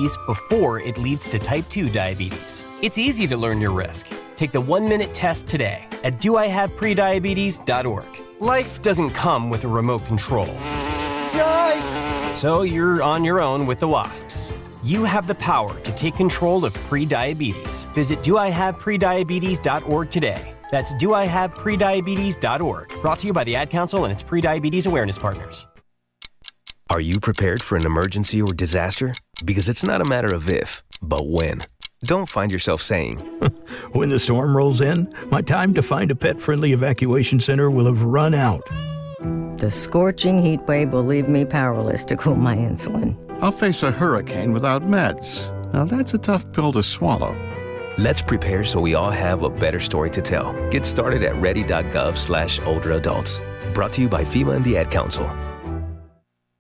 prediabetes before it leads to type 2 diabetes. It's easy to learn your risk. Take the 1-minute test today at doihaveprediabetes.org. Life doesn't come with a remote control. Yikes! So you're on your own with the WASPs. You have the power to take control of prediabetes. Visit doihaveprediabetes.org today. That's doihaveprediabetes.org. Brought to you by the Ad Council and its Prediabetes Awareness Partners. Are you prepared for an emergency or disaster? Because it's not a matter of if, but when. Don't find yourself saying, when the storm rolls in, my time to find a pet-friendly evacuation center will have run out. The scorching heat wave will leave me powerless to cool my insulin. I'll face a hurricane without meds. Now that's a tough pill to swallow. Let's prepare so we all have a better story to tell. Get started at ready.gov/older adults. Brought to you by FEMA and the Ad Council.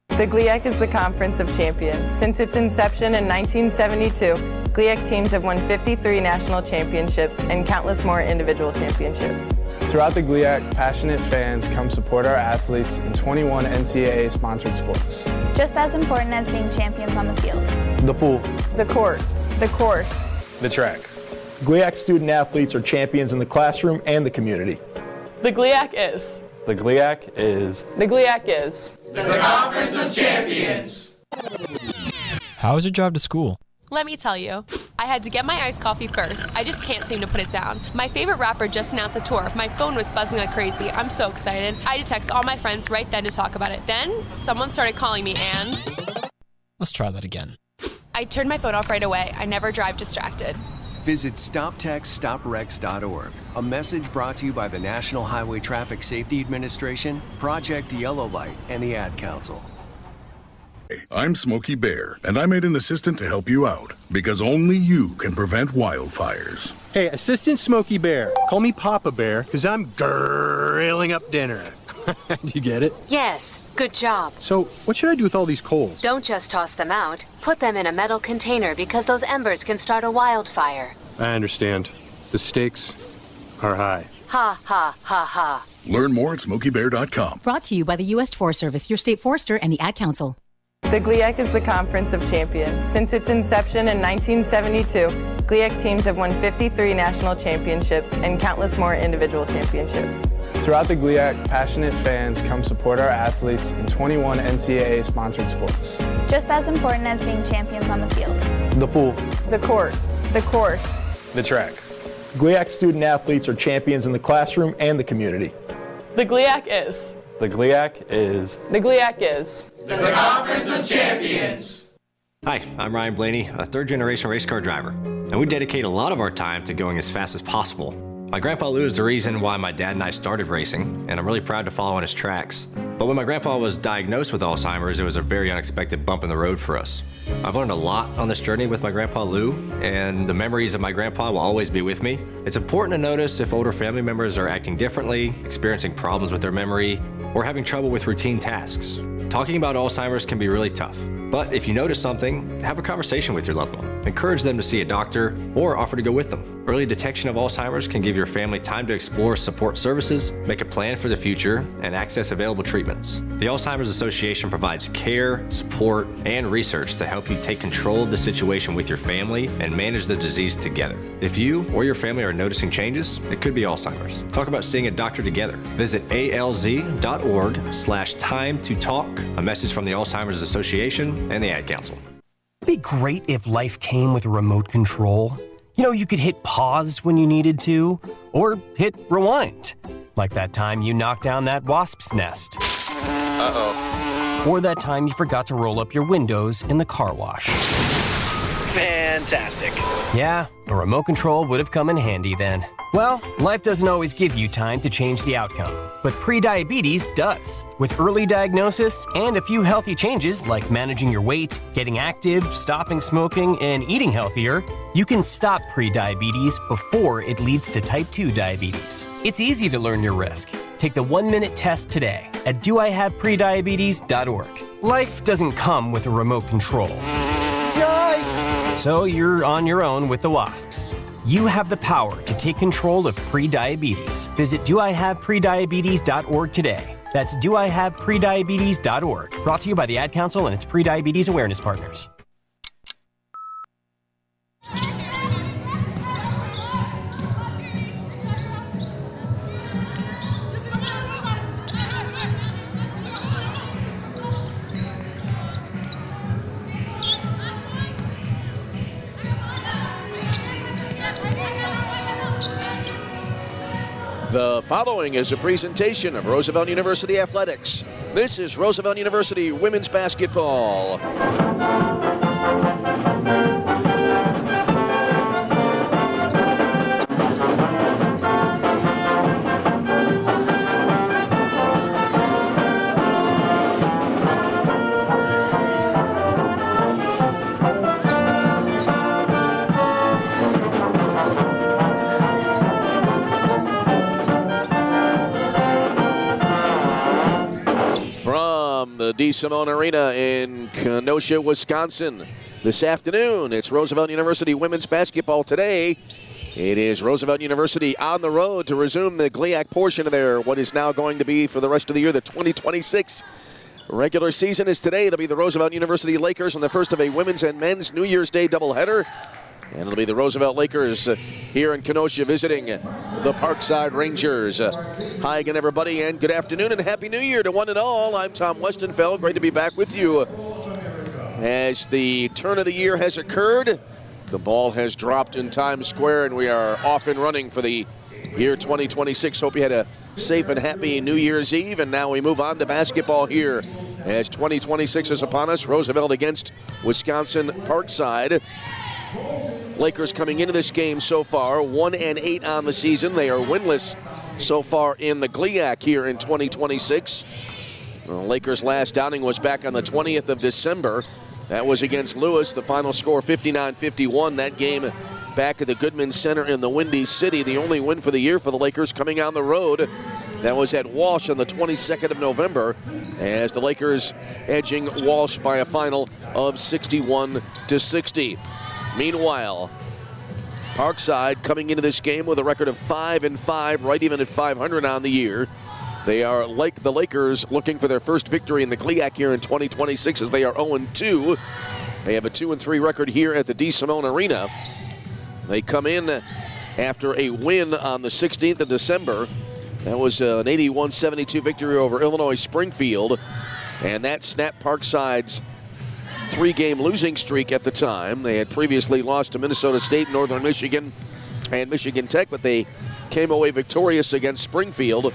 The GLIAC is the Conference of Champions. Since its inception in 1972, GLIAC teams have won 53 national championships and countless more individual championships. Throughout the GLIAC, passionate fans come support our athletes in 21 NCAA-sponsored sports. Just as important as being champions on the field. The pool. The court. The course. The track. GLIAC student athletes are champions in the classroom and the community. The GLIAC is. The GLIAC is. The GLIAC is. The Conference of Champions. How was your drive to school? Let me tell you, I had to get my iced coffee first. I just can't seem to put it down. My favorite rapper just announced a tour. My phone was buzzing like crazy. I'm so excited. I had to text all my friends right then to talk about it. Then, someone started calling me and... Let's try that again. I turned my phone off right away. I never drive distracted. Visit StopTextStopWrecks.org. A message brought to you by the National Highway Traffic Safety Administration, Project Yellow Light, and the Ad Council. I'm Smokey Bear, and I made an assistant to help you out, because only you can prevent wildfires. Hey, Assistant Smokey Bear, call me Papa Bear, because I'm grilling up dinner. Do you get it? Yes, good job. So, what should I do with all these coals? Don't just toss them out. Put them in a metal container because those embers can start a wildfire. I understand. The stakes are high. Ha, ha, ha, ha. Learn more at SmokeyBear.com. Brought to you by the U.S. Forest Service, your state forester, and the Ad Council. The GLIAC is the Conference of Champions. Since its inception in 1972, GLIAC teams have won 53 national championships and countless more individual championships. Throughout the GLIAC, passionate fans come support our athletes in 21 NCAA-sponsored sports. Just as important as being champions on the field. The pool. The court. The course. The track. GLIAC student athletes are champions in the classroom and the community. The GLIAC is. The GLIAC is. The GLIAC is. The Conference of Champions. Hi, I'm Ryan Blaney, a third-generation race car driver, and we dedicate a lot of our time to going as fast as possible. My grandpa Lou is the reason why my dad and I started racing, and I'm really proud to follow in his tracks. But when my grandpa was diagnosed with Alzheimer's, it was a very unexpected bump in the road for us. I've learned a lot on this journey with my grandpa Lou, and the memories of my grandpa will always be with me. It's important to notice if older family members are acting differently, experiencing problems with their memory, or having trouble with routine tasks. Talking about Alzheimer's can be really tough, but if you notice something, have a conversation with your loved one. Encourage them to see a doctor or offer to go with them. Early detection of Alzheimer's can give your family time to explore support services, make a plan for the future, and access available treatments. The Alzheimer's Association provides care, support, and research to help you take control of the situation with your family and manage the disease together. If you or your family are noticing changes, it could be Alzheimer's. Talk about seeing a doctor together. Visit alz.org/time to talk. A message from the Alzheimer's Association and the Ad Council. It'd be great if life came with a remote control. You know, you could hit pause when you needed to, or hit rewind. Like that time you knocked down that wasp's nest. Uh-oh. Or that time you forgot to roll up your windows in the car wash. Fantastic. Yeah, a remote control would have come in handy then. Well, life doesn't always give you time to change the outcome, but prediabetes does. With early diagnosis and a few healthy changes like managing your weight, getting active, stopping smoking, and eating healthier, you can stop prediabetes before it leads to type 2 diabetes. It's easy to learn your risk. Take the 1-minute test today at doihaveprediabetes.org. Life doesn't come with a remote control. Yikes! So you're on your own with the WASPs. You have the power to take control of prediabetes. Visit doihaveprediabetes.org today. That's doihaveprediabetes.org. Brought to you by the Ad Council and its Prediabetes Awareness Partners. The following is a presentation of Roosevelt University Athletics. This is Roosevelt University women's basketball. From the DeSimone Arena in Kenosha, Wisconsin. This afternoon, it's Roosevelt University women's basketball today. It is Roosevelt University on the road to resume the GLIAC portion of their what is now going to be for the rest of the year, the 2026 regular season is today. It'll be the Roosevelt University Lakers on the first of a women's and men's New Year's Day doubleheader. And it'll be the Roosevelt Lakers here in Kenosha visiting the Parkside Rangers. Hi again, everybody, and good afternoon and Happy New Year to one and all. I'm Tom Westenfeld. Great to be back with you. As the turn of the year has occurred, the ball has dropped in Times Square, and we are off and running for the year 2026. Hope you had a safe and happy New Year's Eve, and now we move on to basketball here as 2026 is upon us. Roosevelt against Wisconsin Parkside. Lakers coming into this game so far 1-8 on the season. They are winless so far in the GLIAC here in 2026. The Lakers' last outing was back on the 20th of December. That was against Lewis. The final score 59-51. That game back at the Goodman Center in the Windy City. The only win for the year for the Lakers coming on the road. That was at Walsh on the 22nd of November as the Lakers edging Walsh by a final of 61-60. Meanwhile, Parkside coming into this game with a record of 5-5, right even at 500 on the year. They are like the Lakers looking for their first victory in the GLIAC here in 2026 as they are 0-2. They have a 2-3 record here at the DeSimone Arena. They come in after a win on the 16th of December. That was an 81-72 victory over Illinois Springfield, and that snapped Parkside's three-game losing streak at the time. They had previously lost to Minnesota State, Northern Michigan, and Michigan Tech, but they came away victorious against Springfield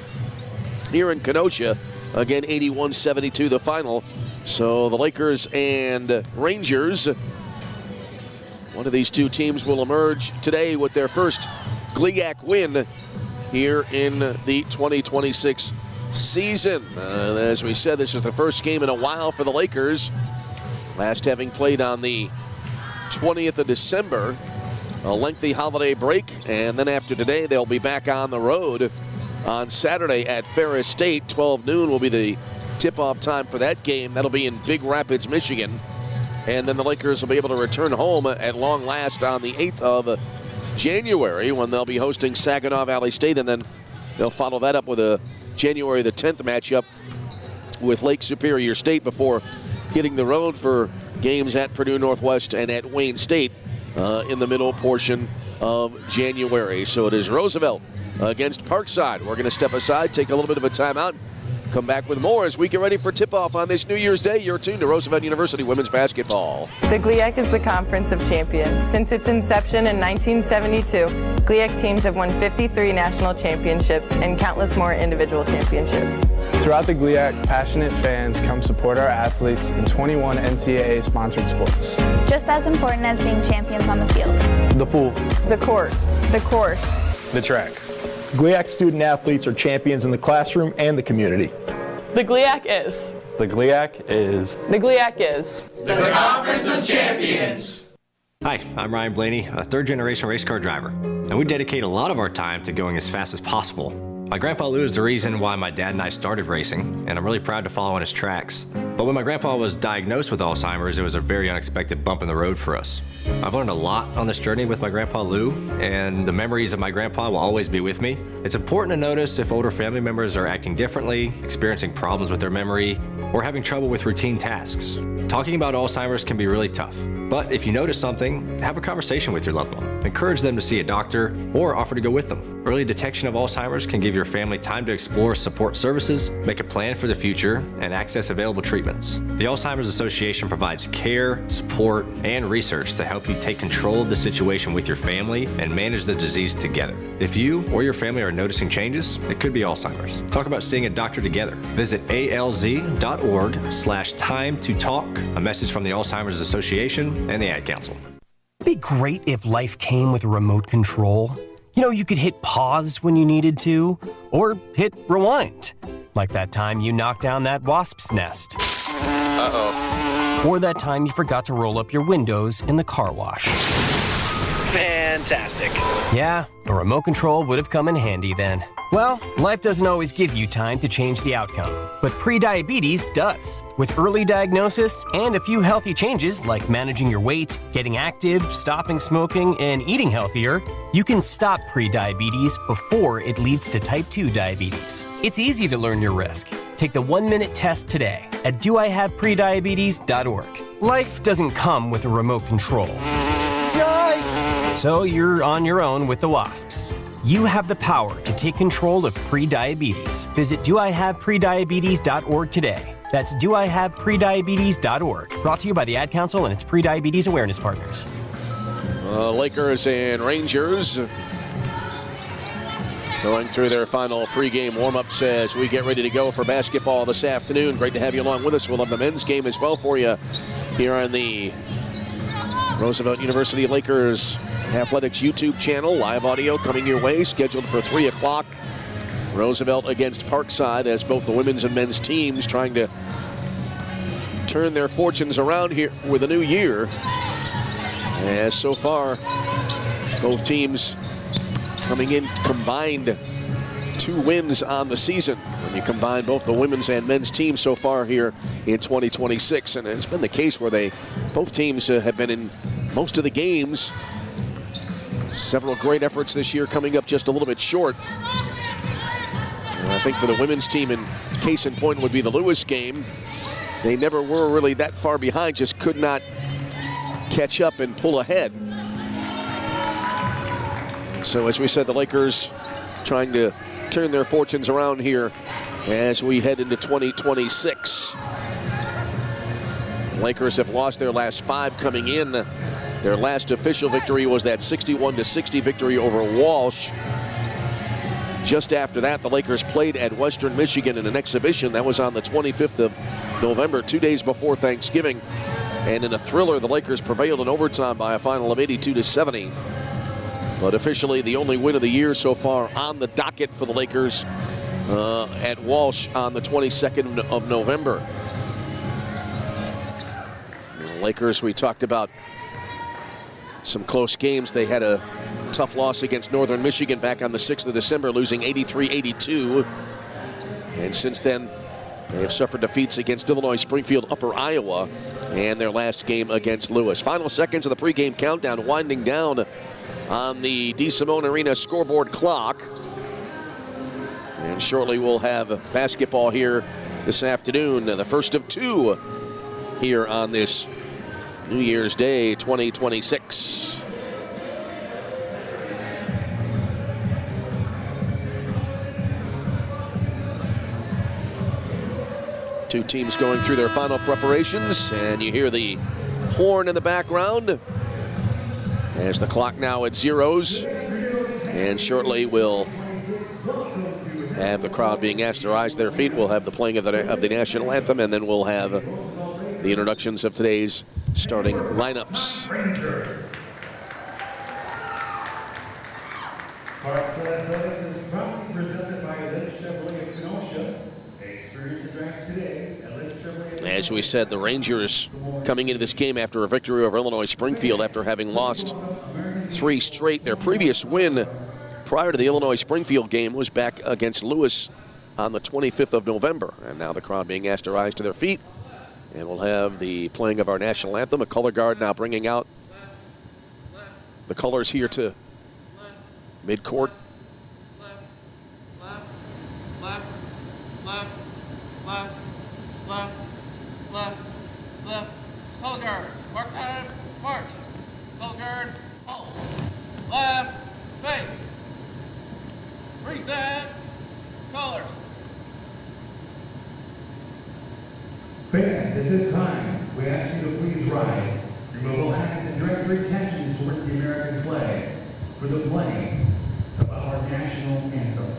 here in Kenosha. Again, 81-72 the final. So the Lakers and Rangers, one of these two teams will emerge today with their first GLIAC win here in the 2026 season. As we said, this is the first game in a while for the Lakers. Last having played on the 20th of December, a lengthy holiday break, and then after today, they'll be back on the road on Saturday at Ferris State. 12 noon will be the tip-off time for that game. That'll be in Big Rapids, Michigan. And then the Lakers will be able to return home at long last on the 8th of January when they'll be hosting Saginaw Valley State, and then they'll follow that up with a January the 10th matchup with Lake Superior State before hitting the road for games at Purdue Northwest and at Wayne State in the middle portion of January. So it is Roosevelt against Parkside. We're going to step aside, take a little bit of a timeout, come back with more as we get ready for tip-off on this New Year's Day. You're tuned to Roosevelt University women's basketball. The GLIAC is the Conference of Champions. Since its inception in 1972, GLIAC teams have won 53 national championships and countless more individual championships. Throughout the GLIAC, passionate fans come support our athletes in 21 NCAA-sponsored sports. Just as important as being champions on the field. The pool. The court. The course. The track. GLIAC student athletes are champions in the classroom and the community. The GLIAC is. The GLIAC is. The GLIAC is. The Conference of Champions. Hi, I'm Ryan Blaney, a third-generation race car driver, and we dedicate a lot of our time to going as fast as possible. My grandpa Lou is the reason why my dad and I started racing, and I'm really proud to follow in his tracks. But when my grandpa was diagnosed with Alzheimer's, it was a very unexpected bump in the road for us. I've learned a lot on this journey with my grandpa Lou, and the memories of my grandpa will always be with me. It's important to notice if older family members are acting differently, experiencing problems with their memory, or having trouble with routine tasks. Talking about Alzheimer's can be really tough, but if you notice something, have a conversation with your loved one. Encourage them to see a doctor or offer to go with them. Early detection of Alzheimer's can give your family time to explore support services, make a plan for the future, and access available treatments. The Alzheimer's Association provides care, support, and research to help you take control of the situation with your family and manage the disease together. If you or your family are noticing changes, it could be Alzheimer's. Talk about seeing a doctor together. Visit alz.org/time to talk. A message from the Alzheimer's Association and the Ad Council. It'd be great if life came with a remote control. You know, you could hit pause when you needed to, or hit rewind. Like that time you knocked down that wasp's nest. Uh-oh. Or that time you forgot to roll up your windows in the car wash. Fantastic. Yeah, a remote control would have come in handy then. Well, life doesn't always give you time to change the outcome, but prediabetes does. With early diagnosis and a few healthy changes like managing your weight, getting active, stopping smoking, and eating healthier, you can stop prediabetes before it leads to type 2 diabetes. It's easy to learn your risk. Take the 1-minute test today at doihaveprediabetes.org. Life doesn't come with a remote control. So you're on your own with the wasps. You have the power to take control of prediabetes. Visit doihaveprediabetes.org today. That's doihaveprediabetes.org. Brought to you by the Ad Council and its prediabetes awareness partners. Lakers and Rangers going through their final pregame warm-ups as we get ready to go for basketball this afternoon. Great to have you along with us. We'll have the men's game as well for you here on the Roosevelt University Lakers Athletics YouTube channel. Live audio coming your way, scheduled for 3 o'clock. Roosevelt against Parkside as both the women's and men's teams trying to turn their fortunes around here with a new year. As so far, both teams coming in combined 2 wins on the season when you combine both the women's and men's teams so far here in 2026. And it's been the case where both teams have been in most of the games. Several great efforts this year, coming up just a little bit short. And I think for the women's team, and case in point would be the Lewis game, they never were really that far behind, just could not catch up and pull ahead. So as we said, the Lakers trying to turn their fortunes around here as we head into 2026. The Lakers have lost their last 5 coming in. Their last official victory was that 61-60 victory over Walsh. Just after that, the Lakers played at Western Michigan in an exhibition. That was on the 25th of November, 2 days before Thanksgiving. And in a thriller, the Lakers prevailed in overtime by a final of 82-70. But officially, the only win of the year so far on the docket for the Lakers at Walsh on the 22nd of November. The Lakers, we talked about some close games. They had a tough loss against Northern Michigan back on the 6th of December, losing 83-82. And since then, they have suffered defeats against Illinois, Springfield, Upper Iowa, and their last game against Lewis. Final seconds of the pregame countdown winding down on the DeSimone Arena scoreboard clock. And shortly we'll have basketball here this afternoon, the first of 2 here on this New Year's Day 2026. Two teams going through their final preparations, and you hear the horn in the background as the clock now at zeros. And shortly we'll have the crowd being asked to rise to their feet. We'll have the playing of the national anthem, and then we'll have the introductions of today's starting lineups. Parkside Athletics is proudly presented by Lynch Chevrolet of Kenosha. Experience the drive today at Lynch Chevrolet. As we said, the Rangers coming into this game after a victory over Illinois Springfield after having lost 3 straight. Their previous win prior to the Illinois Springfield game was back against Lewis on the 25th of November. And now the crowd being asked to rise to their feet. And we'll have the playing of our national anthem. A color guard now bringing out the colors here to midcourt. Left, left, left, left, left, left, left. Color guard, mark time, march. Color guard, hold. Left, face. Reset, colors. Fans, at this time, we ask you to please rise. Remove all hands and direct your attention towards the American flag for the playing of our our national anthem.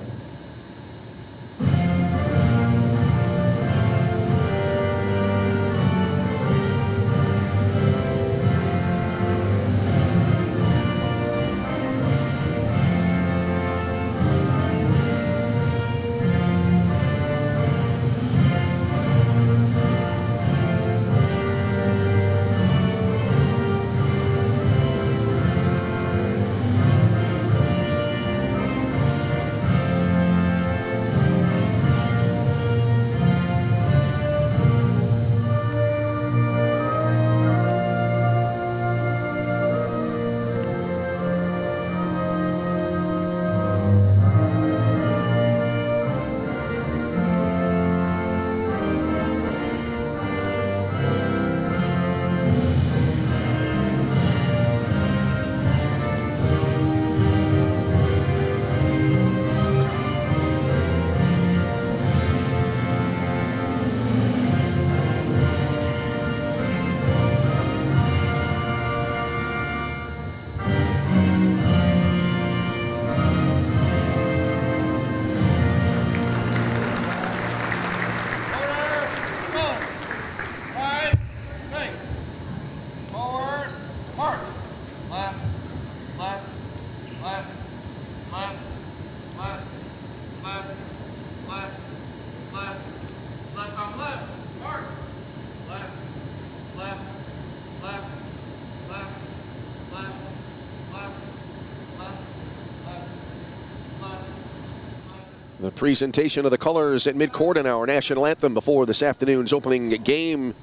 The presentation of the colors at midcourt and our national anthem before this afternoon's opening game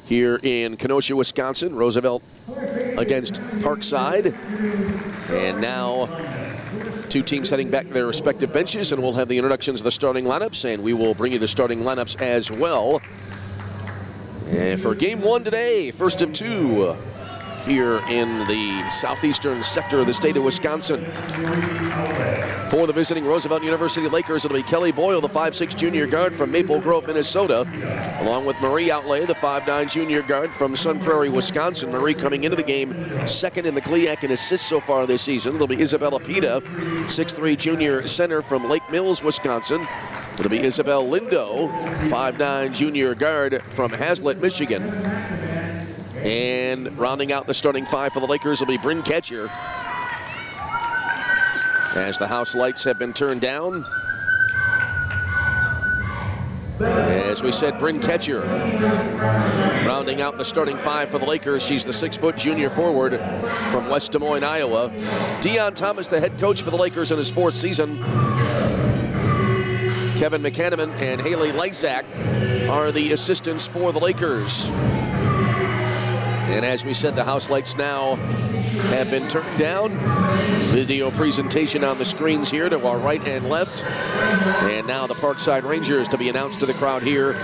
here in Kenosha, Wisconsin. Roosevelt against Parkside. And now two teams heading back to their respective benches, and we'll have the introductions of the starting lineups, and we will bring you the starting lineups as well. And for game one today, first of two here in the southeastern sector of the state of Wisconsin. For the visiting Roosevelt University Lakers, it'll be Kelly Boyle, the 5'6" junior guard from Maple Grove, Minnesota, along with Marie Outlay, the 5'9" junior guard from Sun Prairie, Wisconsin. Marie coming into the game second in the GLIAC in assists so far this season. It'll be Isabella Pita, 6'3" junior center from Lake Mills, Wisconsin. It'll be Isabel Lindo, 5'9" junior guard from Hazlet, Michigan. And rounding out the starting five for the Lakers will be Bryn Ketcher. As the house lights have been turned down. As we said, Bryn Ketcher rounding out the starting five for the Lakers. She's the 6' junior forward from West Des Moines, Iowa. Deion Thomas, the head coach for the Lakers in his fourth season. Kevin McCanaman and Haley Lysak are the assistants for the Lakers. And as we said, the house lights now have been turned down. Video presentation on the screens here to our right and left. And now the Parkside Rangers to be announced to the crowd here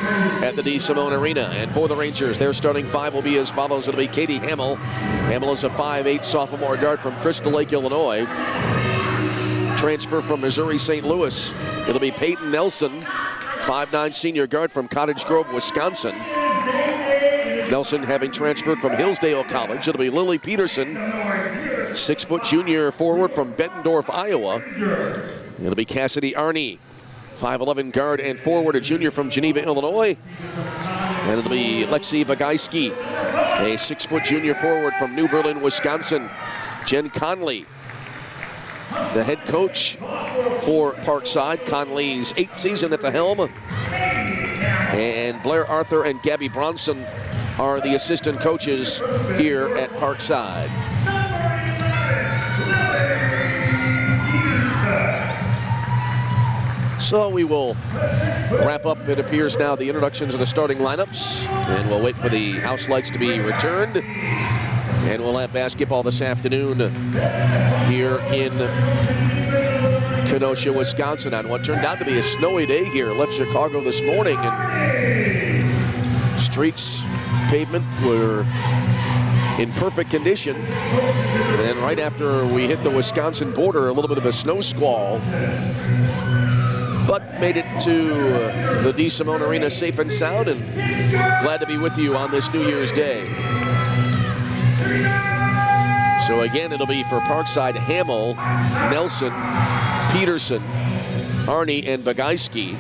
at the DeSimone Arena. And for the Rangers, their starting five will be as follows. It'll be Katie Hamill. Hamill is a 5'8" sophomore guard from Crystal Lake, Illinois. Transfer from Missouri St. Louis. It'll be Peyton Nelson, 5'9" senior guard from Cottage Grove, Wisconsin. Nelson having transferred from Hillsdale College. It'll be Lily Peterson, 6' junior forward from Bettendorf, Iowa. It'll be Cassidy Arney, 5'11" guard and forward, a junior from Geneva, Illinois. And it'll be Lexi Bagayski, a 6' junior forward from New Berlin, Wisconsin. Jen Conley, the head coach for Parkside. Conley's 8th season at the helm. And Blair Arthur and Gabby Bronson are the assistant coaches here at Parkside. So we will wrap up, it appears now, the introductions of the starting lineups, and we'll wait for the house lights to be returned. And we'll have basketball this afternoon here in Kenosha, Wisconsin, on what turned out to be a snowy day here. Left Chicago this morning, and streets, pavement were in perfect condition. And then right after we hit the Wisconsin border, a little bit of a snow squall, but made it to the DeSimone Arena safe and sound, and glad to be with you on this New Year's Day. So again, it'll be for Parkside, Hamill, Nelson, Peterson, Arnie, and Bagayski.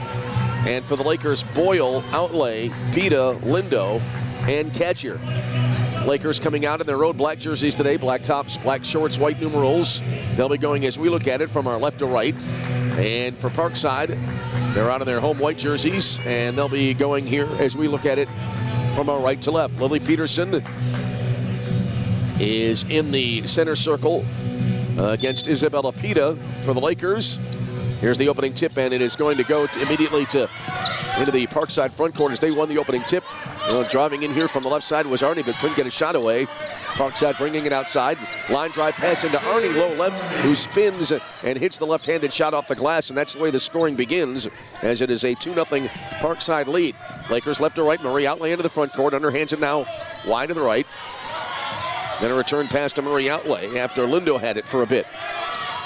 And for the Lakers, Boyle, Outlay, Pita, Lindo, and Ketcher. Lakers coming out in their road black jerseys today, black tops, black shorts, white numerals. They'll be going as we look at it from our left to right. And for Parkside, they're out in their home white jerseys, and they'll be going here as we look at it from our right to left. Lily Peterson is in the center circle against Isabella Pita for the Lakers. Here's the opening tip, and it is going to go immediately into the Parkside front court as they won the opening tip. Driving in here from the left side was Arnie, but couldn't get a shot away. Parkside bringing it outside. Line drive pass into Arnie, low left, who spins and hits the left-handed shot off the glass, and that's the way the scoring begins, as it is a 2-0 Parkside lead. Lakers left to right. Marie Outlay into the front court. Underhands it now wide to the right. Then a return pass to Marie Outlay after Lindo had it for a bit.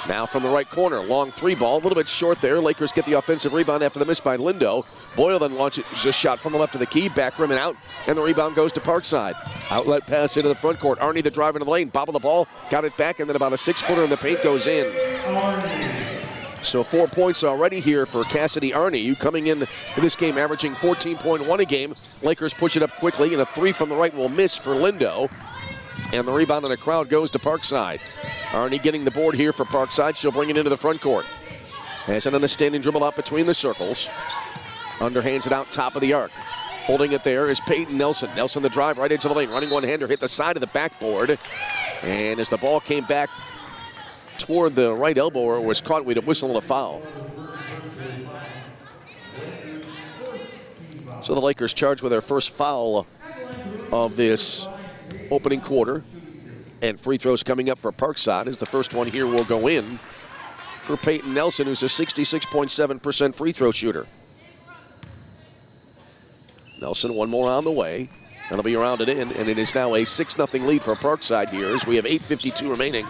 Now from the right corner, long three ball, a little bit short there. Lakers get the offensive rebound after the miss by Lindo. Boyle then launches a shot from the left of the key, back rim and out, and the rebound goes to Parkside. Outlet pass into the front court. Arnie, the drive into the lane, bobbled the ball, got it back, and then about a 6-footer in the paint goes in. So 4 points already here for Cassidy Arnie, who coming in this game averaging 14.1 a game. Lakers push it up quickly, and a three from the right will miss for Lindo. And the rebound in the crowd goes to Parkside. Arnie getting the board here for Parkside. She'll bring it into the front court. Has an understanding dribble out between the circles. Underhands it out top of the arc. Holding it there is Peyton Nelson. Nelson the drive right into the lane. Running one-hander, hit the side of the backboard. And as the ball came back toward the right elbow or was caught, we'd whistle a foul. So the Lakers charged with their first foul of this opening quarter, and free throws coming up for Parkside as the first one here will go in for Peyton Nelson, who's a 66.7% free throw shooter. Nelson, one more on the way. That'll be rounded in, and it is now a 6-0 lead for Parkside here as we have 8:52 remaining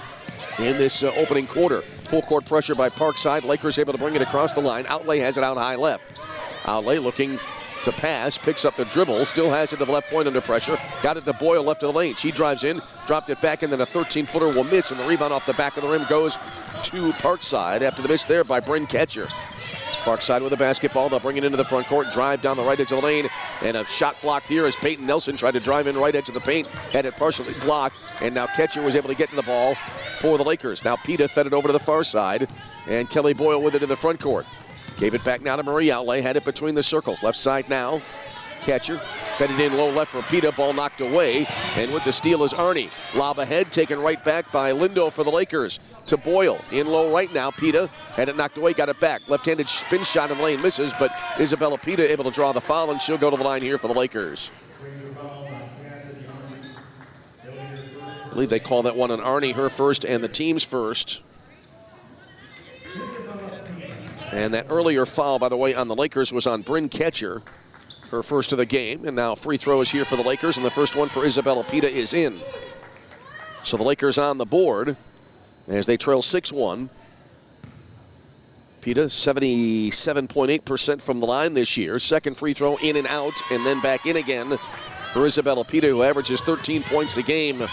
in this opening quarter. Full court pressure by Parkside. Lakers able to bring it across the line. Outlay has it out high left. Outlay looking to pass, picks up the dribble, still has it to the left point under pressure. Got it to Boyle left of the lane. She drives in, dropped it back, and then a 13-footer will miss, and the rebound off the back of the rim goes to Parkside after the miss there by Bryn Ketcher. Parkside with the basketball. They'll bring it into the front court, drive down the right edge of the lane, and a shot blocked here as Peyton Nelson tried to drive in right edge of the paint, had it partially blocked, and now Ketcher was able to get to the ball for the Lakers. Now Pita fed it over to the far side, and Kelly Boyle with it in the front court. Gave it back now to Marie Outlay, had it between the circles. Left side now, Ketcher. Fed it in low left for Pita, ball knocked away. And with the steal is Arnie. Lob ahead, taken right back by Lindo for the Lakers. To Boyle, in low right now, Pita. Had it knocked away, got it back. Left-handed spin shot in the lane, misses, but Isabella Pita able to draw the foul, and she'll go to the line here for the Lakers. I believe they call that one on Arnie, her first, and the team's first. And that earlier foul, by the way, on the Lakers was on Bryn Ketcher, her first of the game. And now free throw is here for the Lakers, and the first one for Isabella Pita is in. So the Lakers on the board as they trail 6-1. Pita, 77.8% from the line this year. Second free throw in and out, and then back in again for Isabella Pita, who averages 13 points a game.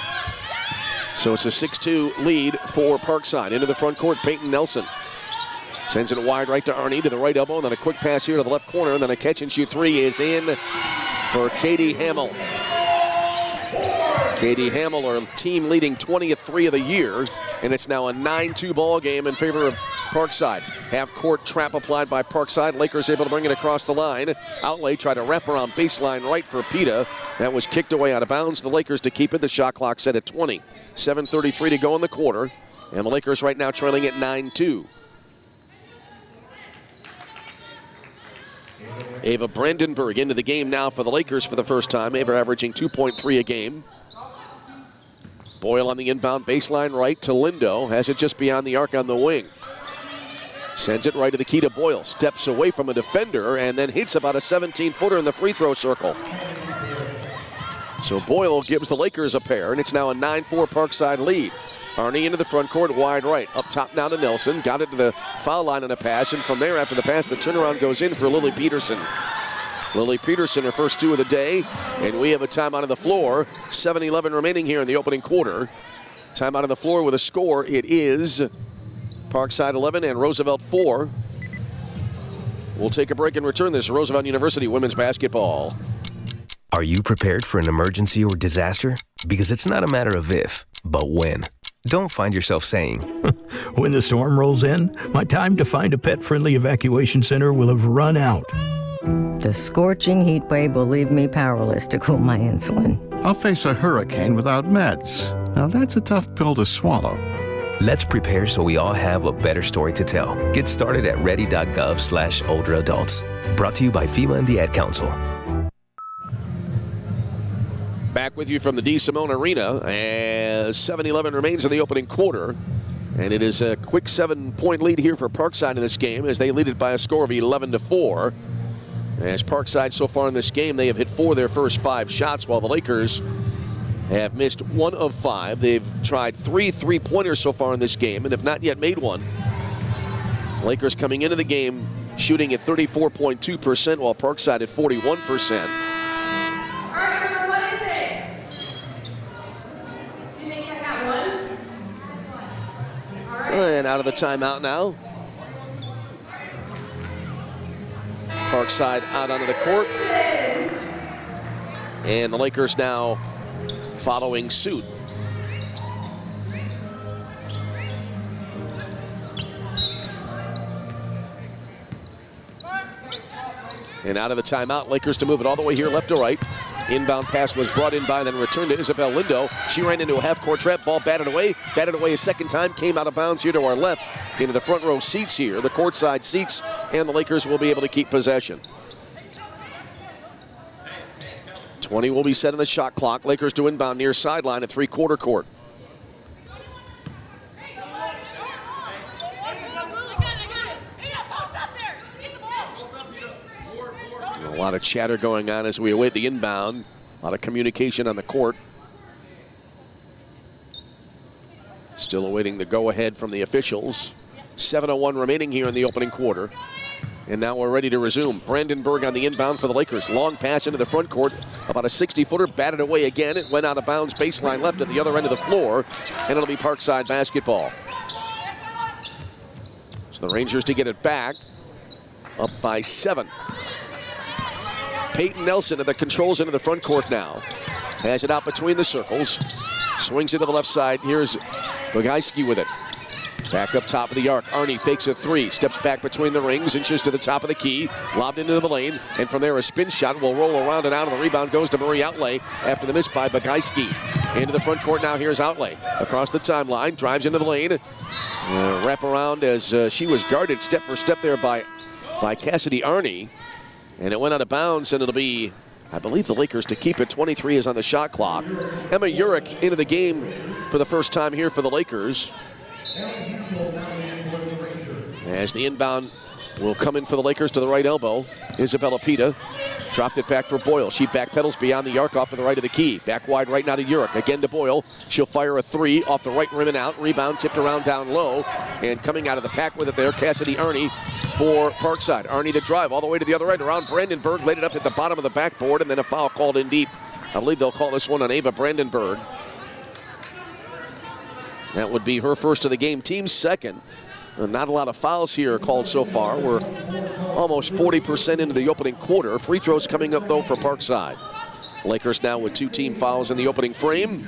So it's a 6-2 lead for Parkside. Into the front court, Peyton Nelson. Sends it wide right to Arnie, to the right elbow, and then a quick pass here to the left corner, and then a catch-and-shoot three is in for Katie Hamill. Katie Hamill, our team-leading 20th three of the year, and it's now a 9-2 ball game in favor of Parkside. Half-court trap applied by Parkside. Lakers able to bring it across the line. Outlay tried to wrap around baseline right for Pita. That was kicked away out of bounds. The Lakers to keep it. The shot clock set at 20. 7:33 to go in the quarter, and the Lakers right now trailing at 9-2. Ava Brandenburg into the game now for the Lakers for the first time. Ava averaging 2.3 a game. Boyle on the inbound baseline right to Lindo. Has it just beyond the arc on the wing. Sends it right to the key to Boyle. Steps away from a defender and then hits about a 17-footer in the free throw circle. So Boyle gives the Lakers a pair, and it's now a 9-4 Parkside lead. Arnie into the front court, wide right. Up top now to Nelson. Got it to the foul line on a pass, and from there after the pass, the turnaround goes in for Lily Peterson. Lily Peterson, her first two of the day, and we have a timeout on the floor. 7:11 remaining here in the opening quarter. Timeout on the floor with a score. It is Parkside 11 and Roosevelt 4. We'll take a break and return. This is Roosevelt University women's basketball. Are you prepared for an emergency or disaster? Because it's not a matter of if, but when. Don't find yourself saying, when the storm rolls in, my time to find a pet-friendly evacuation center will have run out. The scorching heat wave will leave me powerless to cool my insulin. I'll face a hurricane without meds. Now that's a tough pill to swallow. Let's prepare so we all have a better story to tell. Get started at ready.gov/older-adults. Brought to you by FEMA and the Ad Council. Back with you from the D. Simone Arena as 7-11 remains in the opening quarter. And it is a quick 7-point lead here for Parkside in this game as they lead it by a score of 11-4. As Parkside so far in this game, they have hit 4 of their first 5 shots, while the Lakers have missed 1 of 5. They've tried 3 3-pointers so far in this game and have not yet made one. Lakers coming into the game shooting at 34.2%, while Parkside at 41%. And out of the timeout now. Parkside out onto the court. And the Lakers now following suit. And out of the timeout, Lakers to move it all the way here left to right. Inbound pass was brought in by, then returned to Isabel Lindo. She ran into a half-court trap, ball batted away a second time, came out of bounds here to our left, into the front row seats here, the courtside seats, and the Lakers will be able to keep possession. 20 will be set in the shot clock. Lakers to inbound near sideline at three-quarter court. A lot of chatter going on as we await the inbound. A lot of communication on the court. Still awaiting the go-ahead from the officials. 7:01 remaining here in the opening quarter. And now we're ready to resume. Brandenburg on the inbound for the Lakers. Long pass into the front court. About a 60-footer, batted away again. It went out of bounds, baseline left at the other end of the floor. And it'll be Parkside basketball. So the Rangers to get it back. Up by 7. Peyton Nelson at the controls into the front court now. Has it out between the circles. Swings it to the left side. Here's Bogajski with it. Back up top of the arc. Arnie fakes a 3. Steps back between the rings. Inches to the top of the key. Lobbed into the lane. And from there a spin shot will roll around and out. And the rebound goes to Marie Outlay after the miss by Bogajski. Into the front court now. Here's Outlay. Across the timeline. Drives into the lane. Wrap around as she was guarded step for step there by Cassidy Arnie. And it went out of bounds, and it'll be, I believe, the Lakers to keep it. 23 is on the shot clock. Emma Urich into the game for the first time here for the Lakers. As the inbound will come in for the Lakers to the right elbow. Isabella Pita dropped it back for Boyle. She backpedals beyond the arc off to the right of the key. Back wide right now to Urich. Again to Boyle. She'll fire a 3 off the right rim and out. Rebound tipped around down low. And coming out of the pack with it there, Cassidy Arnie for Parkside. Arnie the drive all the way to the other end around Brandenburg. Laid it up at the bottom of the backboard, and then a foul called in deep. I believe they'll call this one on Ava Brandenburg. That would be her first of the game. Team second. Not a lot of fouls here called so far. We're almost 40% into the opening quarter. Free throws coming up, though, for Parkside. Lakers now with 2 team fouls in the opening frame.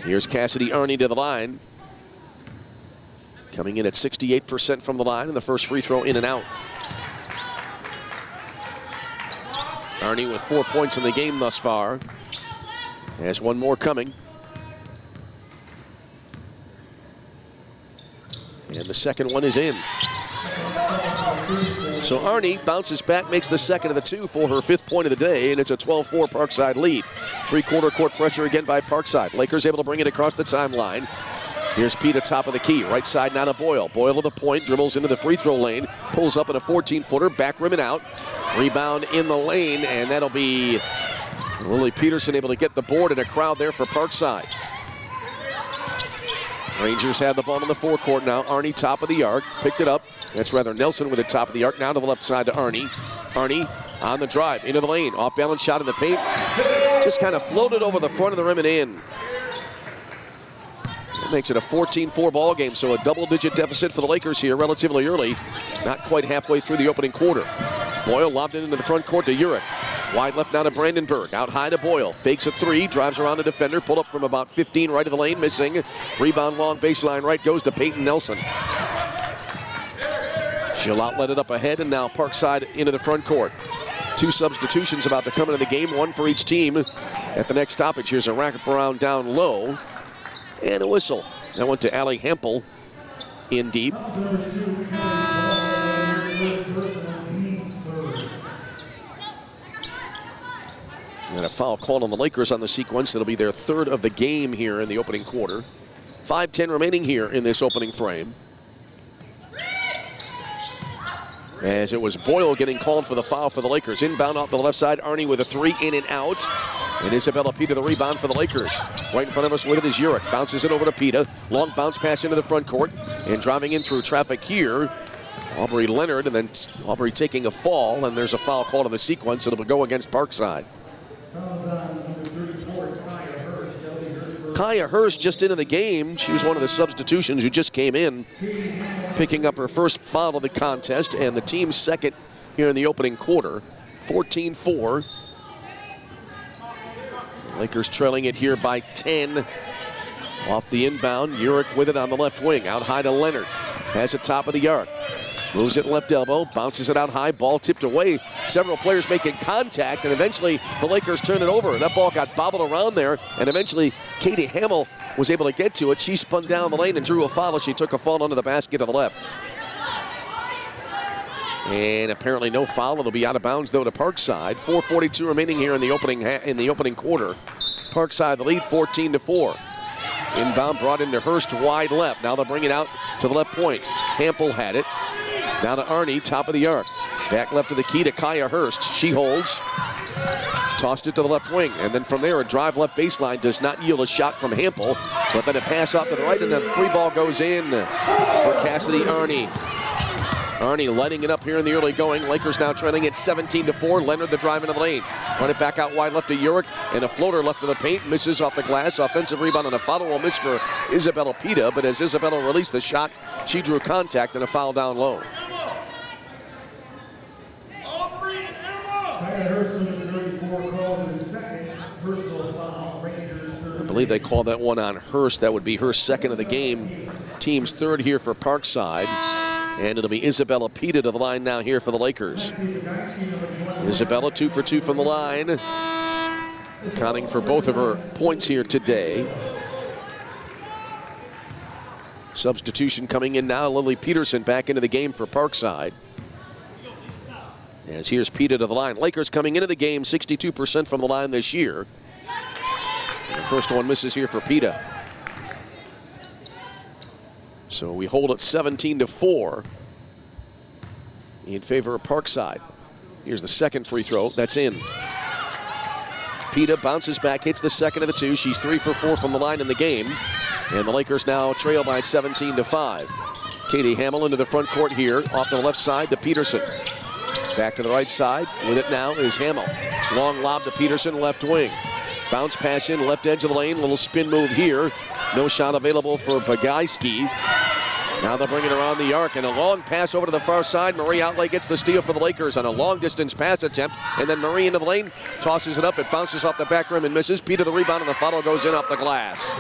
Here's Cassidy Arnie to the line. Coming in at 68% from the line, and the first free throw in and out. Arnie with 4 points in the game thus far. Has one more coming. And the second one is in. So Arnie bounces back, makes the second of the 2 for her 5th point of the day, and it's a 12-4 Parkside lead. Three-quarter court pressure again by Parkside. Lakers able to bring it across the timeline. Here's Pete top of the key. Right side now to Boyle. Boyle to the point, dribbles into the free throw lane, pulls up in a 14-footer, back rim and out. Rebound in the lane, and that'll be Lily Peterson able to get the board and a crowd there for Parkside. Rangers have the ball in the forecourt now. Arnie top of the arc, picked it up. That's rather Nelson with the top of the arc. Now to the left side to Arnie. Arnie on the drive, into the lane. Off balance shot in the paint. Just kind of floated over the front of the rim and in. That makes it a 14-4 ball game, so a double-digit deficit for the Lakers here relatively early, not quite halfway through the opening quarter. Boyle lobbed it into the front court to Urich. Wide left now to Brandenburg. Out high to Boyle. Fakes a three, drives around a defender. Pull up from about 15 right of the lane, missing. Rebound long baseline right goes to Peyton Nelson. She'll outlet it up ahead, and now Parkside into the front court. 2 substitutions about to come into the game, 1 for each team. At the next stoppage, here's a wraparound down low, and a whistle. That went to Allie Hempel in deep. And a foul called on the Lakers on the sequence. That'll be their 3rd of the game here in the opening quarter. 5:10 remaining here in this opening frame. As it was Boyle getting called for the foul for the Lakers. Inbound off the left side, Arnie with a 3 in and out. And Isabella Pita the rebound for the Lakers. Right in front of us with it is Urich. Bounces it over to Pita. Long bounce pass into the front court. And driving in through traffic here, Aubrey Leonard, and then Aubrey taking a fall. And there's a foul called on the sequence. It'll go against Parkside. Kaya Hurst just into the game. She was one of the substitutions who just came in, picking up her first foul of the contest and the team's second here in the opening quarter. 14-4. Lakers trailing it here by 10. Off the inbound, Urich with it on the left wing. Out high to Leonard. Has it top of the arc. Moves it left elbow, bounces it out high, ball tipped away. Several players making contact, and eventually the Lakers turn it over. That ball got bobbled around there, and eventually Katie Hamill was able to get to it. She spun down the lane and drew a foul as she took a fall under the basket to the left. And apparently no foul. It'll be out of bounds though to Parkside. 4:42 remaining here in the opening quarter. Parkside the lead, 14-4. Inbound brought into Hurst wide left. Now they'll bring it out to the left point. Hampel had it. Now to Arnie, top of the arc. Back left of the key to Kaya Hurst. She holds. Tossed it to the left wing. And then from there, a drive left baseline does not yield a shot from Hampel. But then a pass off to the right, and the 3-ball goes in for Cassidy Arnie. Arnie lighting it up here in the early going. Lakers now trailing at 17-4. Leonard the drive into the lane. Run it back out wide left to Urich. And a floater left of the paint. Misses off the glass. Offensive rebound and a foul will miss for Isabella Pita. But as Isabella released the shot, she drew contact and a foul down low. I believe they called that one on Hurst. That would be her second of the game. Team's 3rd here for Parkside. And it'll be Isabella Pita to the line now here for the Lakers. Isabella 2 for 2 from the line. Counting for both of her points here today. Substitution coming in now. Lily Peterson back into the game for Parkside. As here's Pita to the line. Lakers coming into the game 62% from the line this year. And the first one misses here for Pita. So we hold it 17-4 in favor of Parkside. Here's the second free throw. That's in. Pita bounces back, hits the second of the 2. She's 3 for 4 from the line in the game. And the Lakers now trail by 17-5. Katie Hamill into the front court here, off to the left side to Peterson. Back to the right side. With it now is Hamill. Long lob to Peterson, left wing. Bounce pass in, left edge of the lane. Little spin move here. No shot available for Bagayski. Now they'll bring it around the arc, and a long pass over to the far side. Marie Outlay gets the steal for the Lakers on a long-distance pass attempt, and then Marie into the lane, tosses it up. It bounces off the back rim and misses. Pita the rebound, and the foul goes in off the glass.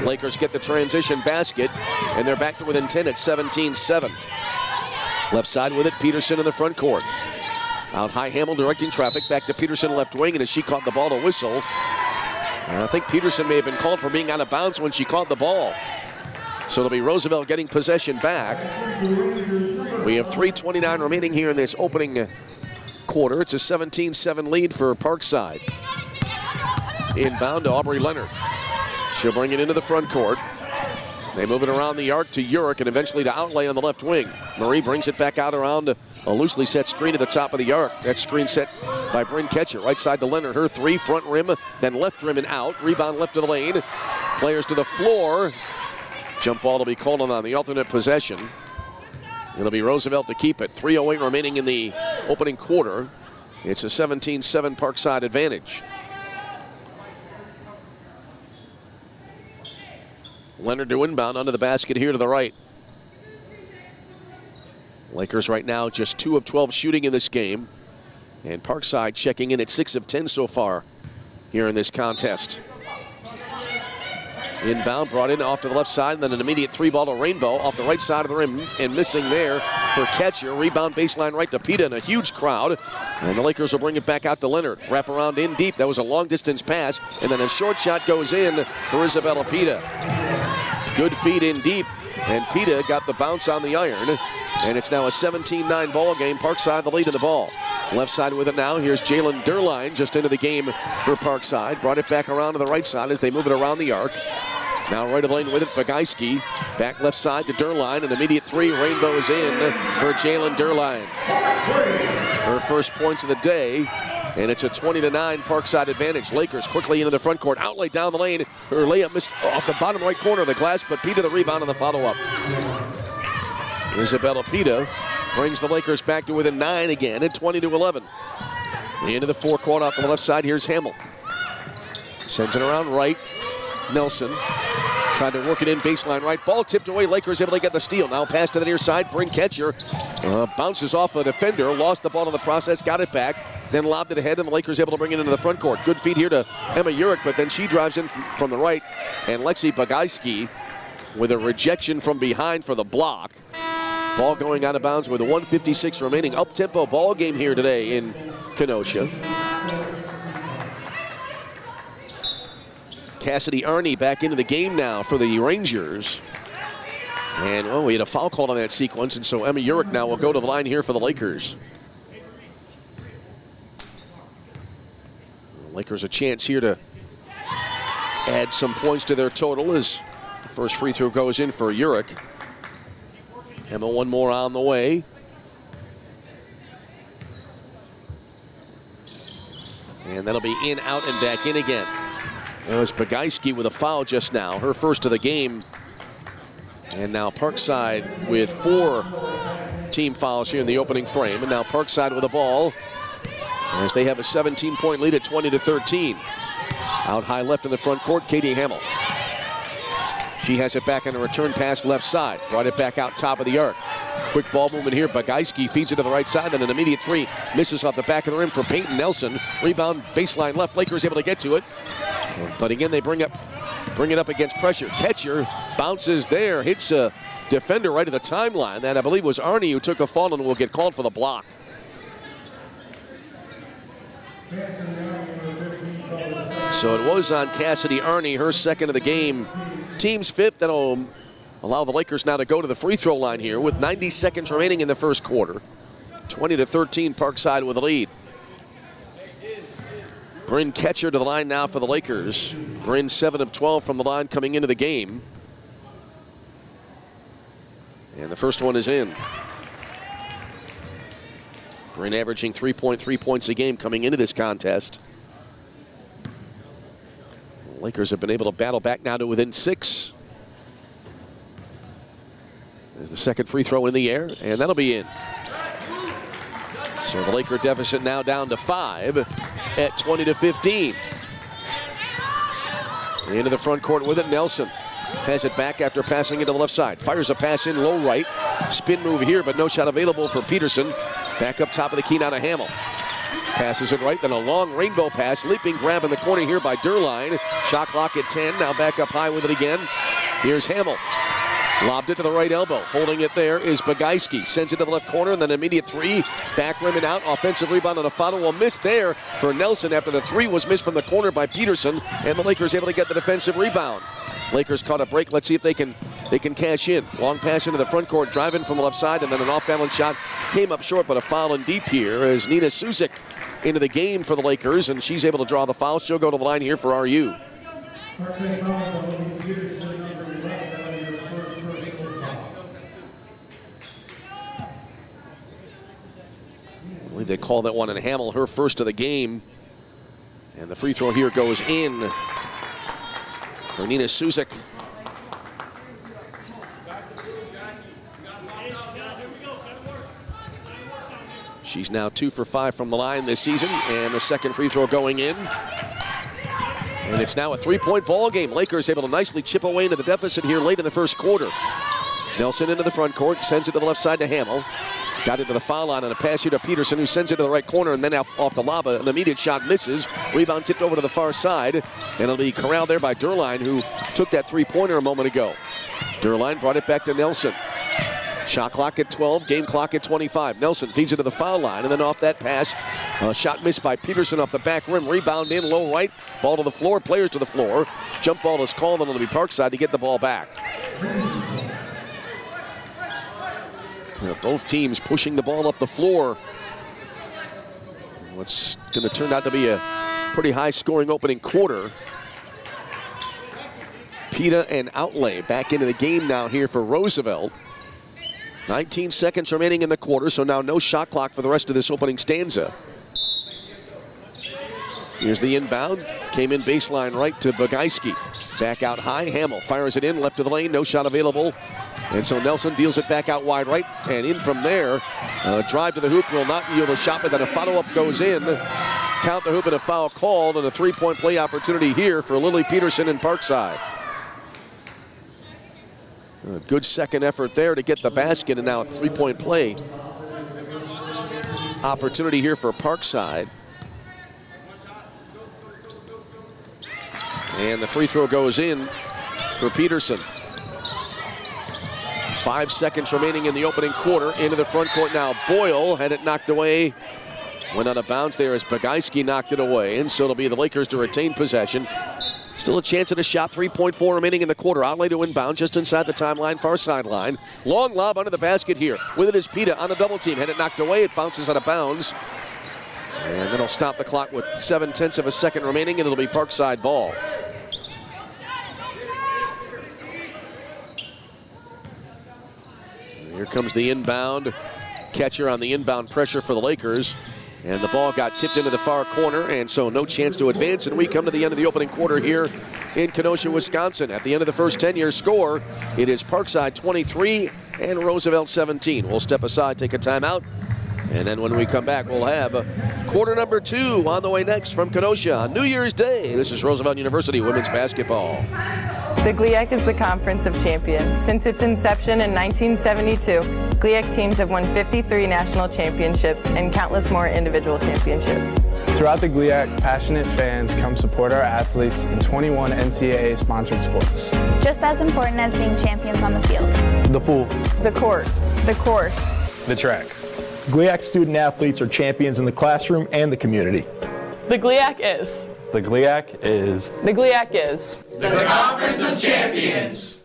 Lakers get the transition basket, and they're back to within 10 at 17-7. Left side with it, Peterson in the front court. Out high, Hamill directing traffic, back to Peterson left wing, and as she caught the ball, a whistle. And I think Peterson may have been called for being out of bounds when she caught the ball. So it'll be Roosevelt getting possession back. We have 3:29 remaining here in this opening quarter. It's a 17-7 lead for Parkside. Inbound to Aubrey Leonard. She'll bring it into the front court. They move it around the arc to Urich and eventually to Outlay on the left wing. Marie brings it back out around a loosely set screen at the top of the arc. That screen set by Bryn Ketcher. Right side to Leonard. Her 3, front rim, then left rim and out. Rebound left of the lane. Players to the floor. Jump ball to be called on the alternate possession. It'll be Roosevelt to keep it. 3:08 remaining in the opening quarter. It's a 17-7 Parkside advantage. Leonard to inbound under the basket here to the right. Lakers right now just 2 of 12 shooting in this game. And Parkside checking in at 6 of 10 so far here in this contest. Inbound brought in off to the left side, and then an immediate 3-ball to Rainbow off the right side of the rim, and missing there for Catcher. Rebound baseline right to Pita in a huge crowd. And the Lakers will bring it back out to Leonard. Wrap around in deep. That was a long distance pass, and then a short shot goes in for Isabella Pita. Good feed in deep, and Pita got the bounce on the iron. And it's now a 17-9 ball game. Parkside the lead in the ball. Left side with it now. Here's Jalen Derline just into the game for Parkside. Brought it back around to the right side as they move it around the arc. Now right of lane with it, Bagaiski. Back left side to Derline. An immediate 3. Rainbow's in for Jalen Derline. Her first points of the day. And it's a 20-9 Parkside advantage. Lakers quickly into the front court. Outlet down the lane. Her layup missed off the bottom right corner of the glass, but Pita the rebound on the follow-up. Isabella Pita brings the Lakers back to within 9 again at 20-11. Into the forecourt off the left side. Here's Hamill. Sends it around right. Nelson trying to work it in baseline right. Ball tipped away. Lakers able to get the steal. Now pass to the near side. Bryn Ketcher bounces off a defender. Lost the ball in the process. Got it back. Then lobbed it ahead, and the Lakers able to bring it into the front court. Good feed here to Emma Urick, but then she drives in from the right. And Lexi Bagaiski with a rejection from behind for the block. Ball going out of bounds with 1:56 remaining. Up-tempo ball game here today in Kenosha. Cassidy Arney back into the game now for the Rangers. And, we had a foul called on that sequence, and so Emma Urick now will go to the line here for the Lakers. The Lakers a chance here to add some points to their total as the first free throw goes in for Urick. Emma one more on the way. And that'll be in, out, and back in again. That was Bagaiski with a foul just now, her first of the game. And now Parkside with 4 team fouls here in the opening frame. And now Parkside with the ball as they have a 17-point lead at 20-13. Out high left in the front court, Katie Hamill. She has it back on a return pass left side. Brought it back out top of the arc. Quick ball movement here. Bagaiski feeds it to the right side, then an immediate 3. Misses off the back of the rim for Peyton Nelson. Rebound baseline left. Lakers able to get to it. But again, they bring it up against pressure. Catcher bounces there. Hits a defender right at the timeline. That, I believe, was Arney who took a fall and will get called for the block. So it was on Cassidy Arney, her second of the game. Team's 5th. That'll allow the Lakers now to go to the free throw line here with 90 seconds remaining in the first quarter. 20-13, Parkside with the lead. Bryn Ketcher to the line now for the Lakers. Bryn 7 of 12 from the line coming into the game. And the first one is in. Bryn averaging 3.3 points a game coming into this contest. The Lakers have been able to battle back now to within 6. There's the second free throw in the air, and that'll be in. So the Laker deficit now down to 5 at 20-15. Into the front court with it, Nelson. Has it back after passing it to the left side. Fires a pass in low right. Spin move here, but no shot available for Peterson. Back up top of the key now to Hamill. Passes it right, then a long rainbow pass. Leaping grab in the corner here by Derline. Shot clock at 10, now back up high with it again. Here's Hamill. Lobbed it to the right elbow. Holding it there is Bagaiski. Sends it to the left corner, and then immediate 3. Back rim and out. Offensive rebound on a foul. Will miss there for Nelson after the 3 was missed from the corner by Peterson, and the Lakers able to get the defensive rebound. Lakers caught a break. Let's see if they can cash in. Long pass into the front court, driving from the left side, and then an off-balance shot came up short, but a foul in deep here as Nina Suzik into the game for the Lakers, and she's able to draw the foul. She'll go to the line here for RU. I believe they call that one in Hamill, her first of the game. And the free throw here goes in for Nina Suzik. She's now 2 for 5 from the line this season, and the second free throw going in. And it's now a three-point ball game. Lakers able to nicely chip away into the deficit here late in the first quarter. Nelson into the front court, sends it to the left side to Hamill. Got into the foul line on a pass here to Peterson, who sends it to the right corner, and then off the lob, an immediate shot misses. Rebound tipped over to the far side, and it'll be corralled there by Derline, who took that three-pointer a moment ago. Derline brought it back to Nelson. Shot clock at 12, game clock at 25. Nelson feeds it to the foul line, and then off that pass, shot missed by Peterson off the back rim. Rebound in, low right, ball to the floor, players to the floor. Jump ball is called, and it'll be Parkside to get the ball back. Both teams pushing the ball up the floor. What's going to turn out to be a pretty high-scoring opening quarter. Pita and Outlay back into the game now here for Roosevelt. 19 seconds remaining in the quarter, so now no shot clock for the rest of this opening stanza. Here's the inbound. Came in baseline right to Bogajski. Back out high. Hamill fires it in, left of the lane, no shot available. And so Nelson deals it back out wide right, and in from there. Drive to the hoop will not yield a shot, but then a follow-up goes in. Count the hoop and a foul called, and a three-point play opportunity here for Lily Peterson and Parkside. A good second effort there to get the basket, and now a three-point play opportunity here for Parkside. And the free throw goes in for Peterson. 5 seconds remaining in the opening quarter. Into the front court now. Boyle had it knocked away. Went out of bounds there as Bogajski knocked it away. And so it'll be the Lakers to retain possession. Still a chance at a shot. 3.4 remaining in the quarter. Outlay to inbound just inside the timeline, far sideline. Long lob under the basket here. With it is Pita on a double team. Had it knocked away. It bounces out of bounds. And then it'll stop the clock with 7/10 of a second remaining, and it'll be Parkside ball. Here comes the inbound. Catcher on the inbound pressure for the Lakers. And the ball got tipped into the far corner, and so no chance to advance. And we come to the end of the opening quarter here in Kenosha, Wisconsin. At the end of the first 10, your score, it is Parkside 23 and Roosevelt 17. We'll step aside, take a timeout, and then when we come back, we'll have quarter number 2 on the way next from Kenosha on New Year's Day. This is Roosevelt University women's basketball. The GLIAC is the Conference of Champions. Since its inception in 1972, GLIAC teams have won 53 national championships and countless more individual championships. Throughout the GLIAC, passionate fans come support our athletes in 21 NCAA-sponsored sports. Just as important as being champions on the field. The pool. The court. The course. The track. GLIAC student athletes are champions in the classroom and the community. The GLIAC is. The GLIAC is. The GLIAC is. The Conference of Champions.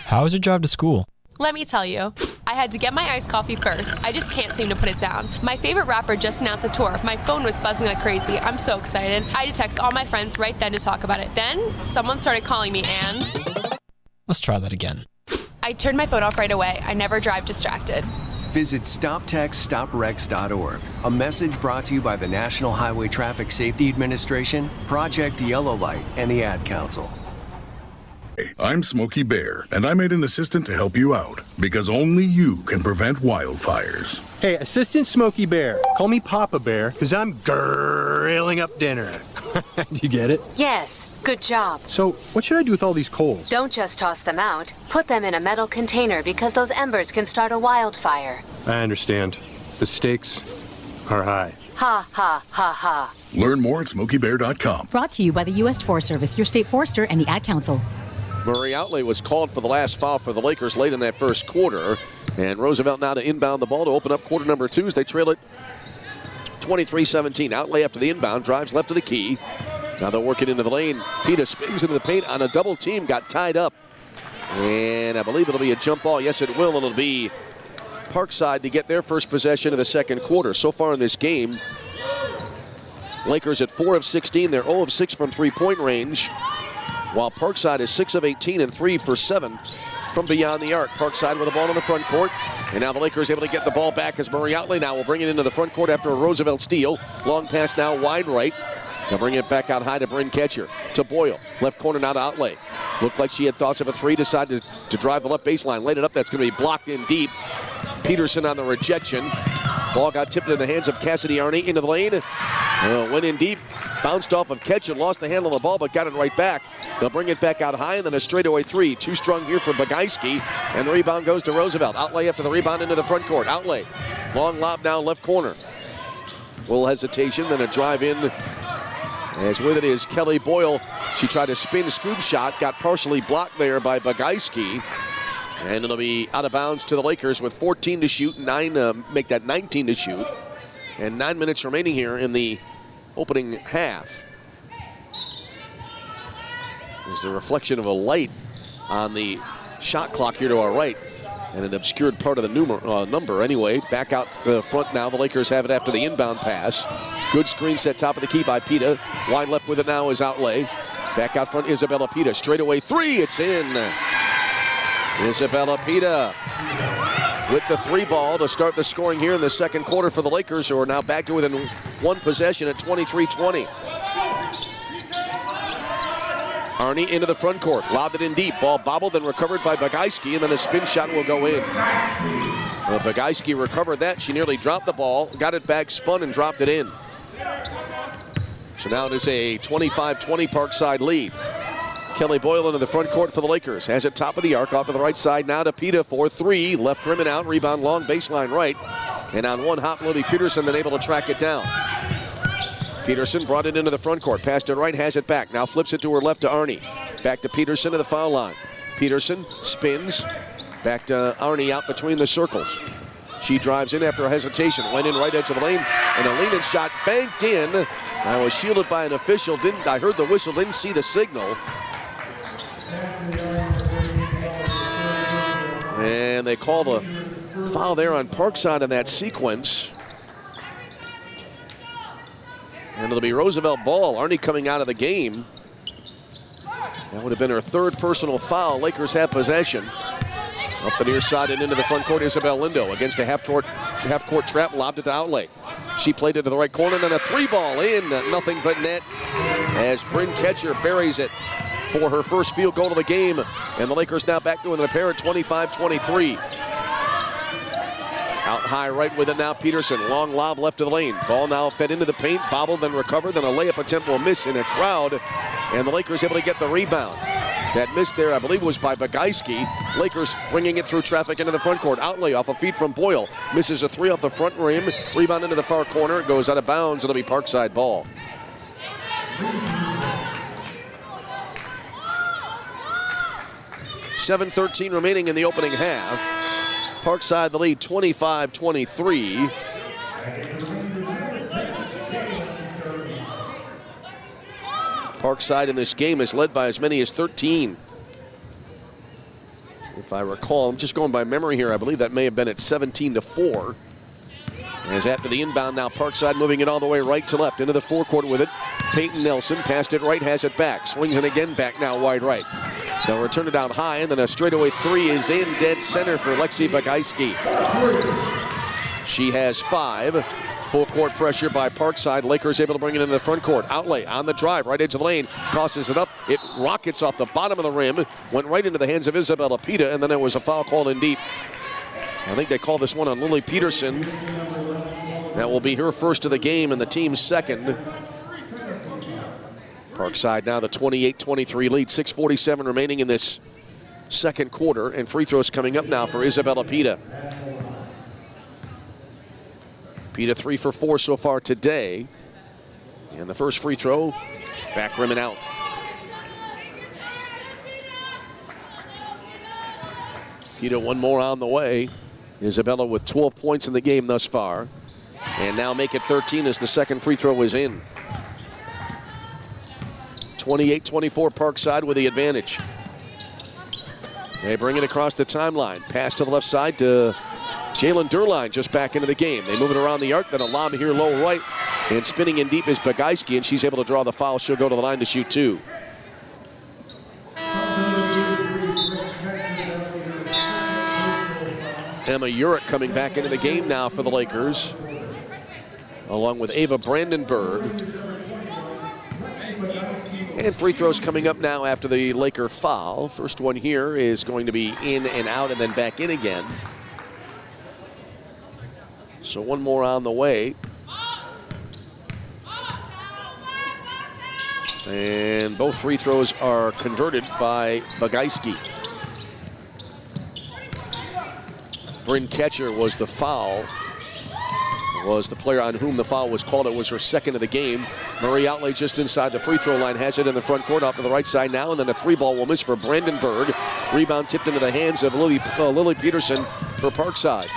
How was your drive to school? Let me tell you, I had to get my iced coffee first. I just can't seem to put it down. My favorite rapper just announced a tour. My phone was buzzing like crazy. I'm so excited. I had to text all my friends right then to talk about it. Then someone started calling me and... Let's try that again. I turned my phone off right away. I never drive distracted. Visit StopTextStopWrecks.org. A message brought to you by the National Highway Traffic Safety Administration, Project Yellow Light, and the Ad Council. I'm Smokey Bear, and I made an assistant to help you out, because only you can prevent wildfires. Hey, Assistant Smokey Bear, call me Papa Bear, because I'm grilling up dinner. Do you get it? Yes, good job. So, what should I do with all these coals? Don't just toss them out. Put them in a metal container because those embers can start a wildfire. I understand. The stakes are high. Ha, ha, ha, ha. Learn more at SmokeyBear.com. Brought to you by the U.S. Forest Service, your state forester, and the Ad Council. Murray Outlay was called for the last foul for the Lakers late in that first quarter. And Roosevelt now to inbound the ball to open up quarter number 2 as they trail it 23-17. Outlay after the inbound, drives left of the key. Now they'll work it into the lane. Pita spins into the paint on a double team, got tied up. And I believe it'll be a jump ball. Yes, it will. It'll be Parkside to get their first possession of the second quarter. So far in this game, Lakers at 4 of 16. They're 0 of 6 from three-point range, while Parkside is 6 of 18 and 3 for 7 from beyond the arc. Parkside with the ball in the front court. And now the Lakers able to get the ball back as Murray Outlay now will bring it into the front court after a Roosevelt steal. Long pass now wide right. They'll bring it back out high to Bryn Ketcher. To Boyle. Left corner now to Outlay. Looked like she had thoughts of a three. Decided to drive the left baseline. Laid it up. That's going to be blocked in deep. Peterson on the rejection. Ball got tipped in the hands of Cassidy Arney into the lane. Went in deep, bounced off of catch and lost the handle of the ball, but got it right back. They'll bring it back out high, and then a straightaway three. Too strong here for Bagaiski, and the rebound goes to Roosevelt. Outlay after the rebound into the front court. Outlay. Long lob now left corner. A little hesitation, then a drive in. As with it is Kelly Boyle. She tried to spin scoop shot, got partially blocked there by Bagaiski. And it'll be out of bounds to the Lakers with 14 to shoot, make that 19 to shoot. And 9 minutes remaining here in the opening half. There's the reflection of a light on the shot clock here to our right, and an obscured part of the number. Anyway, back out the front now. The Lakers have it after the inbound pass. Good screen set top of the key by Pita. Wide left with it now is Outlay. Back out front, Isabella Pita. Straightaway three, it's in. Isabella Pita with the three ball to start the scoring here in the second quarter for the Lakers, who are now back to within one possession at 23-20. Arnie into the front court, lobbed it in deep. Ball bobbled, then recovered by Bagaiski, and then a spin shot will go in. Bagaiski recovered that. She nearly dropped the ball, got it back, spun, and dropped it in. So now it is a 25-20 Parkside lead. Kelly Boyle into the front court for the Lakers. Has it top of the arc, off to the right side now to Pita for three. Left rim and out, rebound long, baseline right. And on one hop, Lily Peterson then able to track it down. Peterson brought it into the front court, passed it right, has it back. Now flips it to her left to Arnie. Back to Peterson to the foul line. Peterson spins, back to Arnie out between the circles. She drives in after a hesitation, went in right edge of the lane, and a lean-in shot banked in. That was shielded by an official. I heard the whistle, didn't see the signal. And they called a foul there on Parkside in that sequence. And it'll be Roosevelt ball. Arnie coming out of the game. That would have been her third personal foul. Lakers have possession. Up the near side and into the front court, Isabel Lindo against a half-court trap, lobbed it to Outlay. She played it to the right corner, and then a three ball in, nothing but net, as Bryn Ketcher buries it for her first field goal of the game. And the Lakers now back to within a pair at 25-23. Out high right with it now, Peterson. Long lob left of the lane. Ball now fed into the paint, bobbled, then recovered, then a layup attempt will miss in a crowd. And the Lakers able to get the rebound. That miss there, I believe, was by Bagaiski. Lakers bringing it through traffic into the front court. Outlay off a feed from Boyle. Misses a three off the front rim. Rebound into the far corner. It goes out of bounds. It'll be Parkside ball. .7:13 remaining in the opening half. Parkside the lead 25-23. Parkside in this game is led by as many as 13. If I recall, I'm just going by memory here, I believe that may have been at 17-4. As after the inbound now, Parkside moving it all the way right to left into the forecourt with it. Peyton Nelson passed it right, has it back. Swings it again back now wide right. They'll return it out high, and then a straightaway three is in dead center for Lexi Bagaiski. She has 5. Full court pressure by Parkside. Lakers able to bring it into the front court. Outlay on the drive, right edge of the lane. Tosses it up. It rockets off the bottom of the rim. Went right into the hands of Isabella Pita, and then there was a foul called in deep. I think they called this one on Lily Peterson. That will be her first of the game and the team's second. Parkside now the 28-23 lead. 6:47 remaining in this second quarter, and free throws coming up now for Isabella Pita. Pita 3 for 4 so far today. And the first free throw, back rim and out. Pita one more on the way. Isabella with 12 points in the game thus far. And now make it 13 as the second free throw is in. 28-24 Parkside with the advantage. They bring it across the timeline. Pass to the left side to Jalen Durline just back into the game. They move it around the arc, then a lob here low right. And spinning in deep is Bagaiski, and she's able to draw the foul. She'll go to the line to shoot 2. Emma Urich coming back into the game now for the Lakers, along with Ava Brandenburg. And free throws coming up now after the Laker foul. First one here is going to be in and out and then back in again. So one more on the way. And both free throws are converted by Bagaiski. Bryn Ketcher was the foul. Was the player on whom the foul was called. It was her second of the game. Marie Outley just inside the free throw line, has it in the front court off to the right side now, and then a three ball will miss for Brandenburg. Rebound tipped into the hands of Lily Peterson for Parkside.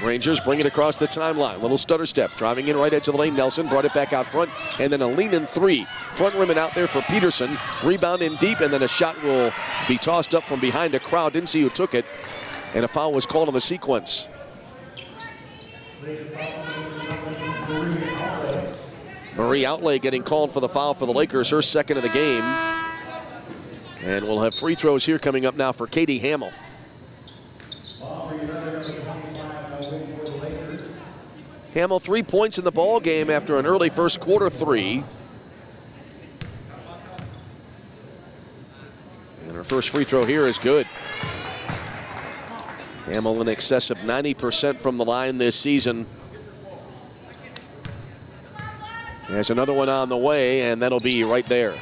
Rangers bring it across the timeline. Little stutter step, driving in right edge of the lane. Nelson brought it back out front, and then a lean in three. Front rim and out there for Peterson. Rebound in deep, and then a shot will be tossed up from behind a crowd. Didn't see who took it, and a foul was called on the sequence. Marie Outley getting called for the foul for the Lakers, her second of the game. And we'll have free throws here coming up now for Katie Hamill. Hamill 3 points in the ball game after an early first quarter three. And her first free throw here is good. Hamill in excess of 90% from the line this season. There's another one on the way, and that'll be right there.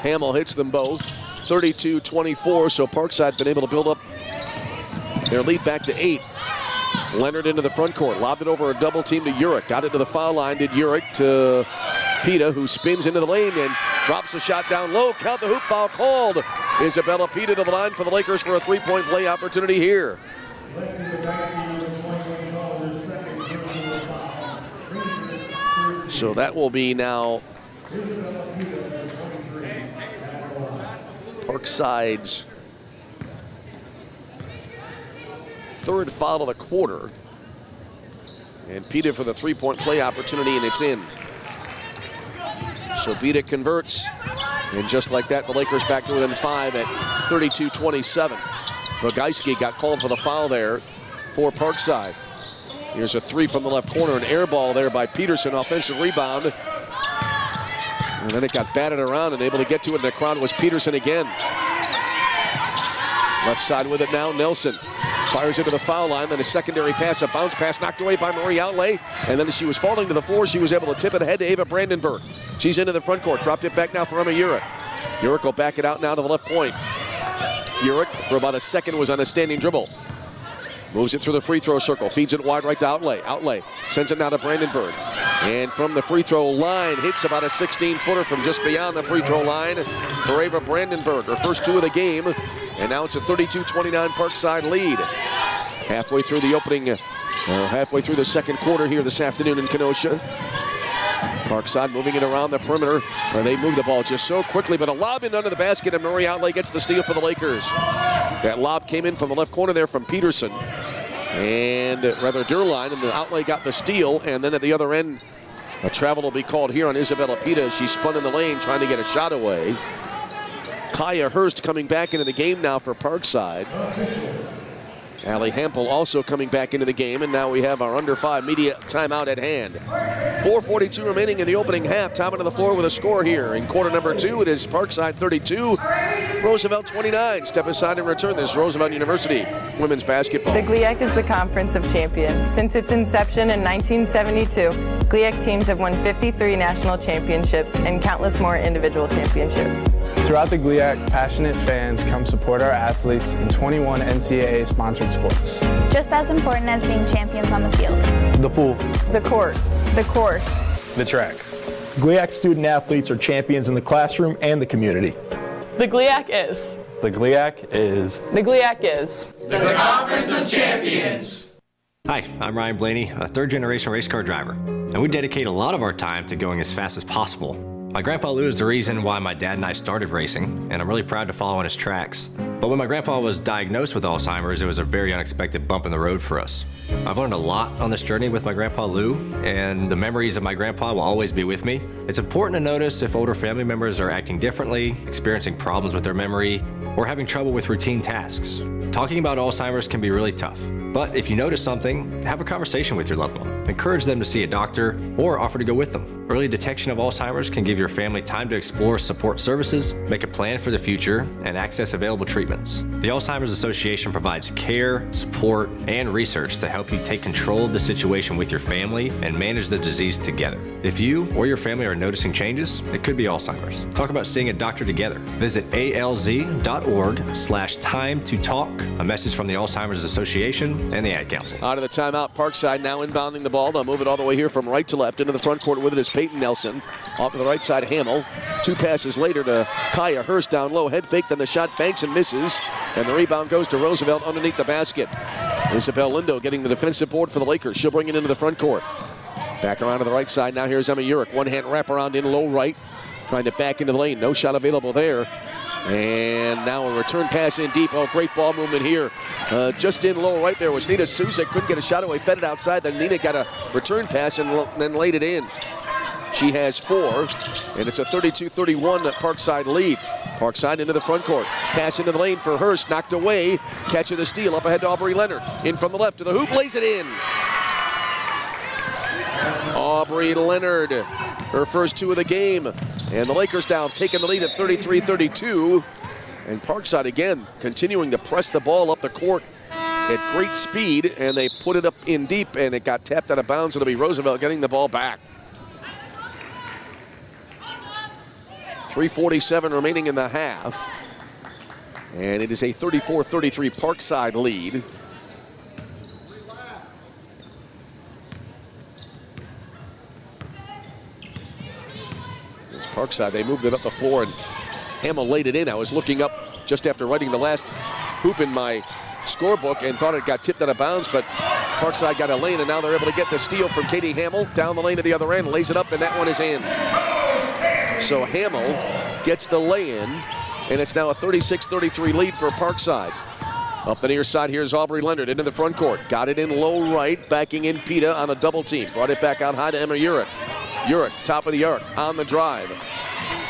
Hamill hits them both, 32-24, so Parkside been able to build up their lead back to 8. Leonard into the front court, lobbed it over a double team to Urich. Got it to the foul line, did Urich to Pita, who spins into the lane and drops a shot down low. Count the hoop, foul called. Isabella Pita to the line for the Lakers for a three-point play opportunity here. So that will be now Parkside's third foul of the quarter. And Pita for the three-point play opportunity, and it's in. So Pita converts, and just like that, the Lakers back to within 5 at 32-27. Bagaiski got called for the foul there for Parkside. Here's a three from the left corner, an air ball there by Peterson, offensive rebound. And then it got batted around and able to get to it, and the crowd was Peterson again. Left side with it now, Nelson. Fires into the foul line, then a secondary pass, a bounce pass knocked away by Marie Outley. And then as she was falling to the floor, she was able to tip it ahead to Ava Brandenburg. She's into the front court, dropped it back now for Emma Urich. Urich will back it out now to the left point. Urich, for about a second, was on a standing dribble. Moves it through the free throw circle, feeds it wide right to Outley. Outley sends it now to Brandenburg. And from the free throw line, hits about a 16-footer from just beyond the free throw line for Ava Brandenburg, her first two of the game. And now it's a 32-29 Parkside lead. Halfway through the second quarter here this afternoon in Kenosha. Parkside moving it around the perimeter. They move the ball just so quickly, but a lob in under the basket, and Marie Outley gets the steal for the Lakers. That lob came in from the left corner there from Peterson. And rather Durline, and the Outley got the steal, and then at the other end, a travel will be called here on Isabella Pita. She spun in the lane trying to get a shot away. Kaya Hurst coming back into the game now for Parkside. Allie Hampel also coming back into the game, and now we have our under 5 media timeout at hand. 4:42 remaining in the opening half. Top into the floor with a score here. In quarter number 2, it is Parkside 32, Roosevelt 29. Step aside and return. This is Roosevelt University women's basketball. The GLIAC is the Conference of Champions. Since its inception in 1972, GLIAC teams have won 53 national championships and countless more individual championships. Throughout the GLIAC, passionate fans come support our athletes in 21 NCAA-sponsored sports. Just as important as being champions on the field. The pool. The court. The course. The track. GLIAC student athletes are champions in the classroom and the community. The GLIAC is. The GLIAC is. The GLIAC is. The Conference of Champions. Hi, I'm Ryan Blaney, a third-generation race car driver, and we dedicate a lot of our time to going as fast as possible. My grandpa Lou is the reason why my dad and I started racing, and I'm really proud to follow in his tracks. But when my grandpa was diagnosed with Alzheimer's, it was a very unexpected bump in the road for us. I've learned a lot on this journey with my grandpa Lou, and the memories of my grandpa will always be with me. It's important to notice if older family members are acting differently, experiencing problems with their memory, or having trouble with routine tasks. Talking about Alzheimer's can be really tough, but if you notice something, have a conversation with your loved one. Encourage them to see a doctor or offer to go with them. Early detection of Alzheimer's can give your family time to explore support services, make a plan for the future, and access available treatment. treatments. The Alzheimer's Association provides care, support, and research to help you take control of the situation with your family and manage the disease together. If you or your family are noticing changes, it could be Alzheimer's. Talk about seeing a doctor together. Visit alz.org/time to talk. A message from the Alzheimer's Association and the Ad Council. Out of the timeout, Parkside now inbounding the ball. They'll move it all the way here from right to left. Into the front court with it is Peyton Nelson. Off to the right side, Hamill. 2 passes later to Kaya Hurst down low. Head fake, then the shot banks and misses. And the rebound goes to Roosevelt underneath the basket. Isabel Lindo getting the defensive board for the Lakers. She'll bring it into the front court. Back around to the right side. Now here's Emma Urick. One-hand wraparound in low right. Trying to back into the lane. No shot available there. And now a return pass in deep. Oh, great ball movement here. Just in low right there was Nina Souza. Couldn't get a shot away. Fed it outside. Then Nina got a return pass and then laid it in. She has 4. And it's a 32-31 Parkside lead. Parkside into the front court. Pass into the lane for Hurst. Knocked away. Catch of the steal. Up ahead to Aubrey Leonard. In from the left to the hoop. Lays it in. Aubrey Leonard. Her first 2 of the game. And the Lakers now have taken the lead at 33-32. And Parkside again continuing to press the ball up the court at great speed. And they put it up in deep and it got tapped out of bounds. It'll be Roosevelt getting the ball back. 3:47 remaining in the half. And it is a 34-33 Parkside lead. It's Parkside. They moved it up the floor and Hamill laid it in. I was looking up just after writing the last hoop in my scorebook and thought it got tipped out of bounds, but Parkside got a lane and now they're able to get the steal from Katie Hamill down the lane to the other end, lays it up, and that one is in. So Hamill gets the lay-in, and it's now a 36-33 lead for Parkside. Up the near side, here's Aubrey Leonard into the front court. Got it in low right, backing in Pita on a double team. Brought it back out high to Emma Urick. Urick, top of the arc, on the drive.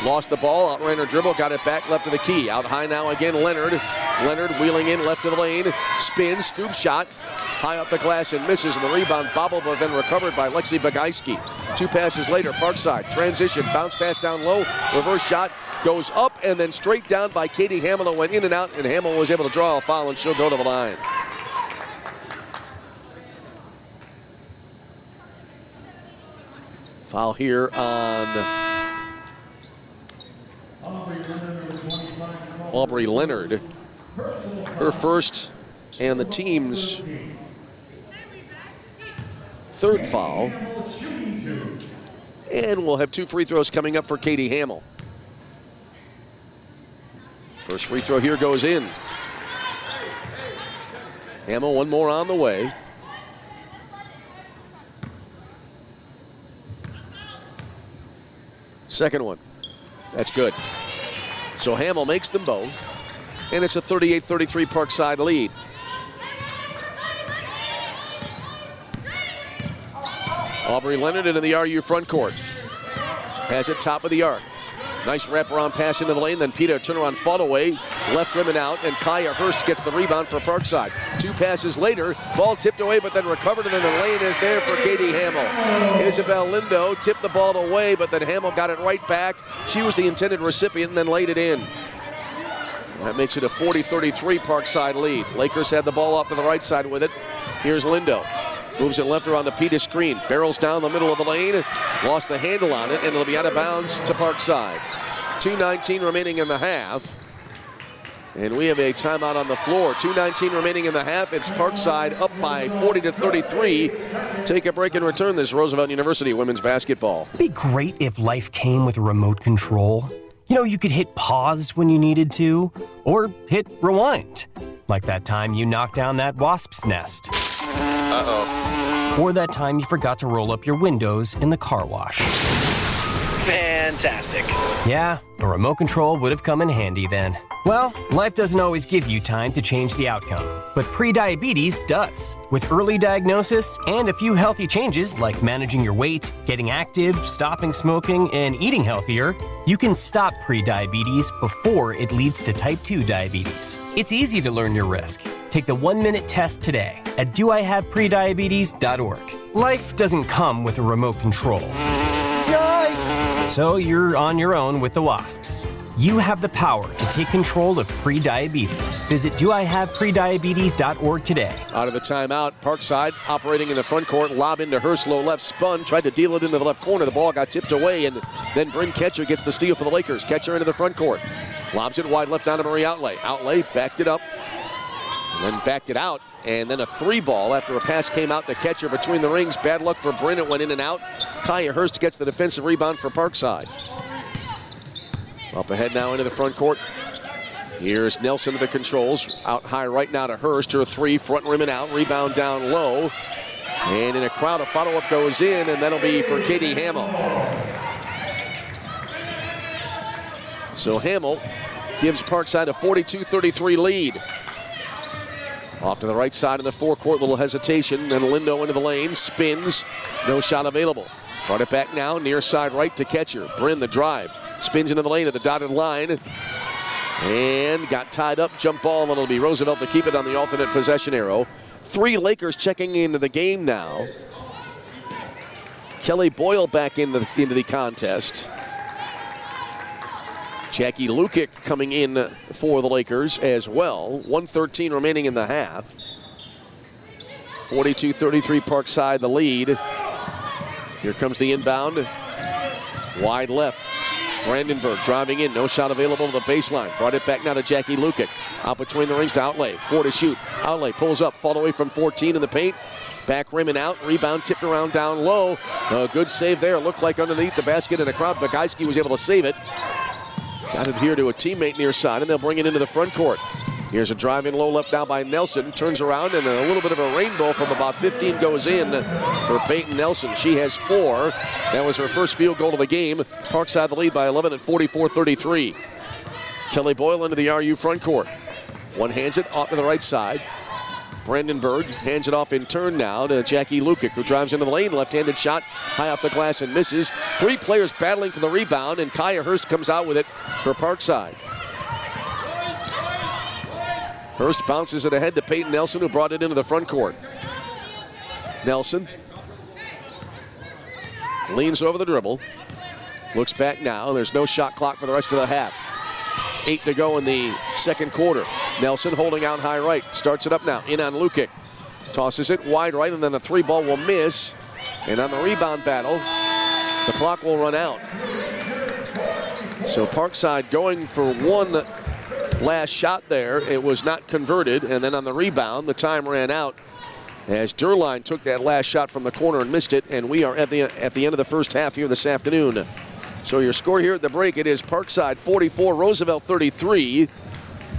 Lost the ball, outran her dribble, got it back left of the key. Out high now again, Leonard. Leonard wheeling in left of the lane. Spin, scoop shot. High off the glass and misses, and the rebound bobbled, but then recovered by Lexi Bagaiski. 2 passes later, Parkside, transition, bounce pass down low, reverse shot, goes up and then straight down by Katie Hamill, went in and out, and Hamill was able to draw a foul, and she'll go to the line. Foul here on Aubrey Leonard. Her first and the team's 3rd foul. And we'll have 2 free throws coming up for Katie Hamill. First free throw here goes in. Hamill, 1 more on the way. Second one. That's good. So Hamill makes them both. And it's a 38-33 Parkside lead. Aubrey Leonard into the RU front court. Has it top of the arc. Nice wraparound pass into the lane, then Pita turnaround fall away, left rim and out, and Kaya Hurst gets the rebound for Parkside. 2 passes later, ball tipped away, but then recovered, and then the lane is there for Katie Hamill. Isabel Lindo tipped the ball away, but then Hamill got it right back. She was the intended recipient and then laid it in. That makes it a 40-33 Parkside lead. Lakers had the ball off to the right side with it. Here's Lindo. Moves it left around the Pita screen. Barrels down the middle of the lane. Lost the handle on it, and it'll be out of bounds to Parkside. 2:19 remaining in the half. And we have a timeout on the floor. 2:19 remaining in the half. It's Parkside up by 40-33. Take a break and return. This is Roosevelt University women's basketball. It'd be great if life came with a remote control. You know, you could hit pause when you needed to, or hit rewind. Like that time you knocked down that wasp's nest. Uh-oh. Or that time you forgot to roll up your windows in the car wash. Fantastic. Yeah, a remote control would have come in handy then. Well, life doesn't always give you time to change the outcome, but prediabetes does. With early diagnosis and a few healthy changes like managing your weight, getting active, stopping smoking, and eating healthier, you can stop prediabetes before it leads to type 2 diabetes. It's easy to learn your risk. Take the 1-minute test today at doihaveprediabetes.org. Life doesn't come with a remote control. Yikes! So you're on your own with the wasps. You have the power to take control of prediabetes. Visit doihaveprediabetes.org today. Out of the timeout, Parkside operating in the front court, lob into Hurst, low left, spun, tried to deal it into the left corner. The ball got tipped away, and then Bryn Ketcher gets the steal for the Lakers. Ketcher into the front court. Lobs it wide left down to Marie Outlay. Outlay backed it up, and then backed it out. And then a three ball after a pass came out to Ketcher between the rings. Bad luck for Bryn. It went in and out. Kaya Hurst gets the defensive rebound for Parkside. Up ahead now into the front court. Here's Nelson to the controls. Out high right now to Hurst. Her three, front rim and out. Rebound down low. And in a crowd, a follow-up goes in, and that'll be for Katie Hamill. So Hamill gives Parkside a 42-33 lead. Off to the right side of the forecourt, little hesitation. Then Lindo into the lane, spins. No shot available. Brought it back now, near side right to Ketcher. Bryn the drive. Spins into the lane at the dotted line. And got tied up, jump ball, and it'll be Roosevelt to keep it on the alternate possession arrow. 3 Lakers checking into the game now. Kelly Boyle back into the contest. Jackie Lukic coming in for the Lakers as well. 1:13 remaining in the half. 42-33 Parkside the lead. Here comes the inbound. Wide left. Brandenburg driving in, no shot available to the baseline. Brought it back now to Jackie Lukic. Out between the rings to Outlay. 4 to shoot. Outlay pulls up, fall away from 14 in the paint. Back rim and out. Rebound tipped around down low. A good save there. Looked like underneath the basket in the crowd. Bagaiski was able to save it. Got it here to a teammate near side, and they'll bring it into the front court. Here's a drive in low left now by Nelson. Turns around, and a little bit of a rainbow from about 15 goes in for Peyton Nelson. She has 4. That was her first field goal of the game. Parkside the lead by 11 at 44-33. Kelly Boyle into the RU front court. One hands it off to the right side. Brandenburg hands it off in turn now to Jackie Lukic, who drives into the lane. Left-handed shot, high off the glass and misses. 3 players battling for the rebound, and Kaya Hurst comes out with it for Parkside. Hurst bounces it ahead to Peyton Nelson, who brought it into the front court. Nelson leans over the dribble. Looks back now. There's no shot clock for the rest of the half. 8 to go in the second quarter. Nelson holding out high right. Starts it up now. In on Lukic. Tosses it wide right, and then the 3 ball will miss. And on the rebound battle, the clock will run out. So Parkside going for one last shot there. It was not converted, and then on the rebound, the time ran out as Derline took that last shot from the corner and missed it, and we are at the end of the first half here this afternoon. So your score here at the break, it is Parkside 44, Roosevelt 33.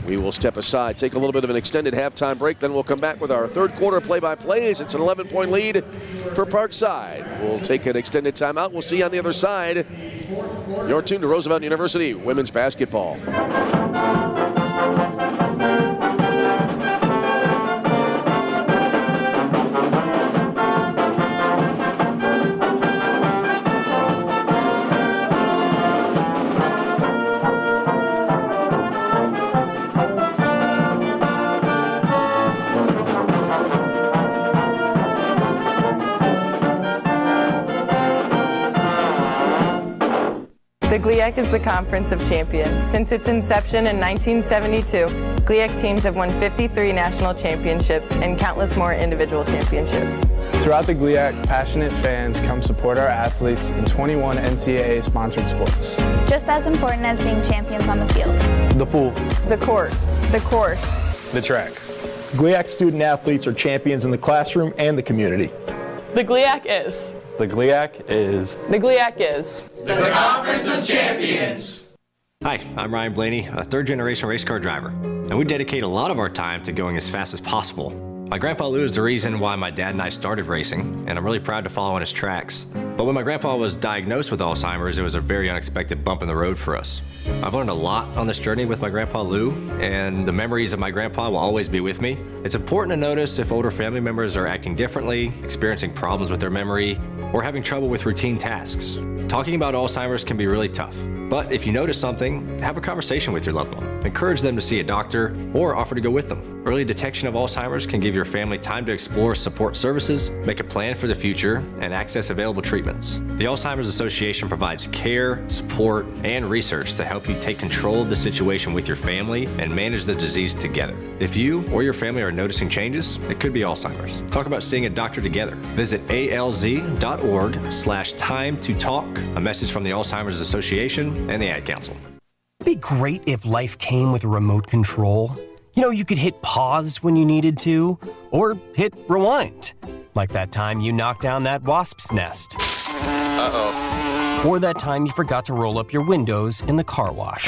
We will step aside, take a little bit of an extended halftime break, then we'll come back with our third quarter play-by-plays. It's an 11-point lead for Parkside. We'll take an extended timeout. We'll see you on the other side. You're tuned to Roosevelt University women's basketball. The GLIAC is the Conference of Champions. Since its inception in 1972, GLIAC teams have won 53 national championships and countless more individual championships. Throughout the GLIAC, passionate fans come support our athletes in 21 NCAA-sponsored sports. Just as important as being champions on the field. The pool. The court. The course. The track. GLIAC student athletes are champions in the classroom and the community. The GLIAC is. The GLIAC is. The GLIAC is. The Conference of Champions. Hi, I'm Ryan Blaney, a third-generation race car driver, and we dedicate a lot of our time to going as fast as possible. My grandpa Lou is the reason why my dad and I started racing, and I'm really proud to follow in his tracks. But when my grandpa was diagnosed with Alzheimer's, it was a very unexpected bump in the road for us. I've learned a lot on this journey with my grandpa Lou, and the memories of my grandpa will always be with me. It's important to notice if older family members are acting differently, experiencing problems with their memory, or having trouble with routine tasks. Talking about Alzheimer's can be really tough, but if you notice something, have a conversation with your loved one. Encourage them to see a doctor or offer to go with them. Early detection of Alzheimer's can give your family time to explore support services, make a plan for the future, and access available treatment. treatments. The Alzheimer's Association provides care, support, and research to help you take control of the situation with your family and manage the disease together. If you or your family are noticing changes, it could be Alzheimer's. Talk about seeing a doctor together. Visit alz.org/time to talk. A message from the Alzheimer's Association and the Ad Council. It'd be great if life came with a remote control. You know, you could hit pause when you needed to, or hit rewind. Like that time you knocked down that wasp's nest. Uh-oh. Or that time you forgot to roll up your windows in the car wash.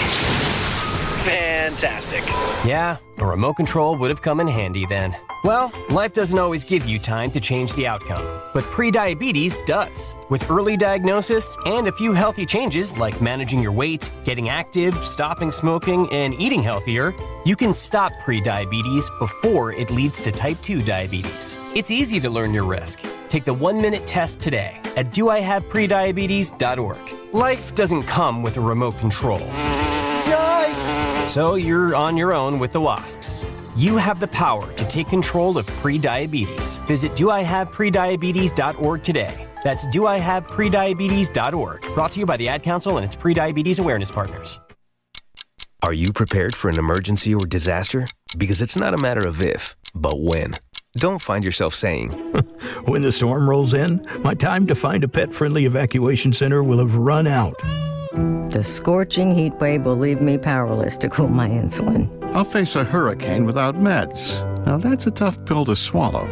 Fantastic. Yeah, a remote control would have come in handy then. Well, life doesn't always give you time to change the outcome, but prediabetes does. With early diagnosis and a few healthy changes like managing your weight, getting active, stopping smoking, and eating healthier, you can stop prediabetes before it leads to type 2 diabetes. It's easy to learn your risk. Take the 1-minute test today at doihaveprediabetes.org. Life doesn't come with a remote control. Yikes! So you're on your own with the wasps. You have the power to take control of prediabetes. Visit doihaveprediabetes.org today. That's doihaveprediabetes.org. Brought to you by the Ad Council and its pre-diabetes awareness partners. Are you prepared for an emergency or disaster? Because it's not a matter of if, but when. Don't find yourself saying, when the storm rolls in, my time to find a pet-friendly evacuation center will have run out. The scorching heat wave will leave me powerless to cool my insulin. I'll face a hurricane without meds. Now that's a tough pill to swallow.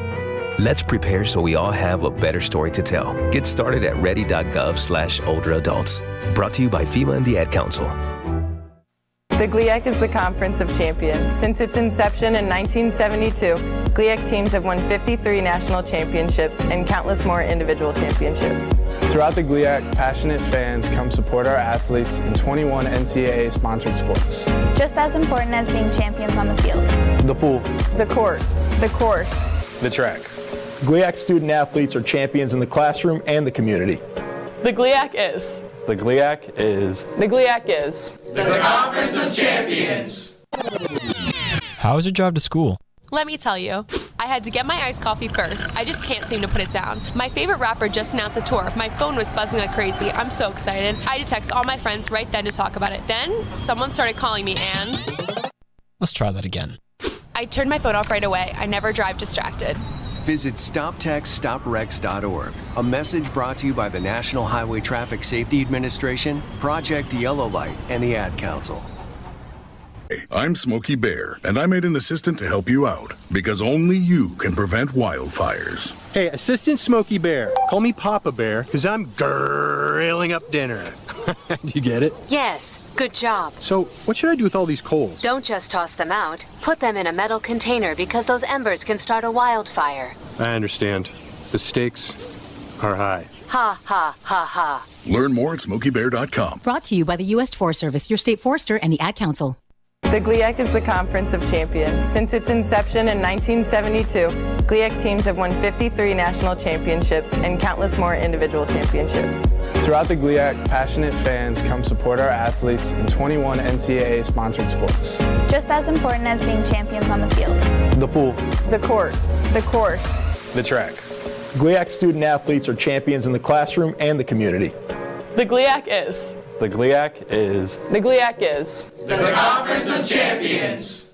Let's prepare so we all have a better story to tell. Get started at ready.gov/older-adults. Brought to you by FEMA and the Ad Council. The GLIAC is the Conference of Champions. Since its inception in 1972, GLIAC teams have won 53 national championships and countless more individual championships. Throughout the GLIAC, passionate fans come support our athletes in 21 NCAA-sponsored sports. Just as important as being champions on the field. The pool. The court. The course. The track. GLIAC student athletes are champions in the classroom and the community. The GLIAC is. The GLIAC is. The GLIAC is. The Conference of Champions. How was your drive to school? Let me tell you, I had to get my iced coffee first. I just can't seem to put it down. My favorite rapper just announced a tour. My phone was buzzing like crazy. I'm so excited. I had to text all my friends right then to talk about it. Then someone started calling me and... Let's try that again. I turned my phone off right away. I never drive distracted. Visit StopTextStopWrecks.org. A message brought to you by the National Highway Traffic Safety Administration, Project Yellow Light, and the Ad Council. I'm Smokey Bear, and I made an assistant to help you out, because only you can prevent wildfires. Hey, Assistant Smokey Bear. Call me Papa Bear, because I'm grilling up dinner. Do you get it? Yes, good job. So, what should I do with all these coals? Don't just toss them out. Put them in a metal container because those embers can start a wildfire. I understand. The stakes are high. Ha, ha, ha, ha. Learn more at SmokeyBear.com. Brought to you by the U.S. Forest Service, your state forester, and the Ad Council. The GLIAC is the Conference of Champions. Since its inception in 1972, GLIAC teams have won 53 national championships and countless more individual championships. Throughout the GLIAC, passionate fans come support our athletes in 21 NCAA-sponsored sports. Just as important as being champions on the field. The pool. The court. The course. The track. GLIAC student athletes are champions in the classroom and the community. The GLIAC is. The GLIAC is. The GLIAC is. The Conference of Champions.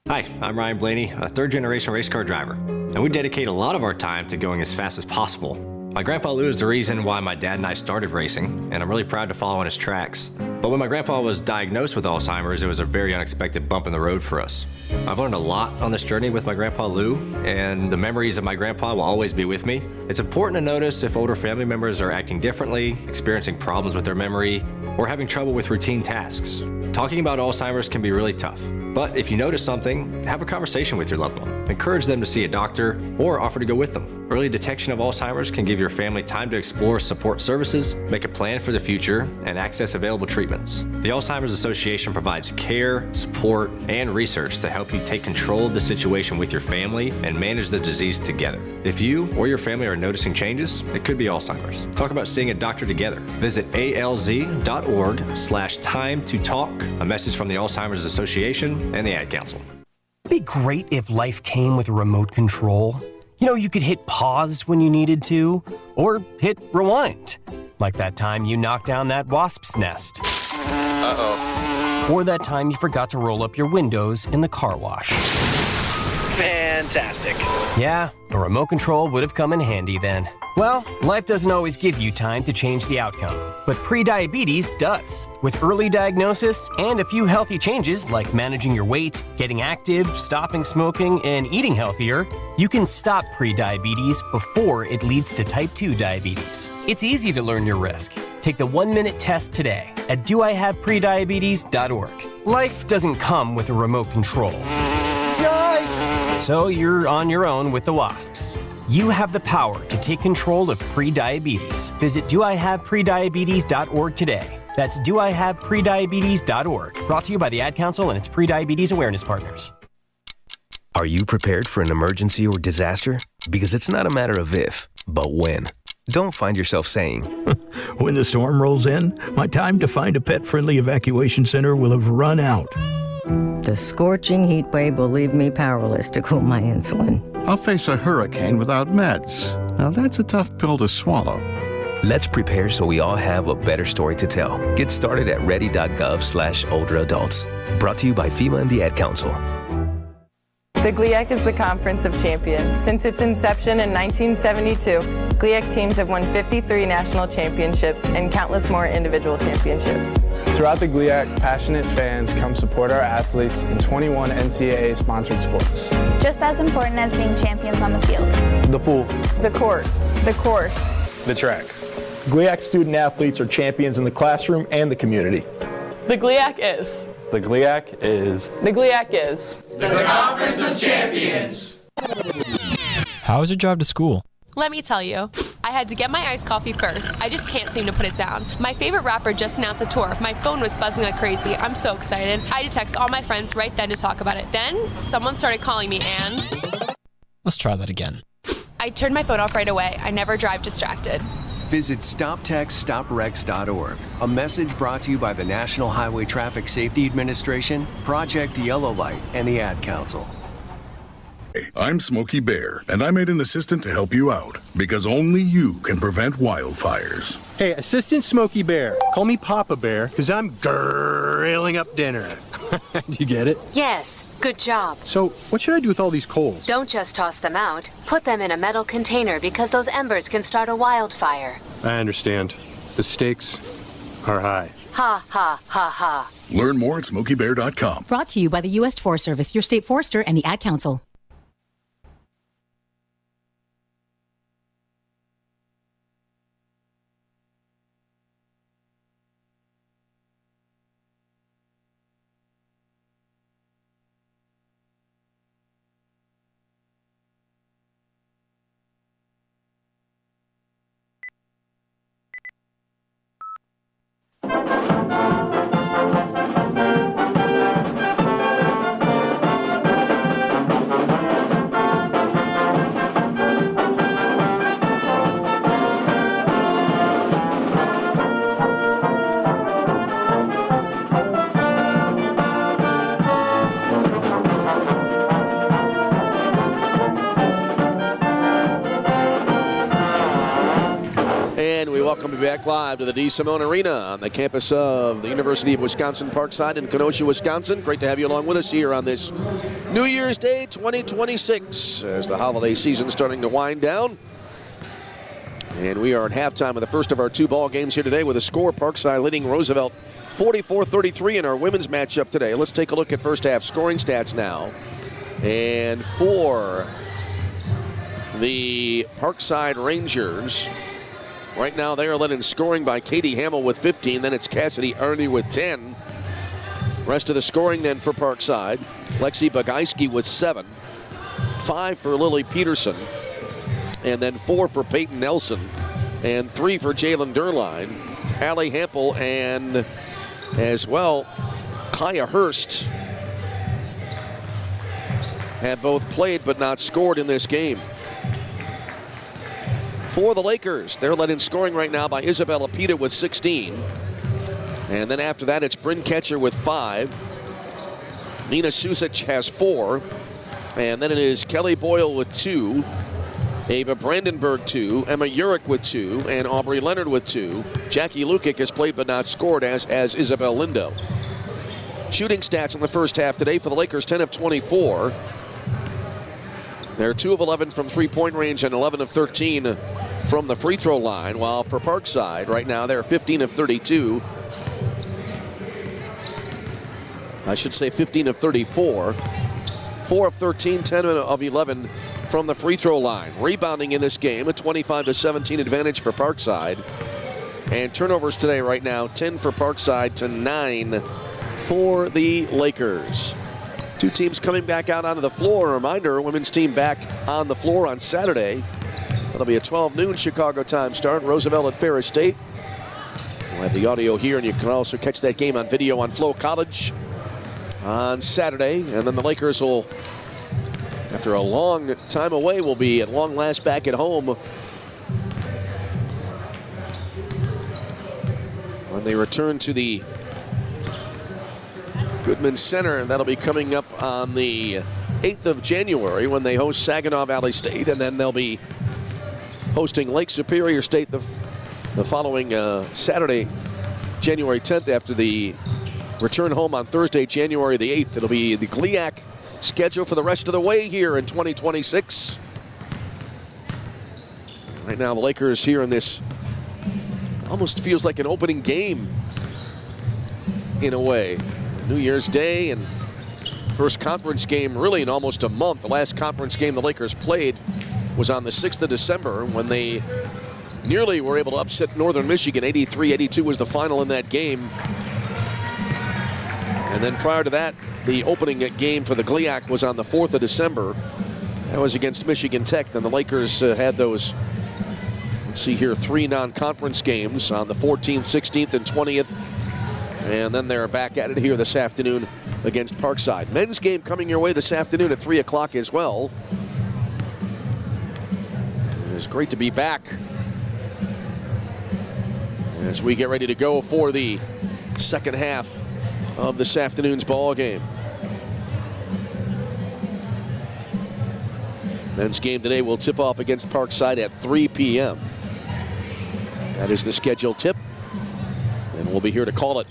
Hi, I'm Ryan Blaney, a third-generation race car driver, and we dedicate a lot of our time to going as fast as possible. My grandpa Lou is the reason why my dad and I started racing, and I'm really proud to follow in his tracks. But when my grandpa was diagnosed with Alzheimer's, it was a very unexpected bump in the road for us. I've learned a lot on this journey with my grandpa Lou, and the memories of my grandpa will always be with me. It's important to notice if older family members are acting differently, experiencing problems with their memory, or having trouble with routine tasks. Talking about Alzheimer's can be really tough, but if you notice something, have a conversation with your loved one. Encourage them to see a doctor or offer to go with them. Early detection of Alzheimer's can give your family time to explore support services, make a plan for the future, and access available treatments. The Alzheimer's Association provides care, support, and research to help you take control of the situation with your family and manage the disease together. If you or your family are noticing changes, it could be Alzheimer's. Talk about seeing a doctor together. Visit alz.org/time to talk. A message from the Alzheimer's Association and the Ad Council. It'd be great if life came with a remote control. You know, you could hit pause when you needed to, or hit rewind. Like that time you knocked down that wasp's nest. Uh-oh. Or that time you forgot to roll up your windows in the car wash. Fantastic. Yeah, a remote control would have come in handy then. Well, life doesn't always give you time to change the outcome, but prediabetes does. With early diagnosis and a few healthy changes like managing your weight, getting active, stopping smoking, and eating healthier, you can stop prediabetes before it leads to type 2 diabetes. It's easy to learn your risk. Take the 1-minute test today at doihaveprediabetes.org. Life doesn't come with a remote control. So you're on your own with the wasps. You have the power to take control of prediabetes. Visit doihaveprediabetes.org today. That's doihaveprediabetes.org. Brought to you by the Ad Council and its Prediabetes Awareness Partners. Are you prepared for an emergency or disaster? Because it's not a matter of if, but when. Don't find yourself saying, when the storm rolls in, my time to find a pet-friendly evacuation center will have run out. The scorching heat wave will leave me powerless to cool my insulin. I'll face a hurricane without meds. Now that's a tough pill to swallow. Let's prepare so we all have a better story to tell. Get started at ready.gov/older-adults. Brought to you by FEMA and the Ad Council. The GLIAC is the Conference of Champions. Since its inception in 1972, GLIAC teams have won 53 national championships and countless more individual championships. Throughout the GLIAC, passionate fans come support our athletes in 21 NCAA-sponsored sports. Just as important as being champions on the field. The pool. The court. The course. The track. GLIAC student athletes are champions in the classroom and the community. The GLIAC is. The GLIAC is. The GLIAC is. The Conference of Champions. How was your drive to school? Let me tell you, I had to get my iced coffee first. I just can't seem to put it down. My favorite rapper just announced a tour. My phone was buzzing like crazy. I'm so excited. I had to text all my friends right then to talk about it. Then someone started calling me and... Let's try that again. I turned my phone off right away. I never drive distracted. Visit StopTextStopWrecks.org. A message brought to you by the National Highway Traffic Safety Administration, Project Yellow Light, and the Ad Council. I'm Smokey Bear, and I made an assistant to help you out because only you can prevent wildfires. Hey, Assistant Smokey Bear. Call me Papa Bear, because I'm grilling up dinner. Do you get it? Yes, good job. So, what should I do with all these coals? Don't just toss them out. Put them in a metal container because those embers can start a wildfire. I understand. The stakes are high. Ha, ha, ha, ha. Learn more at SmokeyBear.com. Brought to you by the U.S. Forest Service, your state forester, and the Ad Council. Welcome back live to the D. Simone Arena on the campus of the University of Wisconsin Parkside in Kenosha, Wisconsin. Great to have you along with us here on this New Year's Day 2026 as the holiday season is starting to wind down. And we are at halftime of the first of our two ball games here today with a score Parkside leading Roosevelt 44-33 in our women's matchup today. Let's take a look at first half scoring stats now. And for the Parkside Rangers, right now they are led in scoring by Katie Hamill with 15. Then it's Cassidy Ernie with 10. Rest of the scoring then for Parkside. Lexi Bagaiski with 7. 5 for Lily Peterson. And then 4 for Peyton Nelson. And 3 for Jalen Durline. Allie Hampel and as well Kaya Hurst have both played but not scored in this game. For the Lakers, they're led in scoring right now by Isabella Pita with 16. And then after that, it's Bryn Ketcher with 5. Nina Susic has 4. And then it is Kelly Boyle with 2. Ava Brandenburg 2, Emma Urich with 2, and Aubrey Leonard with 2. Jackie Lukic has played but not scored, as Isabel Lindo. Shooting stats in the first half today for the Lakers, 10 of 24. They're 2 of 11 from three-point range and 11 of 13 from the free throw line, while for Parkside right now they're 15 of 32. I should say 15 of 34. 4 of 13, 10 of 11 from the free throw line. Rebounding in this game, a 25-17 advantage for Parkside. And turnovers today right now, 10 for Parkside to 9 for the Lakers. Two teams coming back out onto the floor. A reminder, women's team back on the floor on Saturday. That'll be a 12 noon Chicago time start. Roosevelt at Ferris State. We'll have the audio here, and you can also catch that game on video on Flow College on Saturday. And then the Lakers will, after a long time away, will be at long last back at home when they return to the Goodman Center, and that'll be coming up on the 8th of January when they host Saginaw Valley State, and then they'll be hosting Lake Superior State the following Saturday, January 10th, after the return home on Thursday, January the 8th. It'll be the GLIAC schedule for the rest of the way here in 2026. Right now, the Lakers here in this almost feels like an opening game in a way. New Year's Day and first conference game really in almost a month. The last conference game the Lakers played was on the 6th of December when they nearly were able to upset Northern Michigan. 83-82 was the final in that game. And then prior to that, the opening game for the GLIAC was on the 4th of December. That was against Michigan Tech. Then the Lakers had those, let's see here, 3 non-conference games on the 14th, 16th, and 20th. And then they're back at it here this afternoon against Parkside. Men's game coming your way this afternoon at 3 o'clock as well. It's great to be back as we get ready to go for the second half of this afternoon's ball game. Men's game today will tip off against Parkside at 3 p.m. That is the scheduled tip, and we'll be here to call it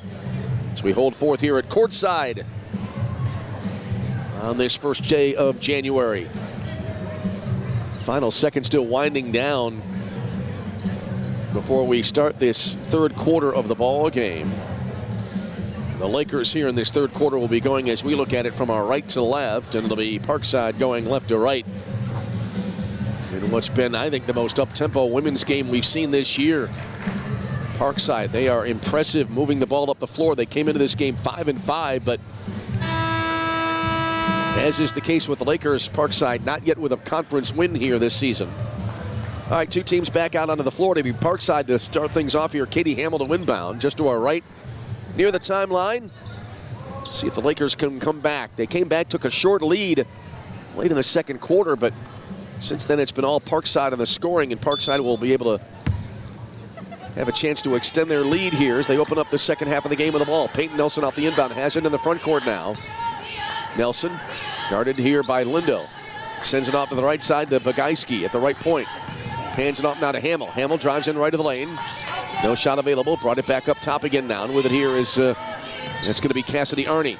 as we hold forth here at courtside on this first day of January. Final second still winding down before we start this third quarter of the ball game. The Lakers here in this third quarter will be going, as we look at it, from our right to left, and it'll be Parkside going left to right. In what's been, I think, the most up-tempo women's game we've seen this year. Parkside, they are impressive moving the ball up the floor. They came into this game 5-5, but as is the case with the Lakers, Parkside not yet with a conference win here this season. All right, two teams back out onto the floor. To be Parkside to start things off here. Katie Hamill to inbound, just to our right, near the timeline. See if the Lakers can come back. They came back, took a short lead late in the second quarter, but since then it's been all Parkside on the scoring, and Parkside will be able to have a chance to extend their lead here as they open up the second half of the game with the ball. Peyton Nelson off the inbound, has it in the front court now. Nelson guarded here by Lindo. Sends it off to the right side to Bagaiski at the right point. Hands it off now to Hamill. Hamill drives in right of the lane. No shot available. Brought it back up top again now. And with it here is, it's going to be Cassidy Arney.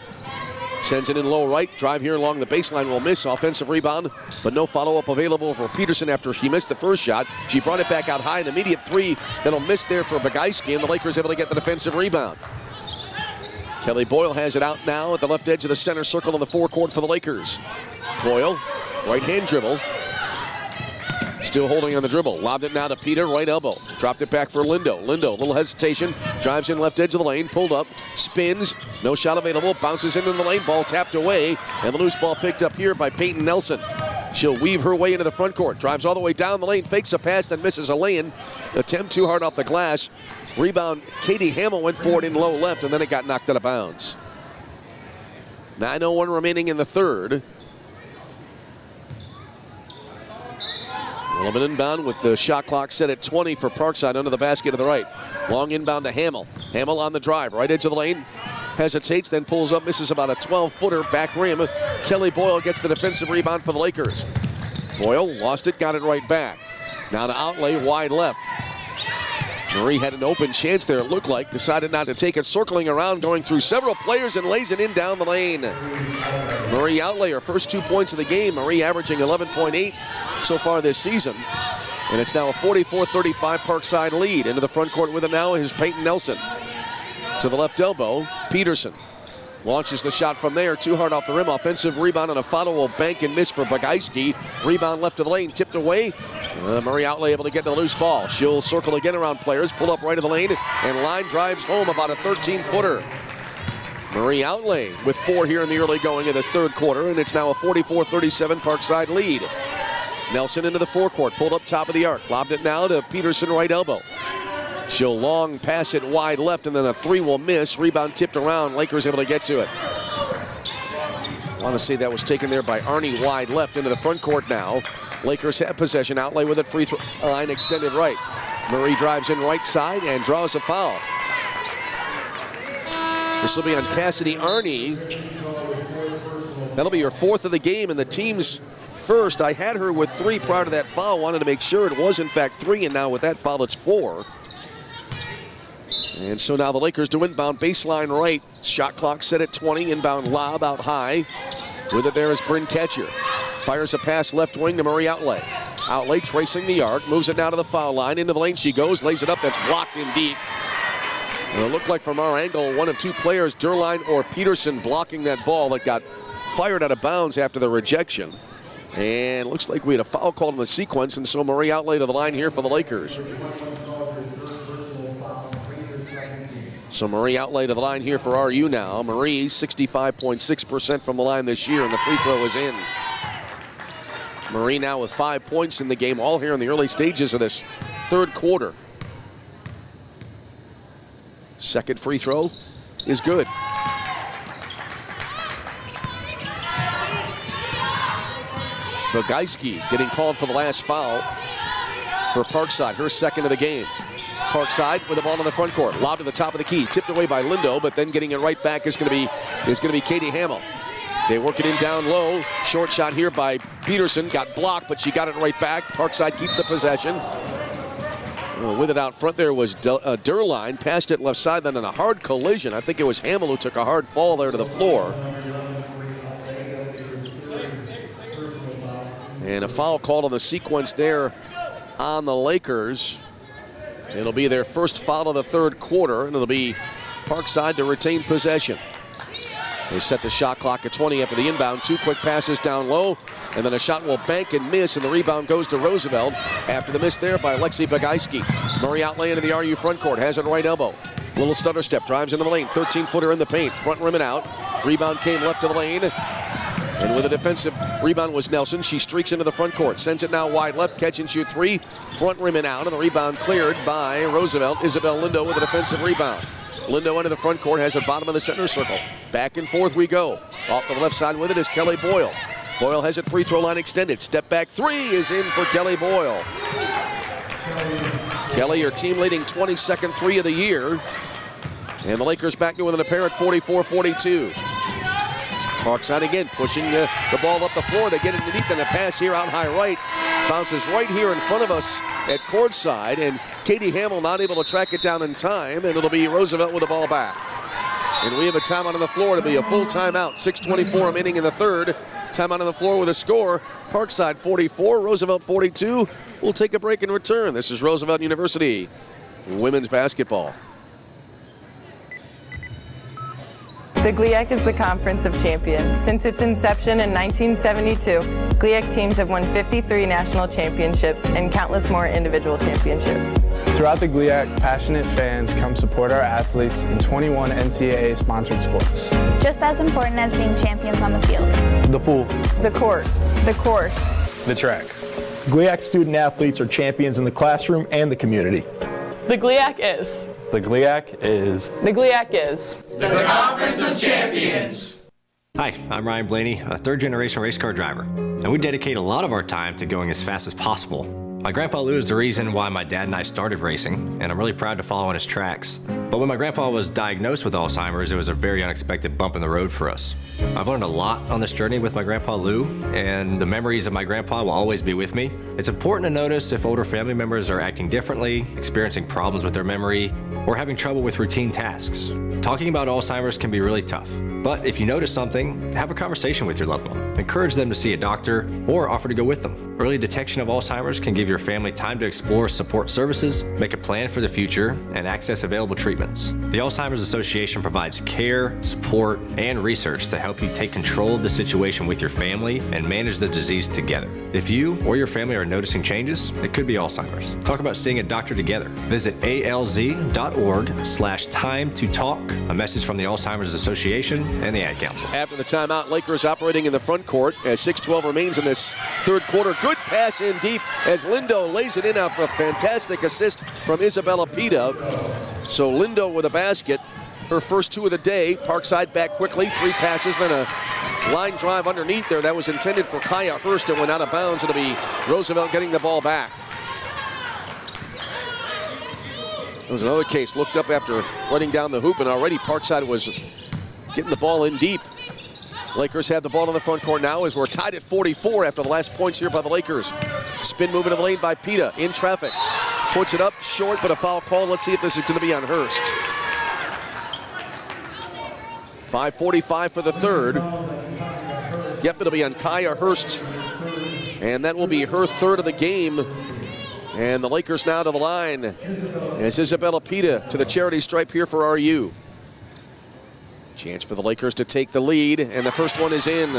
Sends it in low right. Drive here along the baseline will miss. Offensive rebound, but no follow-up available for Peterson after she missed the first shot. She brought it back out high. An immediate three that'll miss there for Bagaiski, and the Lakers able to get the defensive rebound. Kelly Boyle has it out now at the left edge of the center circle in the forecourt for the Lakers. Boyle, right-hand dribble. Still holding on the dribble. Lobbed it now to Peter, right elbow. Dropped it back for Lindo. Lindo, little hesitation. Drives in left edge of the lane. Pulled up. Spins. No shot available. Bounces into the lane. Ball tapped away. And the loose ball picked up here by Peyton Nelson. She'll weave her way into the front court. Drives all the way down the lane. Fakes a pass, then misses a lay-in. Attempt too hard off the glass. Rebound. Katie Hamill went for it in low left, and then it got knocked out of bounds. 9:01 remaining in the third. Well, an inbound with the shot clock set at 20 for Parkside under the basket to the right. Long inbound to Hamill. Hamill on the drive, right edge of the lane. Hesitates, then pulls up, misses about a 12-footer back rim. Kelly Boyle gets the defensive rebound for the Lakers. Boyle lost it, got it right back. Now to outlay, wide left. Marie had an open chance there, it looked like. Decided not to take it, circling around, going through several players and lays it in down the lane. Marie outlay, her first 2 points of the game. Marie averaging 11.8 so far this season. And it's now a 44-35 Parkside lead. Into the front court with it now is Peyton Nelson. To the left elbow, Peterson. Launches the shot from there, too hard off the rim. Offensive rebound and a follow will bank and miss for Bagaiski. Rebound left of the lane, tipped away. Marie outlay able to get to the loose ball. She'll circle again around players, pull up right of the lane, and line drives home about a 13-footer. Marie outlay with 4 here in the early going of this third quarter, and it's now a 44-37 Parkside lead. Nelson into the forecourt, pulled up top of the arc. Lobbed it now to Peterson, right elbow. She'll long pass it wide left, and then a 3 will miss. Rebound tipped around. Lakers able to get to it. I want to say that was taken there by Arnie wide left into the front court now. Lakers have possession. Outlay with it, free throw line extended right. Marie drives in right side and draws a foul. This will be on Cassidy Arnie. That'll be her 4th of the game, and the team's first. I had her with 3 prior to that foul. Wanted to make sure it was in fact 3, and now with that foul it's 4. And so now the Lakers to inbound, baseline right. Shot clock set at 20, inbound lob out high. With it there is Bryn Ketcher. Fires a pass left wing to Marie Outlay. Outlay tracing the arc, moves it now to the foul line. Into the lane she goes, lays it up, that's blocked in deep. And it looked like from our angle, one of 2 players, Derline or Peterson, blocking that ball that got fired out of bounds after the rejection. And looks like we had a foul called in the sequence, and so Marie Outlay to the line here for the Lakers. So Marie Outlay to the line here for RU now. Marie 65.6% from the line this year, and the free throw is in. Marie now with 5 points in the game, all here in the early stages of this third quarter. Second free throw is good. Bagaiski getting called for the last foul for Parkside, her second of the game. Parkside with the ball in the front court, lobbed to the top of the key, tipped away by Lindo, but then getting it right back is going to be Katie Hamill. They work it in down low. Short shot here by Peterson, got blocked, but she got it right back. Parkside keeps the possession. With it out front there was Derline, passed it left side, then in a hard collision. I think it was Hamill who took a hard fall there to the floor. And a foul called on the sequence there on the Lakers. It'll be their first foul of the third quarter, and it'll be Parkside to retain possession. They set the shot clock at 20 after the inbound. 2 quick passes down low, and then a shot will bank and miss, and the rebound goes to Roosevelt after the miss there by Lexi Bagaiski. Murray outlay into the RU front court, has it right elbow. Little stutter step, drives into the lane, 13-footer in the paint, front rim and out. Rebound came left of the lane, and with a defensive rebound was Nelson. She streaks into the front court, sends it now wide left, catch and shoot 3, front rim and out, and the rebound cleared by Roosevelt. Isabel Lindo with a defensive rebound. Lindo into the front court, has it bottom of the center circle. Back and forth we go. Off the left side with it is Kelly Boyle. Boyle has it free throw line extended. Step back 3 is in for Kelly Boyle. Kelly, her team leading 22nd 3 of the year. And the Lakers back to within a pair at 44-42. Parkside again pushing the ball up the floor. They get it underneath, and a pass here out high right. Bounces right here in front of us at courtside, and Katie Hamill not able to track it down in time, and it'll be Roosevelt with the ball back. And we have a timeout on the floor to be a full timeout. 6:24 remaining in the third. Timeout on the floor with a score. Parkside 44, Roosevelt 42. We'll take a break and return. This is Roosevelt University women's basketball. The GLIAC is the Conference of Champions. Since its inception in 1972, GLIAC teams have won 53 national championships and countless more individual championships. Throughout the GLIAC, passionate fans come support our athletes in 21 NCAA-sponsored sports. Just as important as being champions on the field. The pool. The court. The course. The track. GLIAC student athletes are champions in the classroom and the community. The GLIAC is. The GLIAC is. The GLIAC is. The Conference of Champions. Hi, I'm Ryan Blaney, a third-generation race car driver, and we dedicate a lot of our time to going as fast as possible. My grandpa Lou is the reason why my dad and I started racing, and I'm really proud to follow in his tracks. But when my grandpa was diagnosed with Alzheimer's, it was a very unexpected bump in the road for us. I've learned a lot on this journey with my grandpa Lou, and the memories of my grandpa will always be with me. It's important to notice if older family members are acting differently, experiencing problems with their memory, or having trouble with routine tasks. Talking about Alzheimer's can be really tough, but if you notice something, have a conversation with your loved one. Encourage them to see a doctor or offer to go with them. Early detection of Alzheimer's can give your family time to explore support services, make a plan for the future, and access available treatments. The Alzheimer's Association provides care, support, and research to help you take control of the situation with your family and manage the disease together. If you or your family are noticing changes, it could be Alzheimer's. Talk about seeing a doctor together. Visit alz.org/time to talk. A message from the Alzheimer's Association and the Ad Council. After the timeout, Lakers operating in the front court as 6:12 remains in this third quarter. Good pass in deep as Lindo lays it in off a fantastic assist from Isabella Pita. So Lindo with a basket, her first 2 of the day. Parkside back quickly, 3 passes, then a line drive underneath there. That was intended for Kaya Hurst and went out of bounds. It'll be Roosevelt getting the ball back. There was another case, looked up after running down the hoop, and already Parkside was getting the ball in deep. Lakers have the ball in the front court now as we're tied at 44 after the last points here by the Lakers. Spin move into the lane by Pita, in traffic. Puts it up, short, but a foul call. Let's see if this is going to be on Hurst. 5:45 for the third. Yep, it'll be on Kaya Hurst. And that will be her third of the game. And the Lakers now to the line as Isabella Pita to the charity stripe here for RU. Chance for the Lakers to take the lead, and the first one is in.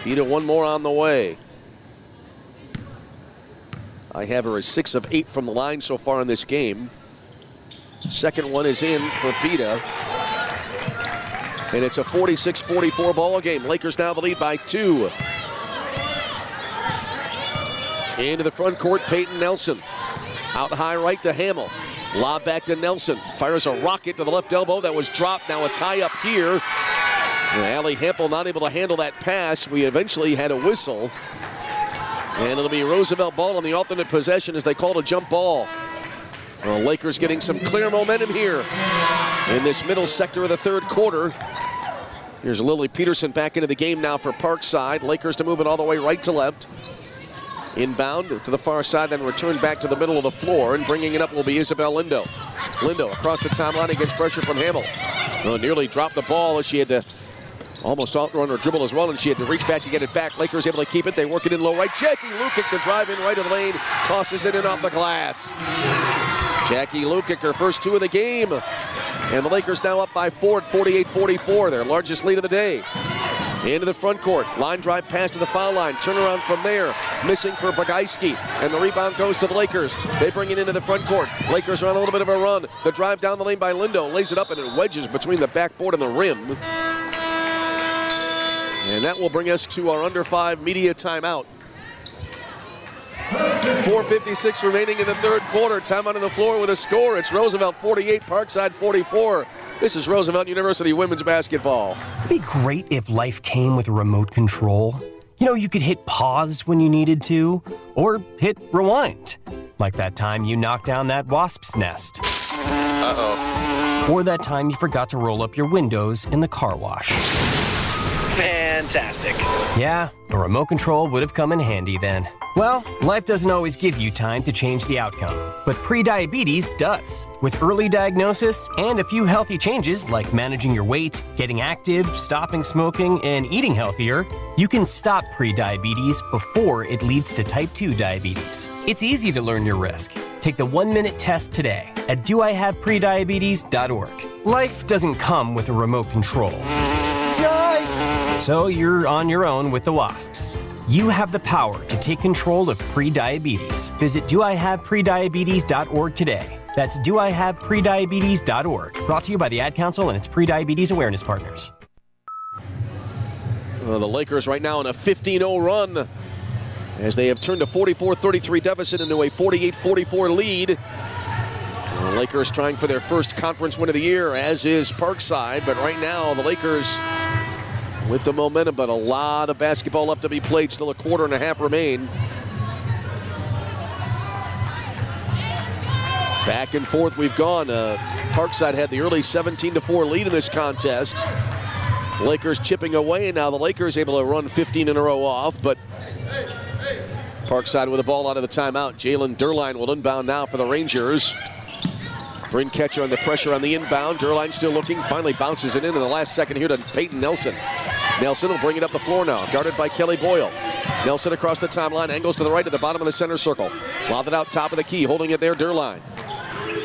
Pita one more on the way. I have her as 6 of 8 from the line so far in this game. Second one is in for Pita. And it's a 46-44 ball game. Lakers now the lead by 2. Into the front court, Peyton Nelson. Out high right to Hamill. Lob back to Nelson. Fires a rocket to the left elbow. That was dropped. Now a tie up here. And Allie Hempel not able to handle that pass. We eventually had a whistle. And it'll be Roosevelt ball on the alternate possession as they call it a jump ball. Well, Lakers getting some clear momentum here in this middle sector of the third quarter. Here's Lily Peterson back into the game now for Parkside. Lakers to move it all the way right to left. Inbound to the far side, then returned back to the middle of the floor, and bringing it up will be Isabel Lindo. Lindo across the timeline against pressure from Hamill. Well, nearly dropped the ball as she had to almost outrun her dribble as well, and she had to reach back to get it back. Lakers able to keep it. They work it in low right. Jackie Lukic to drive in right of the lane. Tosses it in off the glass. Jackie Lukic, her first 2 of the game. And the Lakers now up by 4 at 48-44, their largest lead of the day. Into the front court. Line drive pass to the foul line. Turnaround from there. Missing for Bogajski. And the rebound goes to the Lakers. They bring it into the front court. Lakers are on a little bit of a run. The drive down the lane by Lindo. Lays it up and it wedges between the backboard and the rim. And that will bring us to our under 5 media timeout. 4:56 remaining in the third quarter. Timeout on the floor with a score. It's Roosevelt 48, Parkside 44. This is Roosevelt University women's basketball. It'd be great if life came with a remote control. You know, you could hit pause when you needed to, or hit rewind. Like that time you knocked down that wasp's nest. Uh-oh. Or that time you forgot to roll up your windows in the car wash. Fantastic. Yeah, a remote control would have come in handy then. Well, life doesn't always give you time to change the outcome, but prediabetes does. With early diagnosis and a few healthy changes like managing your weight, getting active, stopping smoking, and eating healthier, you can stop prediabetes before it leads to type 2 diabetes. It's easy to learn your risk. Take the 1-minute test today at doihaveprediabetes.org. Life doesn't come with a remote control. So you're on your own with the wasps. You have the power to take control of prediabetes. Visit doihaveprediabetes.org today. That's doihaveprediabetes.org. Brought to you by the Ad Council and its Prediabetes Awareness Partners. Well, the Lakers right now in a 15-0 run as they have turned a 44-33 deficit into a 48-44 lead. The Lakers trying for their first conference win of the year, as is Parkside. But right now, the Lakers with the momentum, but a lot of basketball left to be played. Still a quarter and a half remain. Back and forth we've gone. Parkside had the early 17-4 lead in this contest. Lakers chipping away, and now the Lakers able to run 15 in a row off, but Parkside with the ball out of the timeout. Jalen Durline will inbound now for the Rangers. Bryn Ketcher on the pressure on the inbound. Durline still looking, finally bounces it in the last second here to Peyton Nelson. Nelson will bring it up the floor now, guarded by Kelly Boyle. Nelson across the timeline, angles to the right at the bottom of the center circle. Lobbed it out top of the key, holding it there, Durline.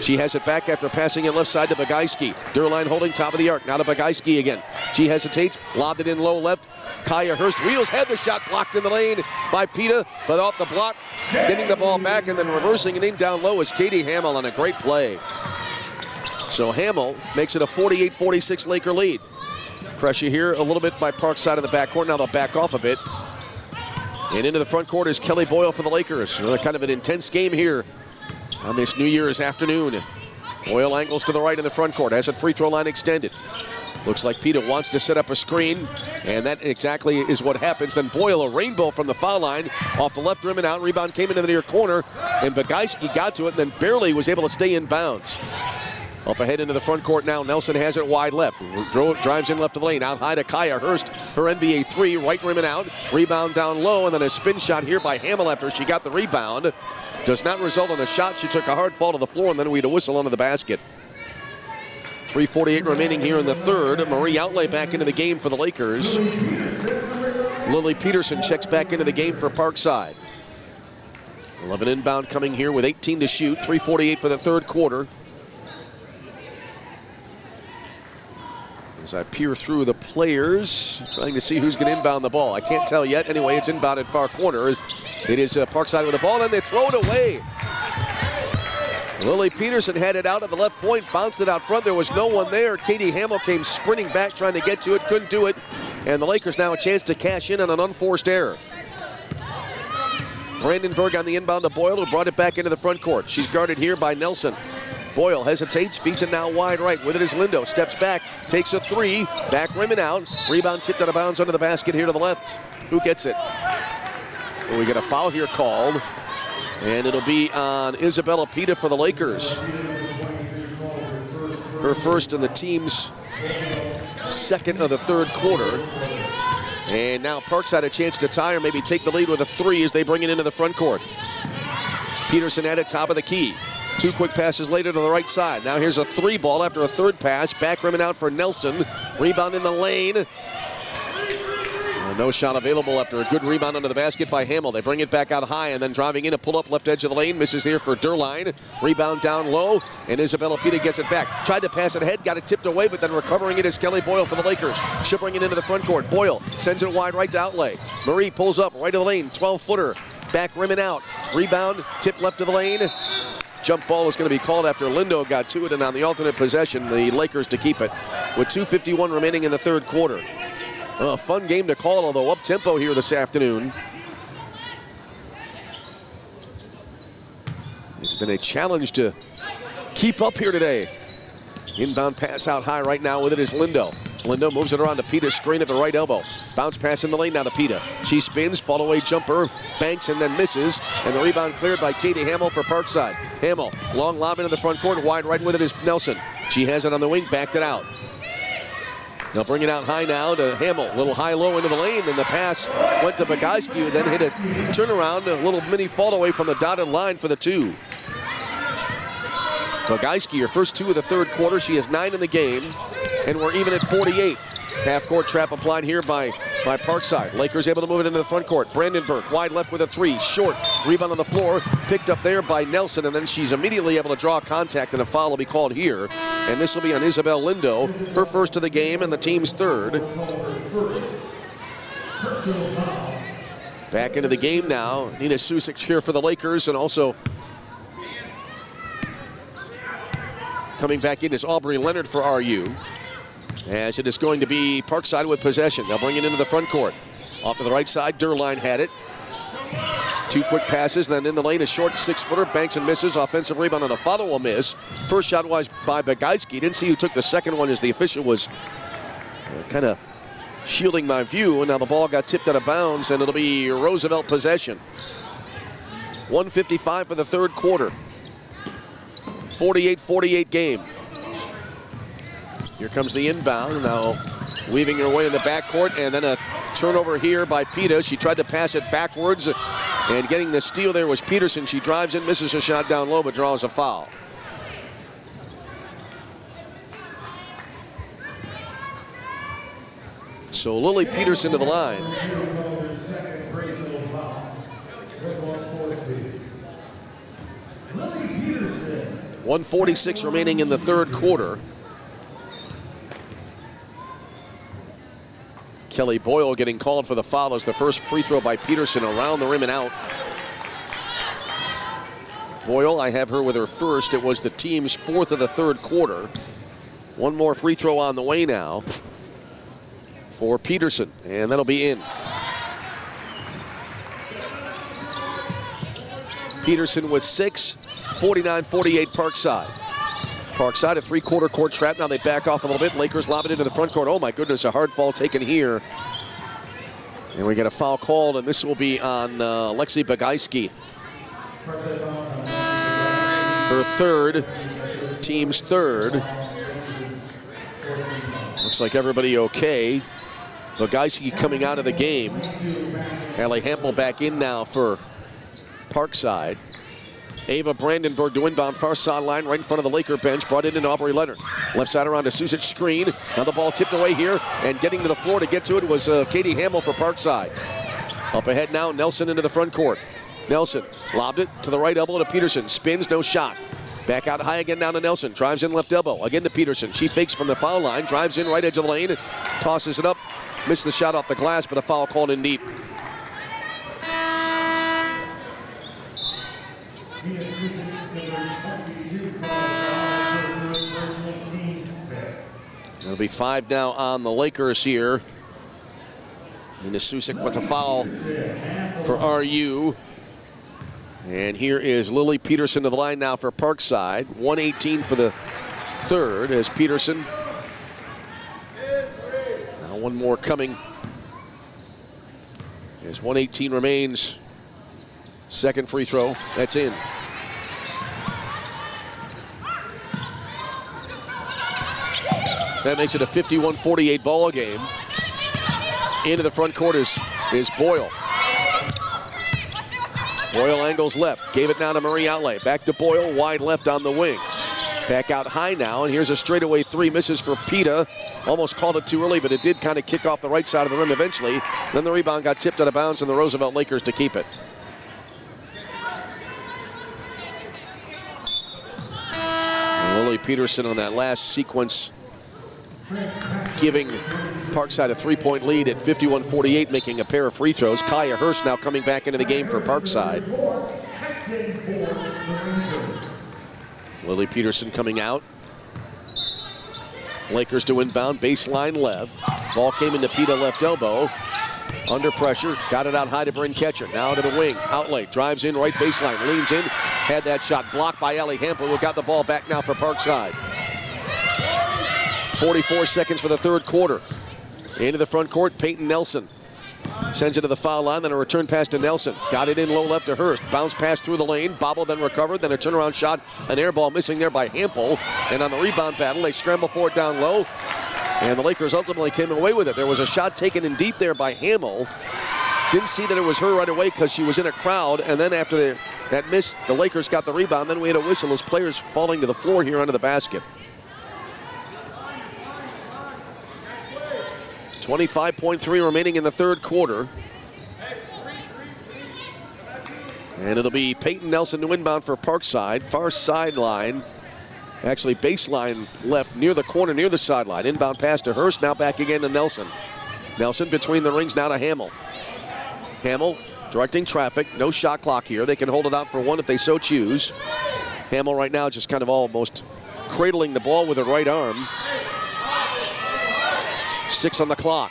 She has it back after passing it left side to Bagaiski. Durline holding top of the arc, now to Bagaiski again. She hesitates, lobbed it in low left. Kaya Hurst wheels, had the shot blocked in the lane by Pita, but off the block, getting the ball back and then reversing it in down low is Katie Hamill on a great play. So Hamill makes it a 48-46 Laker lead. Pressure here a little bit by Parkside of the backcourt. Now they'll back off a bit. And into the front court is Kelly Boyle for the Lakers. Another kind of an intense game here on this New Year's afternoon. Boyle angles to the right in the front court. Has a free throw line extended. Looks like Pita wants to set up a screen, and that exactly is what happens. Then Boyle, a rainbow from the foul line, off the left rim and out. Rebound came into the near corner, and Bagaiski got to it and then barely was able to stay in bounds. Up ahead into the front court now. Nelson has it wide left. Drives in left of the lane. Out high to Kaya Hurst. Her NBA three. Right rim and out. Rebound down low. And then a spin shot here by Hamill after she got the rebound. Does not result on the shot. She took a hard fall to the floor and then we had a whistle onto the basket. 3:48 remaining here in the third. Marie Outlay back into the game for the Lakers. Lily Peterson checks back into the game for Parkside. 11 inbound coming here with 18 to shoot. 3:48 for the third quarter. As I peer through the players, trying to see who's going to inbound the ball. I can't tell yet. Anyway, it's inbounded far corner. It is Parkside with the ball, and they throw it away. Lily Peterson had it out at the left point, bounced it out front. There was no one there. Katie Hamill came sprinting back, trying to get to it, couldn't do it. And the Lakers now a chance to cash in on an unforced error. Brandenburg on the inbound to Boyle, who brought it back into the front court. She's guarded here by Nelson. Boyle hesitates, feeds it now wide right. With it is Lindo, steps back, takes a three, back rim and out. Rebound tipped out of bounds under the basket here to the left. Who gets it? Well, we get a foul here called, and it'll be on Isabella Pita for the Lakers. Her first in the team's second of the third quarter. And now Parkside a chance to tie or maybe take the lead with a three as they bring it into the front court. Peterson at it, top of the key. Two quick passes later to the right side. Now here's a three ball after a third pass. Back rim and out for Nelson. Rebound in the lane. No shot available after a good rebound under the basket by Hamill. They bring it back out high and then driving in a pull-up left edge of the lane. Misses here for Durline. Rebound down low, and Isabella Pita gets it back. Tried to pass it ahead, got it tipped away, but then recovering it is Kelly Boyle for the Lakers. She'll bring it into the front court. Boyle sends it wide right to Outlay. Marie pulls up right of the lane, 12-footer. Back rim and out. Rebound, tip left of the lane. Jump ball is going to be called after Lindo got to it, and on the alternate possession, the Lakers to keep it with 2:51 remaining in the third quarter. A fun game to call, although up-tempo here this afternoon. It's been a challenge to keep up here today. Inbound pass out high right now with it is Lindo. Lindo moves it around to Pita, screen at the right elbow. Bounce pass in the lane now to Pita. She spins, fall-away jumper, banks and then misses. And the rebound cleared by Katie Hamill for Parkside. Hamill, long lob into the front court, wide right with it is Nelson. She has it on the wing, backed it out. They'll bring it out high now to Hamill. Little high-low into the lane, and the pass went to Bagaiski, who then hit a turnaround, a little mini fall-away from the dotted line for the two. Bagaiski, her first two of the third quarter. She has 9 in the game, and we're even at 48. Half-court trap applied here by Parkside. Lakers able to move it into the front court. Brandenburg, wide left with a three. Short, rebound on the floor. Picked up there by Nelson, and then she's immediately able to draw contact, and a foul will be called here. And this will be on Isabel Lindo, her first of the game and the team's third. Back into the game now. Nina Susic here for the Lakers, and also coming back in is Aubrey Leonard for RU. As it is going to be Parkside with possession. They'll bring it into the front court. Off to the right side, Durline had it. Two quick passes, then in the lane, a short 6-footer, banks and misses. Offensive rebound on a follow-a miss. First shot was by Bagaiski. Didn't see who took the second one as the official was kind of shielding my view. And now the ball got tipped out of bounds, and it'll be Roosevelt possession. 1:55 for the third quarter. 48-48 game. Here comes the inbound. Now weaving her way in the backcourt, and then a turnover here by Pita. She tried to pass it backwards, and getting the steal there was Peterson. She drives in, misses a shot down low, but draws a foul. So Lily Peterson to the line. 1:46 remaining in the third quarter. Kelly Boyle getting called for the foul as the first free throw by Peterson around the rim and out. Boyle, I have her with her first. It was the team's fourth of the third quarter. One more free throw on the way now for Peterson, and that'll be in. Peterson with 6, 49-48 Parkside. Parkside, a three-quarter court trap. Now they back off a little bit. Lakers lob it into the front court. Oh my goodness, a hard fall taken here. And we get a foul called, and this will be on Lexi Bagaiski. Her third, team's third. Looks like everybody okay. Bagaiski coming out of the game. Allie Hampel back in now for Parkside. Ava Brandenburg to inbound far sideline right in front of the Laker bench. Brought it into Aubrey Leonard. Left side around to Susic, screen. Now the ball tipped away here, and getting to the floor to get to it was Katie Hamill for Parkside. Up ahead now, Nelson into the front court. Nelson lobbed it to the right elbow to Peterson. Spins, no shot. Back out high again down to Nelson. Drives in left elbow. Again to Peterson. She fakes from the foul line. Drives in right edge of the lane. Tosses it up. Missed the shot off the glass, but a foul called in deep. It'll be 5 now on the Lakers here. Nina Susic with a foul for RU. And here is Lily Peterson to the line now for Parkside. 1:18 for the third as Peterson. Now one more coming. As 1:18 remains. Second free throw, that's in. That makes it a 51-48 ball game. Into the front court is Boyle. Boyle angles left, gave it down to Marie Outlay. Back to Boyle, wide left on the wing. Back out high now, and here's a straightaway three, misses for Pita. Almost called it too early, but it did kind of kick off the right side of the rim eventually. Then the rebound got tipped out of bounds, and the Roosevelt Lakers to keep it. And Lily Peterson on that last sequence, giving Parkside a three-point lead at 51-48, making a pair of free throws. Kaya Hurst now coming back into the game for Parkside. Lily Peterson coming out. Lakers to inbound, baseline left. Ball came into Pita left elbow. Under pressure, got it out high to Bryn Ketcher. Now to the wing, Outlay, drives in right baseline, leans in. Had that shot blocked by Allie Hampel, who got the ball back now for Parkside. 44 seconds for the third quarter. Into the front court, Peyton Nelson sends it to the foul line, then a return pass to Nelson. Got it in low left to Hurst. Bounce pass through the lane, bobble, then recovered, then a turnaround shot, an air ball missing there by Hampel. And on the rebound battle, they scramble for it down low, and the Lakers ultimately came away with it. There was a shot taken in deep there by Hamill. Didn't see that it was her right away because she was in a crowd, and then after that miss, the Lakers got the rebound. Then we had a whistle as players falling to the floor here under the basket. 25.3 remaining in the third quarter. And it'll be Peyton Nelson to inbound for Parkside. Far sideline, actually baseline left near the corner, near the sideline. Inbound pass to Hurst, now back again to Nelson. Nelson between the rings now to Hamill. Hamill directing traffic, no shot clock here. They can hold it out for one if they so choose. Hamill right now just kind of almost cradling the ball with her right arm. 6 on the clock.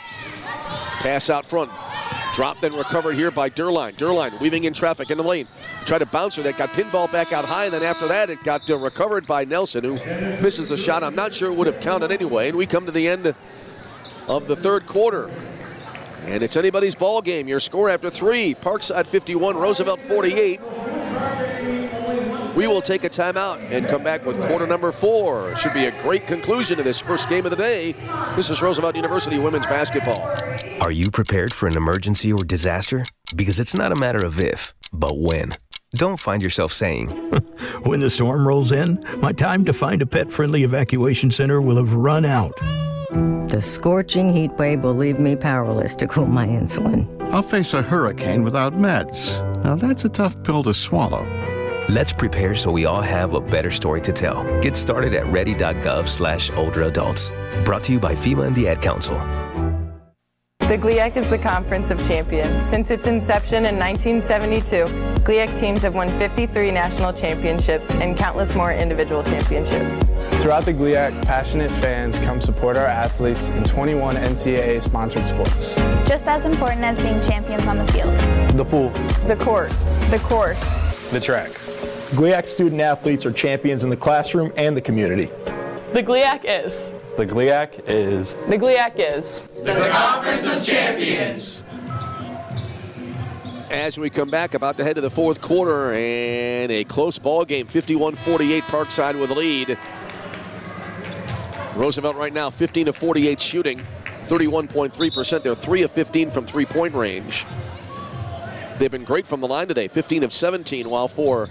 Pass out front. Dropped and recovered here by Derline. Derline weaving in traffic in the lane. Tried to bounce her. That got pinball back out high, and then after that it got recovered by Nelson, who misses the shot. I'm not sure it would have counted anyway. And we come to the end of the third quarter. And it's anybody's ball game. Your score after 3. Parkside 51, Roosevelt 48. We will take a timeout and come back with quarter number 4. Should be a great conclusion to this first game of the day. This is Roosevelt University women's basketball. Are you prepared for an emergency or disaster? Because it's not a matter of if, but when. Don't find yourself saying, when the storm rolls in, my time to find a pet-friendly evacuation center will have run out. The scorching heat wave will leave me powerless to cool my insulin. I'll face a hurricane without meds. Now that's a tough pill to swallow. Let's prepare so we all have a better story to tell. Get started at ready.gov/older-adults. Brought to you by FEMA and the Ad Council. The GLIAC is the Conference of Champions. Since its inception in 1972, GLIAC teams have won 53 national championships and countless more individual championships. Throughout the GLIAC, passionate fans come support our athletes in 21 NCAA-sponsored sports. Just as important as being champions on the field. The pool. The court. The course. The track. GLIAC student athletes are champions in the classroom and the community. The GLIAC is. The GLIAC is. The GLIAC is. The Conference of Champions. As we come back, about to head to the fourth quarter, and a close ball game, 51-48, Parkside with the lead. Roosevelt right now 15 of 48 shooting, 31.3%. They're 3 of 15 from three-point range. They've been great from the line today, 15 of 17, while for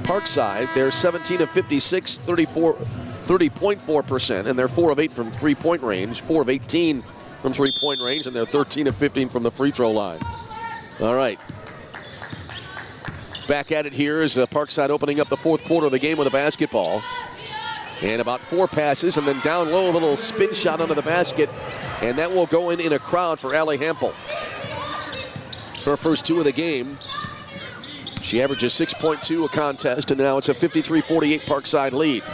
Parkside, they're 17 of 56, 30.4%, and they're 4 of 8 from three-point range, 4 of 18 from three-point range, and they're 13 of 15 from the free throw line. All right. Back at it here is Parkside opening up the fourth quarter of the game with a basketball. And about 4 passes, and then down low, a little spin shot under the basket, and that will go in a crowd for Allie Hampel. Her first 2 of the game. She averages 6.2 a contest, and now it's a 53-48 Parkside lead.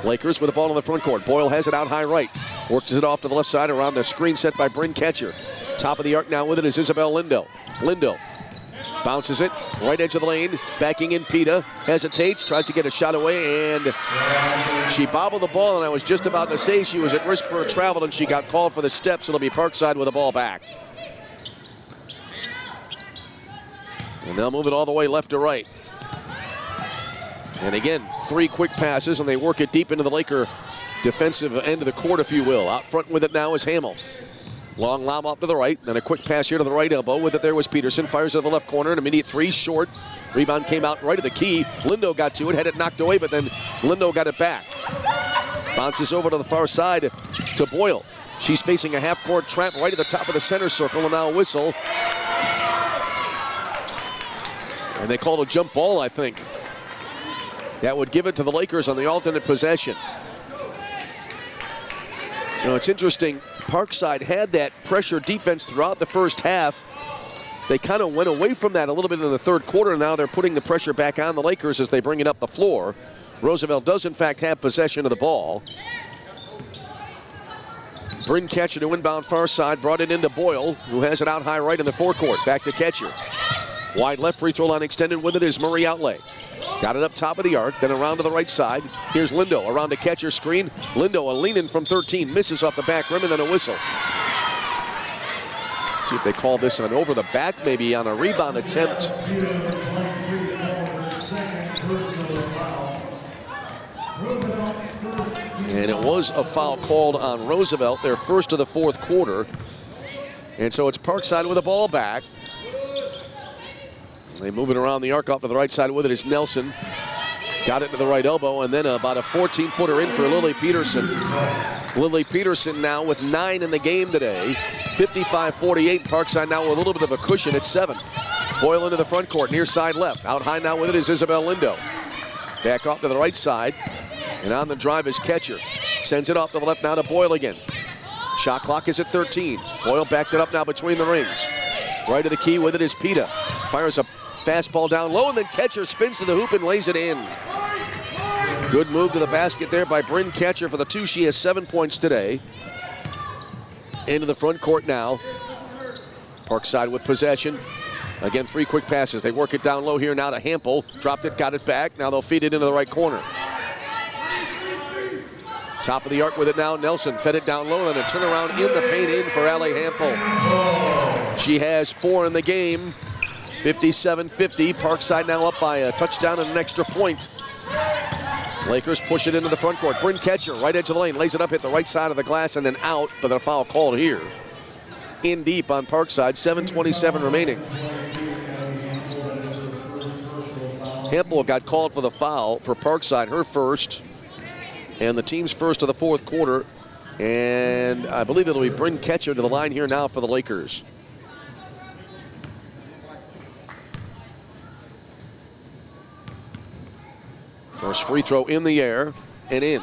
Lakers with the ball in the front court. Boyle has it out high right. Works it off to the left side around the screen set by Bryn Ketcher. Top of the arc now with it is Isabel Lindo. Lindo bounces it, right edge of the lane, backing in Pita, hesitates, tries to get a shot away, and she bobbled the ball, and I was just about to say she was at risk for a travel, and she got called for the steps. It'll be Parkside with the ball back. And they'll move it all the way left to right. And again, 3 quick passes, and they work it deep into the Laker defensive end of the court, if you will. Out front with it now is Hamill. Long lob off to the right, then a quick pass here to the right elbow. With it there was Peterson, fires to the left corner, an immediate 3, short. Rebound came out right of the key. Lindo got to it, had it knocked away, but then Lindo got it back. Bounces over to the far side to Boyle. She's facing a half-court trap right at the top of the center circle, and now a whistle. And they called a jump ball, I think. That would give it to the Lakers on the alternate possession. You know, it's interesting. Parkside had that pressure defense throughout the first half. They kind of went away from that a little bit in the third quarter. Now they're putting the pressure back on the Lakers as they bring it up the floor. Roosevelt does, in fact, have possession of the ball. Bryn Ketcher to inbound far side, brought it into Boyle, who has it out high right in the forecourt. Back to Ketcher. Wide left, free throw line extended with it is Murray Outlay. Got it up top of the arc, then around to the right side. Here's Lindo around to Ketcher screen. Lindo a lean-in from 13, misses off the back rim, and then a whistle. See if they call this an over the back, maybe on a rebound attempt. And it was a foul called on Roosevelt, their first of the fourth quarter. And so it's Parkside with the ball back. They move it around the arc off to the right side with it is Nelson. Got it to the right elbow, and then about a 14-footer in for Lily Peterson. Lily Peterson now with 9 in the game today. 55-48, Parkside now with a little bit of a cushion at 7. Boyle into the front court, near side left. Out high now with it is Isabel Lindo. Back off to the right side, and on the drive is Ketcher. Sends it off to the left now to Boyle again. Shot clock is at 13. Boyle backed it up now between the rings. Right of the key with it is Pita. Fires a fastball down low, and then Ketcher spins to the hoop and lays it in. Good move to the basket there by Bryn Ketcher for the 2. She has 7 points today. Into the front court now. Parkside with possession. Again, 3 quick passes. They work it down low here now to Hampel. Dropped it, got it back. Now they'll feed it into the right corner. Top of the arc with it now. Nelson fed it down low, and a turnaround in the paint in for Allie Hampel. She has 4 in the game. 57-50. Parkside now up by a touchdown and an extra point. Lakers push it into the front court. Bryn Ketcher, right edge of the lane, lays it up, hit the right side of the glass, and then out, but a foul called here. In deep on Parkside, 7:27 remaining. Hempel got called for the foul for Parkside, her first, and the team's first of the fourth quarter. And I believe it'll be Bryn Ketcher to the line here now for the Lakers. First free throw in the air and in.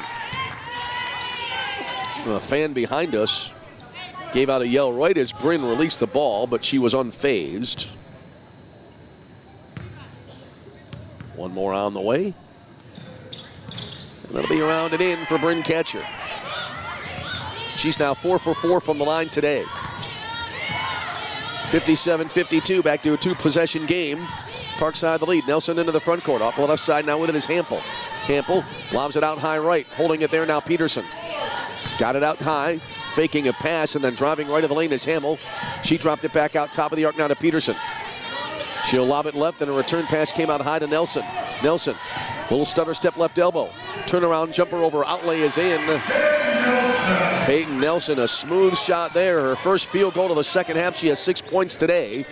A fan behind us gave out a yell right as Bryn released the ball, but she was unfazed. One more on the way. And that'll be around and in for Bryn Ketcher. She's now 4 for 4 from the line today. 57-52, back to a two-possession game. Parkside the lead. Nelson into the front court. Off the left side now with it is Hampel. Hampel lobs it out high right. Holding it there now Peterson. Got it out high. Faking a pass and then driving right of the lane is Hamel. She dropped it back out top of the arc now to Peterson. She'll lob it left and a return pass came out high to Nelson. Nelson, little stutter step left elbow. Turnaround jumper over outlay is in. Peyton Nelson, a smooth shot there. Her first field goal of the second half. She has 6 points today.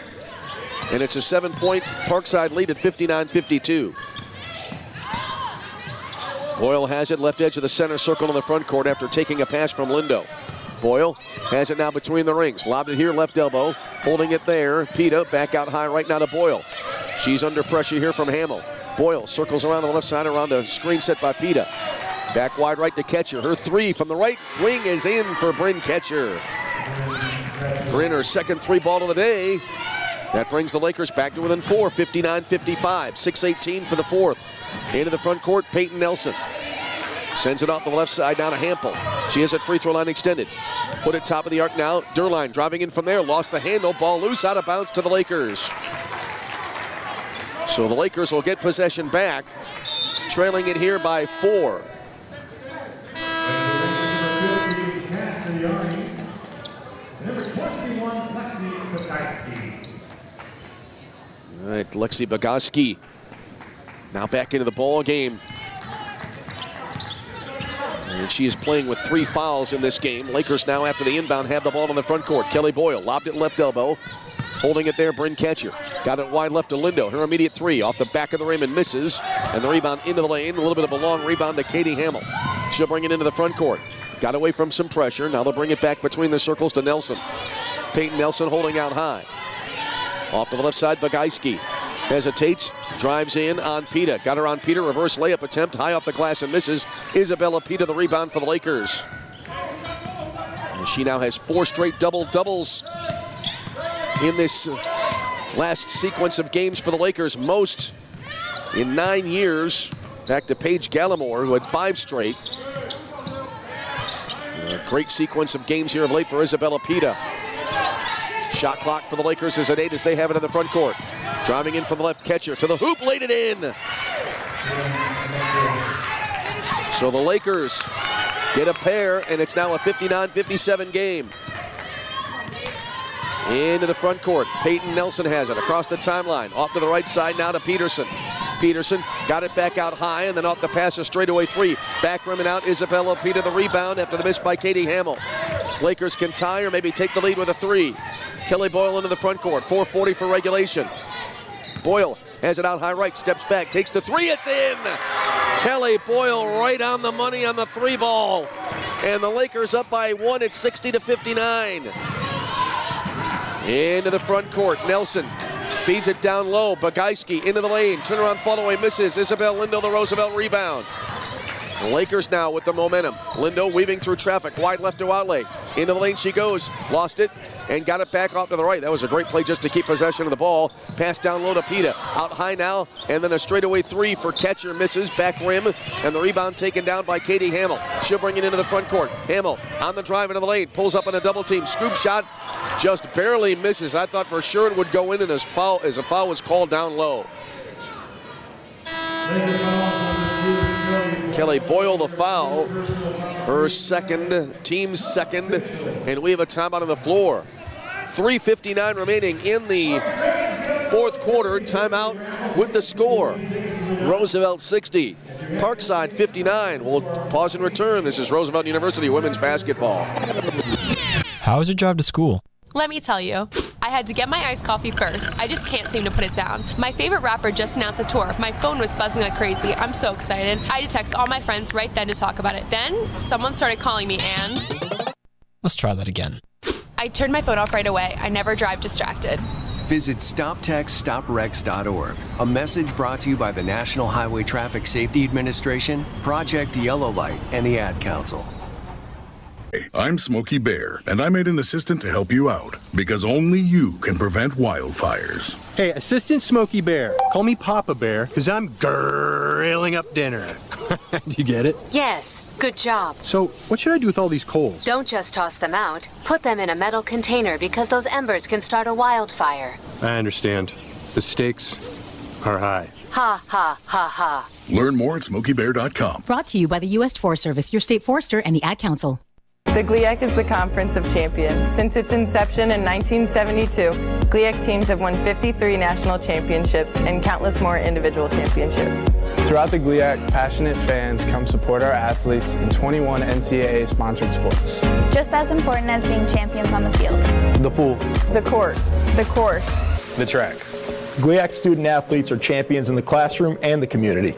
And it's a 7-point Parkside lead at 59-52. Boyle has it left edge of the center circle in the front court after taking a pass from Lindo. Boyle has it now between the rings. Lobbed it here, left elbow. Holding it there. Peta back out high right now to Boyle. She's under pressure here from Hamill. Boyle circles around on the left side around a screen set by Peta. Back wide right to Ketcher. Her three from the right wing is in for Bryn Ketcher. Bryn, her second three ball of the day. That brings the Lakers back to within 4, 59-55. 6:18 for the fourth. Into the front court, Peyton Nelson. Sends it off the left side down to Hampel. She has it free throw line extended. Put it top of the arc now. Durline driving in from there. Lost the handle. Ball loose out of bounds to the Lakers. So the Lakers will get possession back. Trailing it here by 4. Number 21, Lexi Bogowski. All right, Lexi Bogowski now back into the ball game. And she is playing with 3 fouls in this game. Lakers now after the inbound have the ball in the front court. Kelly Boyle lobbed it left elbow. Holding it there, Bryn Ketcher. Got it wide left to Lindo. Her immediate three off the back of the rim and misses. And the rebound into the lane. A little bit of a long rebound to Katie Hamill. She'll bring it into the front court. Got away from some pressure. Now they'll bring it back between the circles to Nelson. Peyton Nelson holding out high. Off to the left side, Bogowski. Hesitates, drives in on Peta. Got her on Peta, reverse layup attempt, high off the glass and misses. Isabella Peta the rebound for the Lakers. And she now has 4 straight double-doubles in this last sequence of games for the Lakers. Most in 9 years. Back to Paige Gallimore, who had 5 straight. A great sequence of games here of late for Isabella Peta. Shot clock for the Lakers is at 8 as they have it in the front court. Driving in from the left, Ketcher to the hoop, laid it in. So the Lakers get a pair, and it's now a 59-57 game. Into the front court, Peyton Nelson has it across the timeline. Off to the right side now to Peterson. Peterson got it back out high, and then off the pass a straightaway 3. Back rim and out, Isabella Peta the rebound after the miss by Katie Hamill. Lakers can tie or maybe take the lead with a 3. Kelly Boyle into the front court, 4:40 for regulation. Boyle has it out high right, steps back, takes the 3, it's in! Kelly Boyle right on the money on the 3 ball. And the Lakers up by 1 at 60-59. Into the front court, Nelson feeds it down low, Bogowski into the lane, turnaround follow-away misses, Isabel Lindo the Roosevelt rebound. The Lakers now with the momentum. Lindo weaving through traffic, wide left to outlay. Into the lane she goes, lost it, and got it back off to the right. That was a great play just to keep possession of the ball. Pass down low to Peta, out high now, and then a straightaway 3 for Ketcher, misses, back rim, and the rebound taken down by Katie Hamill. She'll bring it into the front court. Hamill on the drive into the lane, pulls up on a double team, scoop shot, just barely misses. I thought for sure it would go in, and as a foul was called down low. Kelly Boyle the foul, her second, team's second, and we have a timeout on the floor. 3:59 remaining in the fourth quarter. Timeout with the score. Roosevelt 60, Parkside 59. We'll pause and return. This is Roosevelt University women's basketball. How was your drive to school? Let me tell you, I had to get my iced coffee first. I just can't seem to put it down. My favorite rapper just announced a tour. My phone was buzzing like crazy. I'm so excited. I had to text all my friends right then to talk about it. Then someone started calling me and... Let's try that again. I turned my phone off right away. I never drive distracted. Visit StopTextStopWrecks.org. A message brought to you by the National Highway Traffic Safety Administration, Project Yellow Light, and the Ad Council. I'm Smokey Bear, and I made an assistant to help you out because only you can prevent wildfires. Hey, Assistant Smokey Bear, call me Papa Bear, because I'm grilling up dinner. Do you get it? Yes, good job. So, what should I do with all these coals? Don't just toss them out. Put them in a metal container because those embers can start a wildfire. I understand. The stakes are high. Ha, ha, ha, ha. Learn more at SmokeyBear.com. Brought to you by the U.S. Forest Service, your state forester, and the Ad Council. The GLIAC is the Conference of Champions. Since its inception in 1972, GLIAC teams have won 53 national championships and countless more individual championships. Throughout the GLIAC, passionate fans come support our athletes in 21 NCAA-sponsored sports. Just as important as being champions on the field. The pool. The court. The course. The track. GLIAC student athletes are champions in the classroom and the community.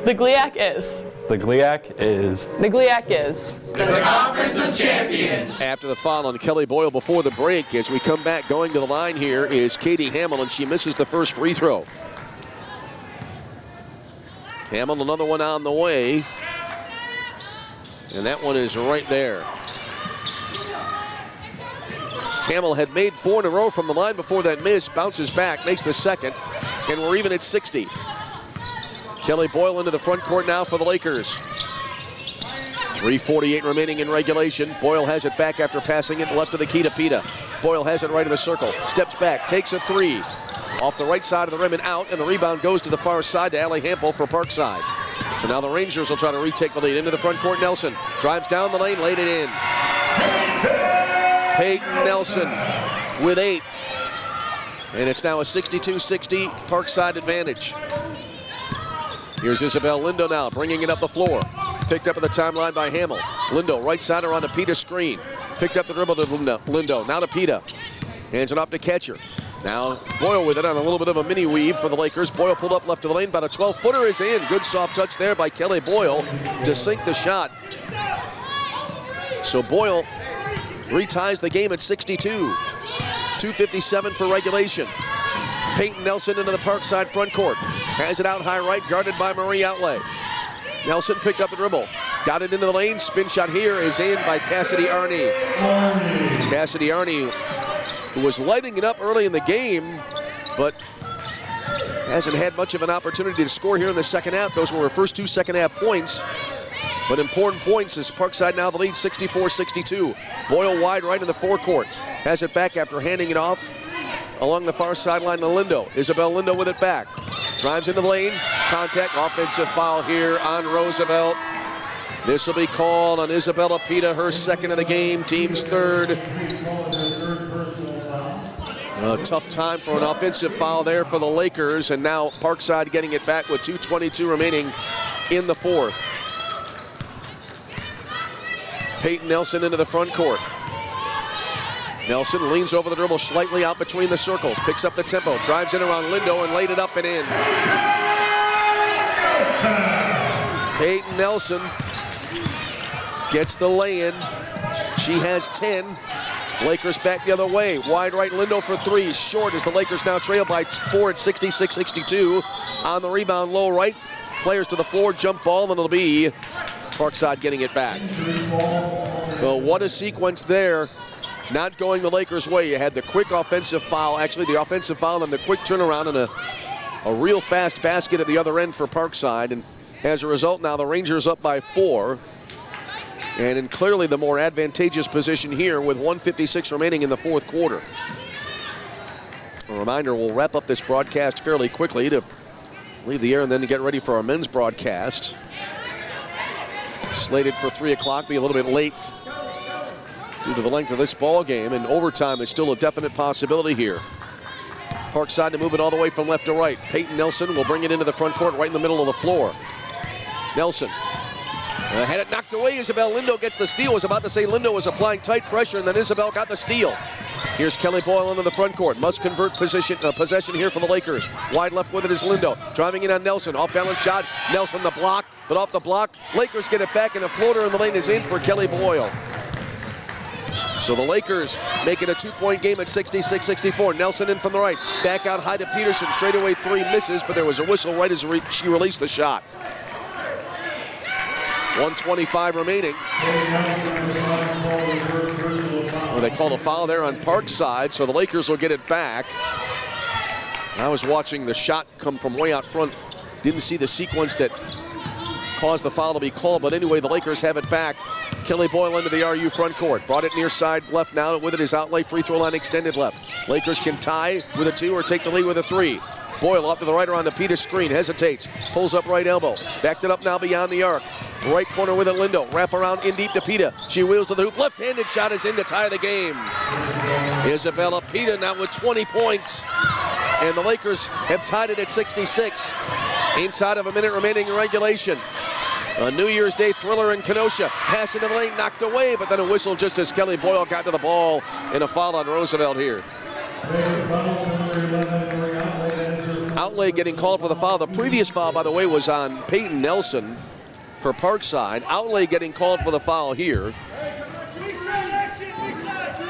The GLIAC is. The GLIAC is. The GLIAC is. The Conference of Champions. After the foul on Kelly Boyle before the break, as we come back, going to the line here is Katie Hamill, and she misses the first free throw. Hamill, another one on the way. And that one is right there. Hamill had made 4 in a row from the line before that miss, bounces back, makes the second, and we're even at 60. Kelly Boyle into the front court now for the Lakers. 3:48 remaining in regulation. Boyle has it back after passing it left to the key to Pita. Boyle has it right in the circle, steps back, takes a three. Off the right side of the rim and out, and the rebound goes to the far side to Allie Hampel for Parkside. So now the Rangers will try to retake the lead. Into the front court, Nelson drives down the lane, laid it in. Peyton Nelson with 8. And it's now a 62-60 Parkside advantage. Here's Isabel Lindo now, bringing it up the floor. Picked up at the timeline by Hamill. Lindo, right side around to Pita screen. Picked up the dribble to Lindo, now to Pita. Hands it off to Catcher. Now Boyle with it on a little bit of a mini weave for the Lakers. Boyle pulled up left of the lane, about a 12-footer is in. Good soft touch there by Kelly Boyle to sink the shot. So Boyle reties the game at 62. 2:57 for regulation. Peyton Nelson into the Parkside front court. Has it out high right, guarded by Marie Outlay. Nelson picked up the dribble. Got it into the lane. Spin shot here is in by Cassidy Arney. Cassidy Arney, who was lighting it up early in the game, but hasn't had much of an opportunity to score here in the second half. Those were her first 2 second half points. But important points as Parkside now the lead, 64-62. Boyle wide right in the forecourt. Has it back after handing it off along the far sideline to Lindo. Isabel Lindo with it back. Drives into the lane. Contact, offensive foul here on Roosevelt. This will be called on Isabella Pita, her second of the game, team's third. A tough time for an offensive foul there for the Lakers, and now Parkside getting it back with 2:22 remaining in the fourth. Peyton Nelson into the front court. Nelson leans over the dribble slightly out between the circles, picks up the tempo, drives in around Lindo and laid it up and in. Peyton Nelson gets the lay-in. She has 10. Lakers back the other way. Wide right, Lindo for 3. Short as the Lakers now trail by 4 at 66-62. On the rebound, low right. Players to the floor, jump ball, and it'll be Parkside getting it back. Well, what a sequence there. Not going the Lakers' way. You had the quick offensive foul, actually the offensive foul and the quick turnaround and a real fast basket at the other end for Parkside. And as a result, now the Rangers up by 4. And in clearly the more advantageous position here with 1:56 remaining in the fourth quarter. A reminder, we'll wrap up this broadcast fairly quickly to leave the air and then to get ready for our men's broadcast. Slated for 3 o'clock, be a little bit late due to the length of this ball game, and overtime is still a definite possibility here. Parkside to move it all the way from left to right. Peyton Nelson will bring it into the front court right in the middle of the floor. Nelson had it knocked away. Isabel Lindo gets the steal. Was about to say Lindo was applying tight pressure, and then Isabel got the steal. Here's Kelly Boyle into the front court. Must convert possession here for the Lakers. Wide left with it is Lindo. Driving in on Nelson. Off-balance shot. Nelson the block, but off the block. Lakers get it back, and a floater in the lane is in for Kelly Boyle. So the Lakers make it a 2-point game at 66-64. Nelson in from the right. Back out high to Peterson. Straightaway three misses, but there was a whistle right as she released the shot. 1:25 remaining. Well, they called a foul there on Parkside, so the Lakers will get it back. I was watching the shot come from way out front. Didn't see the sequence that caused the foul to be called, but anyway, the Lakers have it back. Kelly Boyle into the RU front court. Brought it near side left now. With it is outlay, free throw line extended left. Lakers can tie with a 2 or take the lead with a 3. Boyle up to the right around the Peters screen. Hesitates. Pulls up right elbow. Backed it up now beyond the arc. Right corner with it, Lindo. Wrap around in deep to Pita. She wheels to the hoop. Left-handed shot is in to tie the game. Isabella Pita now with 20 points. And the Lakers have tied it at 66. Inside of a minute remaining in regulation. A New Year's Day thriller in Kenosha. Pass into the lane, knocked away, but then a whistle just as Kelly Boyle got to the ball, and a foul on Roosevelt here. Outlay getting called for the foul. The previous foul, by the way, was on Peyton Nelson for Parkside. Outlay getting called for the foul here.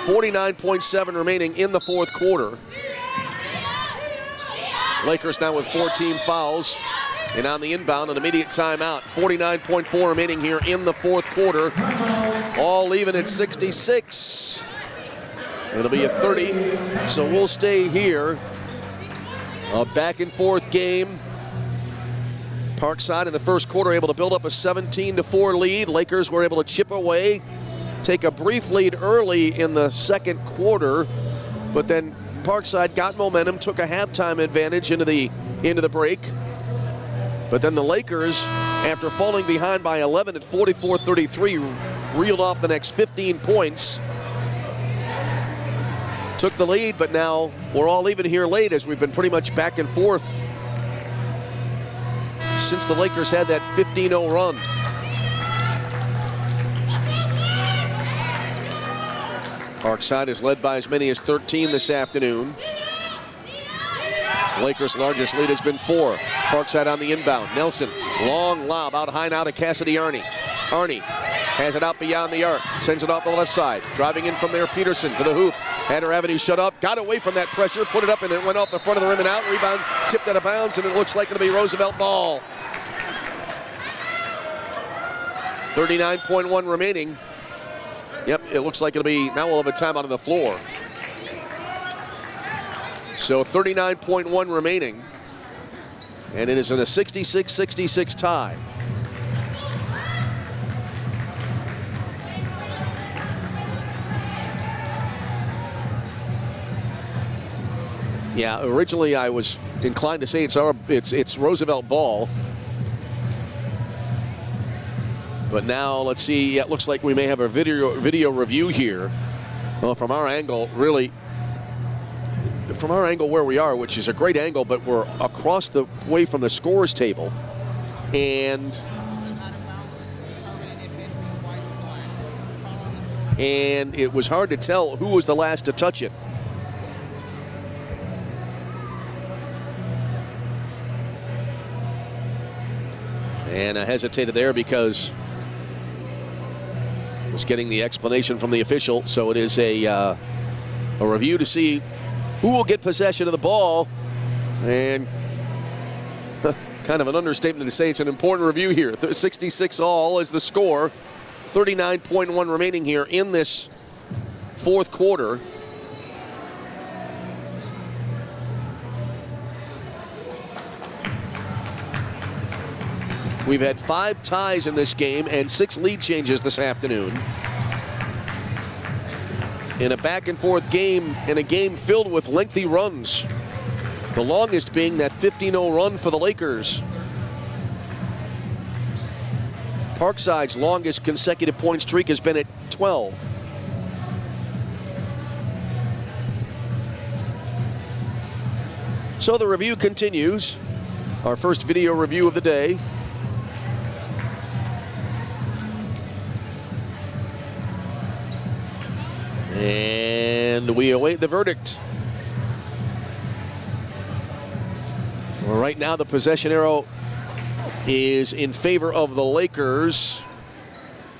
49.7 remaining in the fourth quarter. Lakers now with 14 fouls. And on the inbound, an immediate timeout. 49.4 remaining here in the fourth quarter. All leaving at 66. It'll be a 30, so we'll stay here. A back and forth game. Parkside in the first quarter able to build up a 17-4 lead. Lakers were able to chip away, take a brief lead early in the second quarter, but then Parkside got momentum, took a halftime advantage into the break. But then the Lakers, after falling behind by 11 at 44-33, reeled off the next 15 points. Took the lead, but now we're all even here late as we've been pretty much back and forth since the Lakers had that 15-0 run. Parkside is led by as many as 13 this afternoon. Lakers' largest lead has been 4. Parkside on the inbound. Nelson, long lob out high now to Cassidy Arney. Arney has it out beyond the arc. Sends it off the left side. Driving in from there, Peterson to the hoop. Had her avenue shut off. Got away from that pressure. Put it up and it went off the front of the rim and out. Rebound tipped out of bounds and it looks like it'll be Roosevelt ball. 39.1 remaining. Yep, it looks like it'll be, now we'll have a timeout on the floor. So 39.1 remaining, and it is in a 66-66 tie. Yeah, originally I was inclined to say it's Roosevelt ball. But now let's see, yeah, it looks like we may have a video review here. Well, from our angle, really, from our angle where we are, which is a great angle, but we're across the way from the scores table. And it was hard to tell who was the last to touch it. And I hesitated there because I was getting the explanation from the official. So it is a review to see who will get possession of the ball. And kind of an understatement to say it's an important review here. 66 all is the score. 39.1 remaining here in this fourth quarter. We've had 5 ties in this game and 6 lead changes this afternoon. In a back and forth game, in a game filled with lengthy runs. The longest being that 15-0 run for the Lakers. Parkside's longest consecutive point streak has been at 12. So the review continues. Our first video review of the day. And we await the verdict. Well, right now the possession arrow is in favor of the Lakers.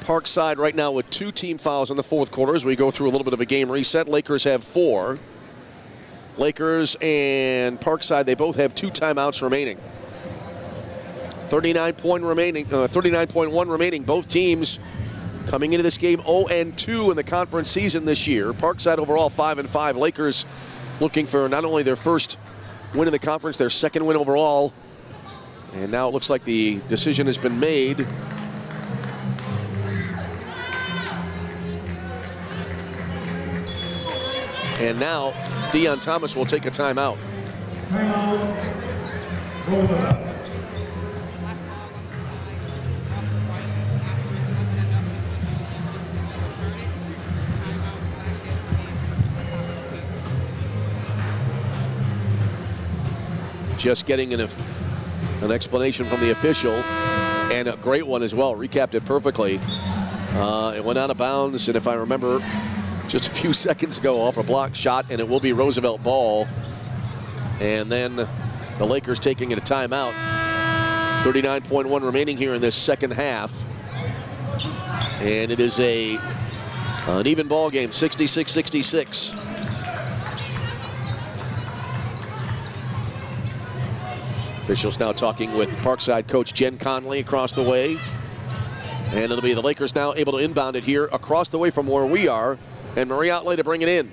Parkside right now with 2 team fouls in the fourth quarter as we go through a little bit of a game reset. Lakers have 4. Lakers and Parkside, they both have 2 timeouts remaining. 39.1 remaining. Both teams coming into this game 0-2 in the conference season this year. Parkside overall 5-5. Lakers looking for not only their first win in the conference, their second win overall. And now it looks like the decision has been made. And now Deon Thomas will take a timeout. Just getting an explanation from the official, and a great one as well. Recapped it perfectly. It went out of bounds, and if I remember, just a few seconds ago off a block shot, and it will be Roosevelt ball. And then the Lakers taking it a timeout. 39.1 remaining here in this second half. And it is an even ball game, 66-66. Officials now talking with Parkside coach Jen Conley across the way. And it'll be the Lakers now able to inbound it here across the way from where we are. And Marie Outlay to bring it in.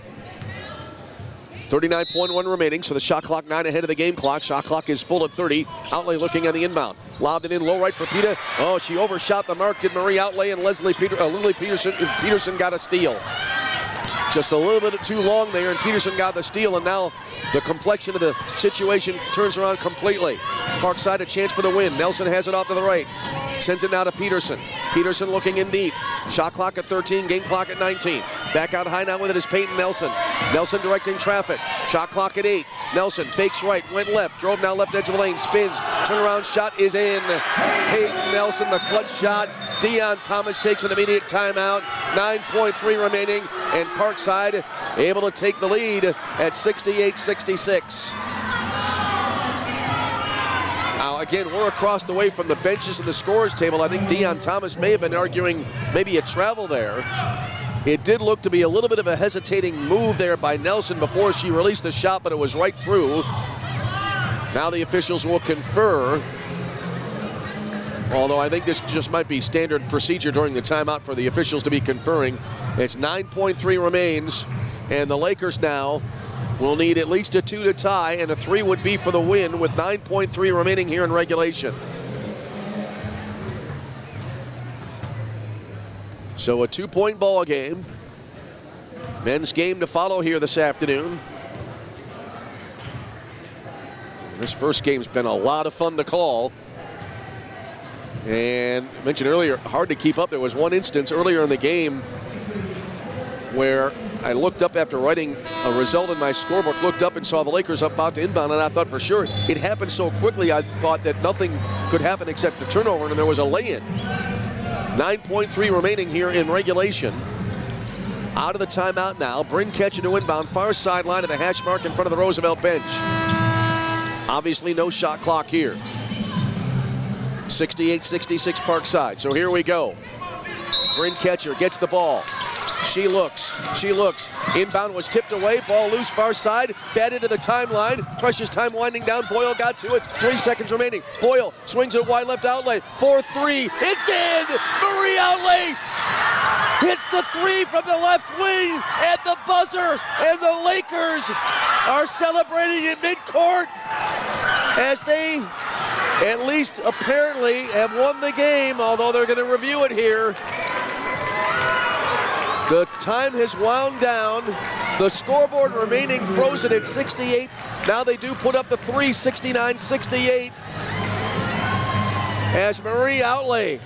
39.1 remaining, so the shot clock 9 ahead of the game clock. Shot clock is full at 30. Outlay looking at the inbound. Lobbed it in low right for Peta. Oh, she overshot the mark, did Marie Outlay, and Lily Peterson. Peterson got a steal. Just a little bit too long there, and Peterson got the steal, and now the complexion of the situation turns around completely. Parkside a chance for the win. Nelson has it off to the right. Sends it now to Peterson. Peterson looking in deep. Shot clock at 13, game clock at 19. Back out high now with it is Peyton Nelson. Nelson directing traffic. Shot clock at 8. Nelson fakes right, went left, drove now left edge of the lane, spins. Turnaround shot is in. Peyton Nelson, the clutch shot. Deon Thomas takes an immediate timeout. 9.3 remaining, and Parkside able to take the lead at 68-66. Now, again, we're across the way from the benches and the scores table. I think Deon Thomas may have been arguing maybe a travel there. It did look to be a little bit of a hesitating move there by Nelson before she released the shot, but it was right through. Now the officials will confer. Although I think this just might be standard procedure during the timeout for the officials to be conferring. It's 9.3 remains, and the Lakers now will need at least a 2 to tie, and a 3 would be for the win with 9.3 remaining here in regulation. So a 2-point ball game. Men's game to follow here this afternoon. This first game's been a lot of fun to call. And I mentioned earlier, hard to keep up. There was one instance earlier in the game where I looked up after writing a result in my scorebook, looked up and saw the Lakers about to inbound, and I thought for sure it happened so quickly I thought that nothing could happen except a turnover, and there was a lay-in. 9.3 remaining here in regulation. Out of the timeout now. Bryn Ketchum to inbound, far sideline of the hash mark in front of the Roosevelt bench. Obviously no shot clock here. 68-66 Parkside. So here we go. Bryn Ketchum gets the ball. She looks. Inbound was tipped away. Ball loose, far side. Batted to the timeline. Precious time winding down. Boyle got to it. 3 seconds remaining. Boyle swings it wide left outlet. 4-3. It's in! Marie Outlay hits the 3 from the left wing at the buzzer. And the Lakers are celebrating in midcourt as they, at least apparently, have won the game, although they're going to review it here. The time has wound down. The scoreboard remaining frozen at 68. Now they do put up the 3, 69-68. As Marie Outlay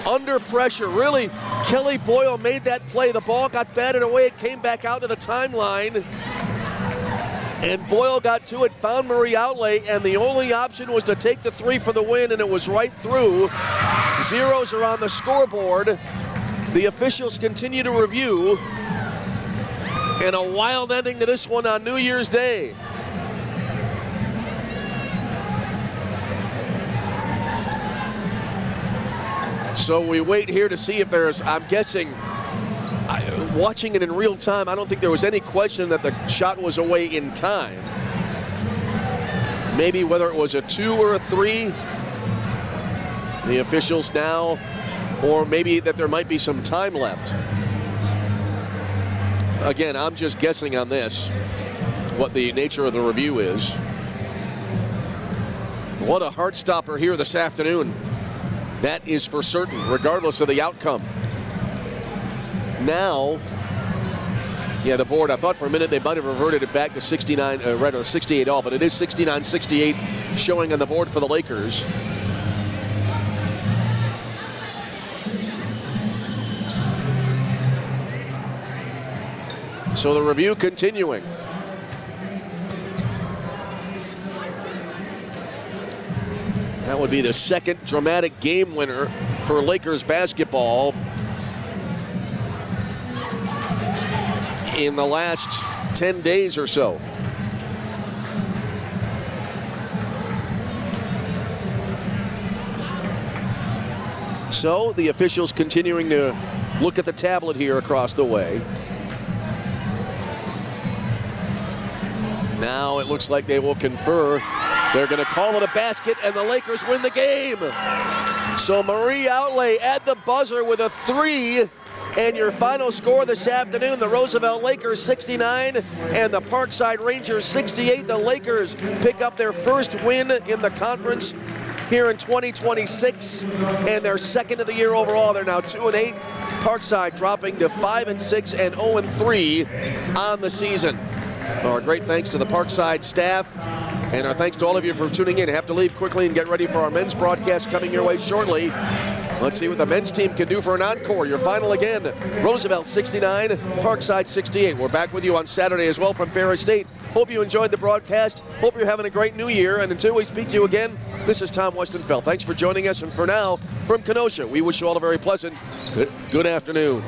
under pressure. Really, Kelly Boyle made that play. The ball got batted away. It came back out to the timeline. And Boyle got to it, found Marie Outlay, and the only option was to take the three for the win, and it was right through. Zeros are on the scoreboard. The officials continue to review. And a wild ending to this one on New Year's Day. So we wait here to see if there's, I'm guessing, watching it in real time, I don't think there was any question that the shot was away in time. Maybe whether it was a 2 or a 3, the officials now, or maybe that there might be some time left. Again, I'm just guessing on this, what the nature of the review is. What a heart stopper here this afternoon. That is for certain, regardless of the outcome. Now, yeah, the board, I thought for a minute they might have reverted it back to 69, rather 68 all, but it is 69-68 showing on the board for the Lakers. So the review continuing. That would be the second dramatic game winner for Lakers basketball in the last 10 days or so. So the officials continuing to look at the tablet here across the way. Now it looks like they will confer. They're going to call it a basket, and the Lakers win the game. So Marie Outlay at the buzzer with a 3. And your final score this afternoon, the Roosevelt Lakers 69 and the Parkside Rangers 68. The Lakers pick up their first win in the conference here in 2026 and their second of the year overall. They're now 2-8. Parkside dropping to 5-6 and 0-3 on the season. Our great thanks to the Parkside staff, and our thanks to all of you for tuning in. Have to leave quickly and get ready for our men's broadcast coming your way shortly. Let's see what the men's team can do for an encore. Your final again, Roosevelt 69, Parkside 68. We're back with you on Saturday as well from Ferris State. Hope you enjoyed the broadcast. Hope you're having a great new year. And until we speak to you again, this is Tom Westenfeld. Thanks for joining us. And for now, from Kenosha, we wish you all a very pleasant good afternoon.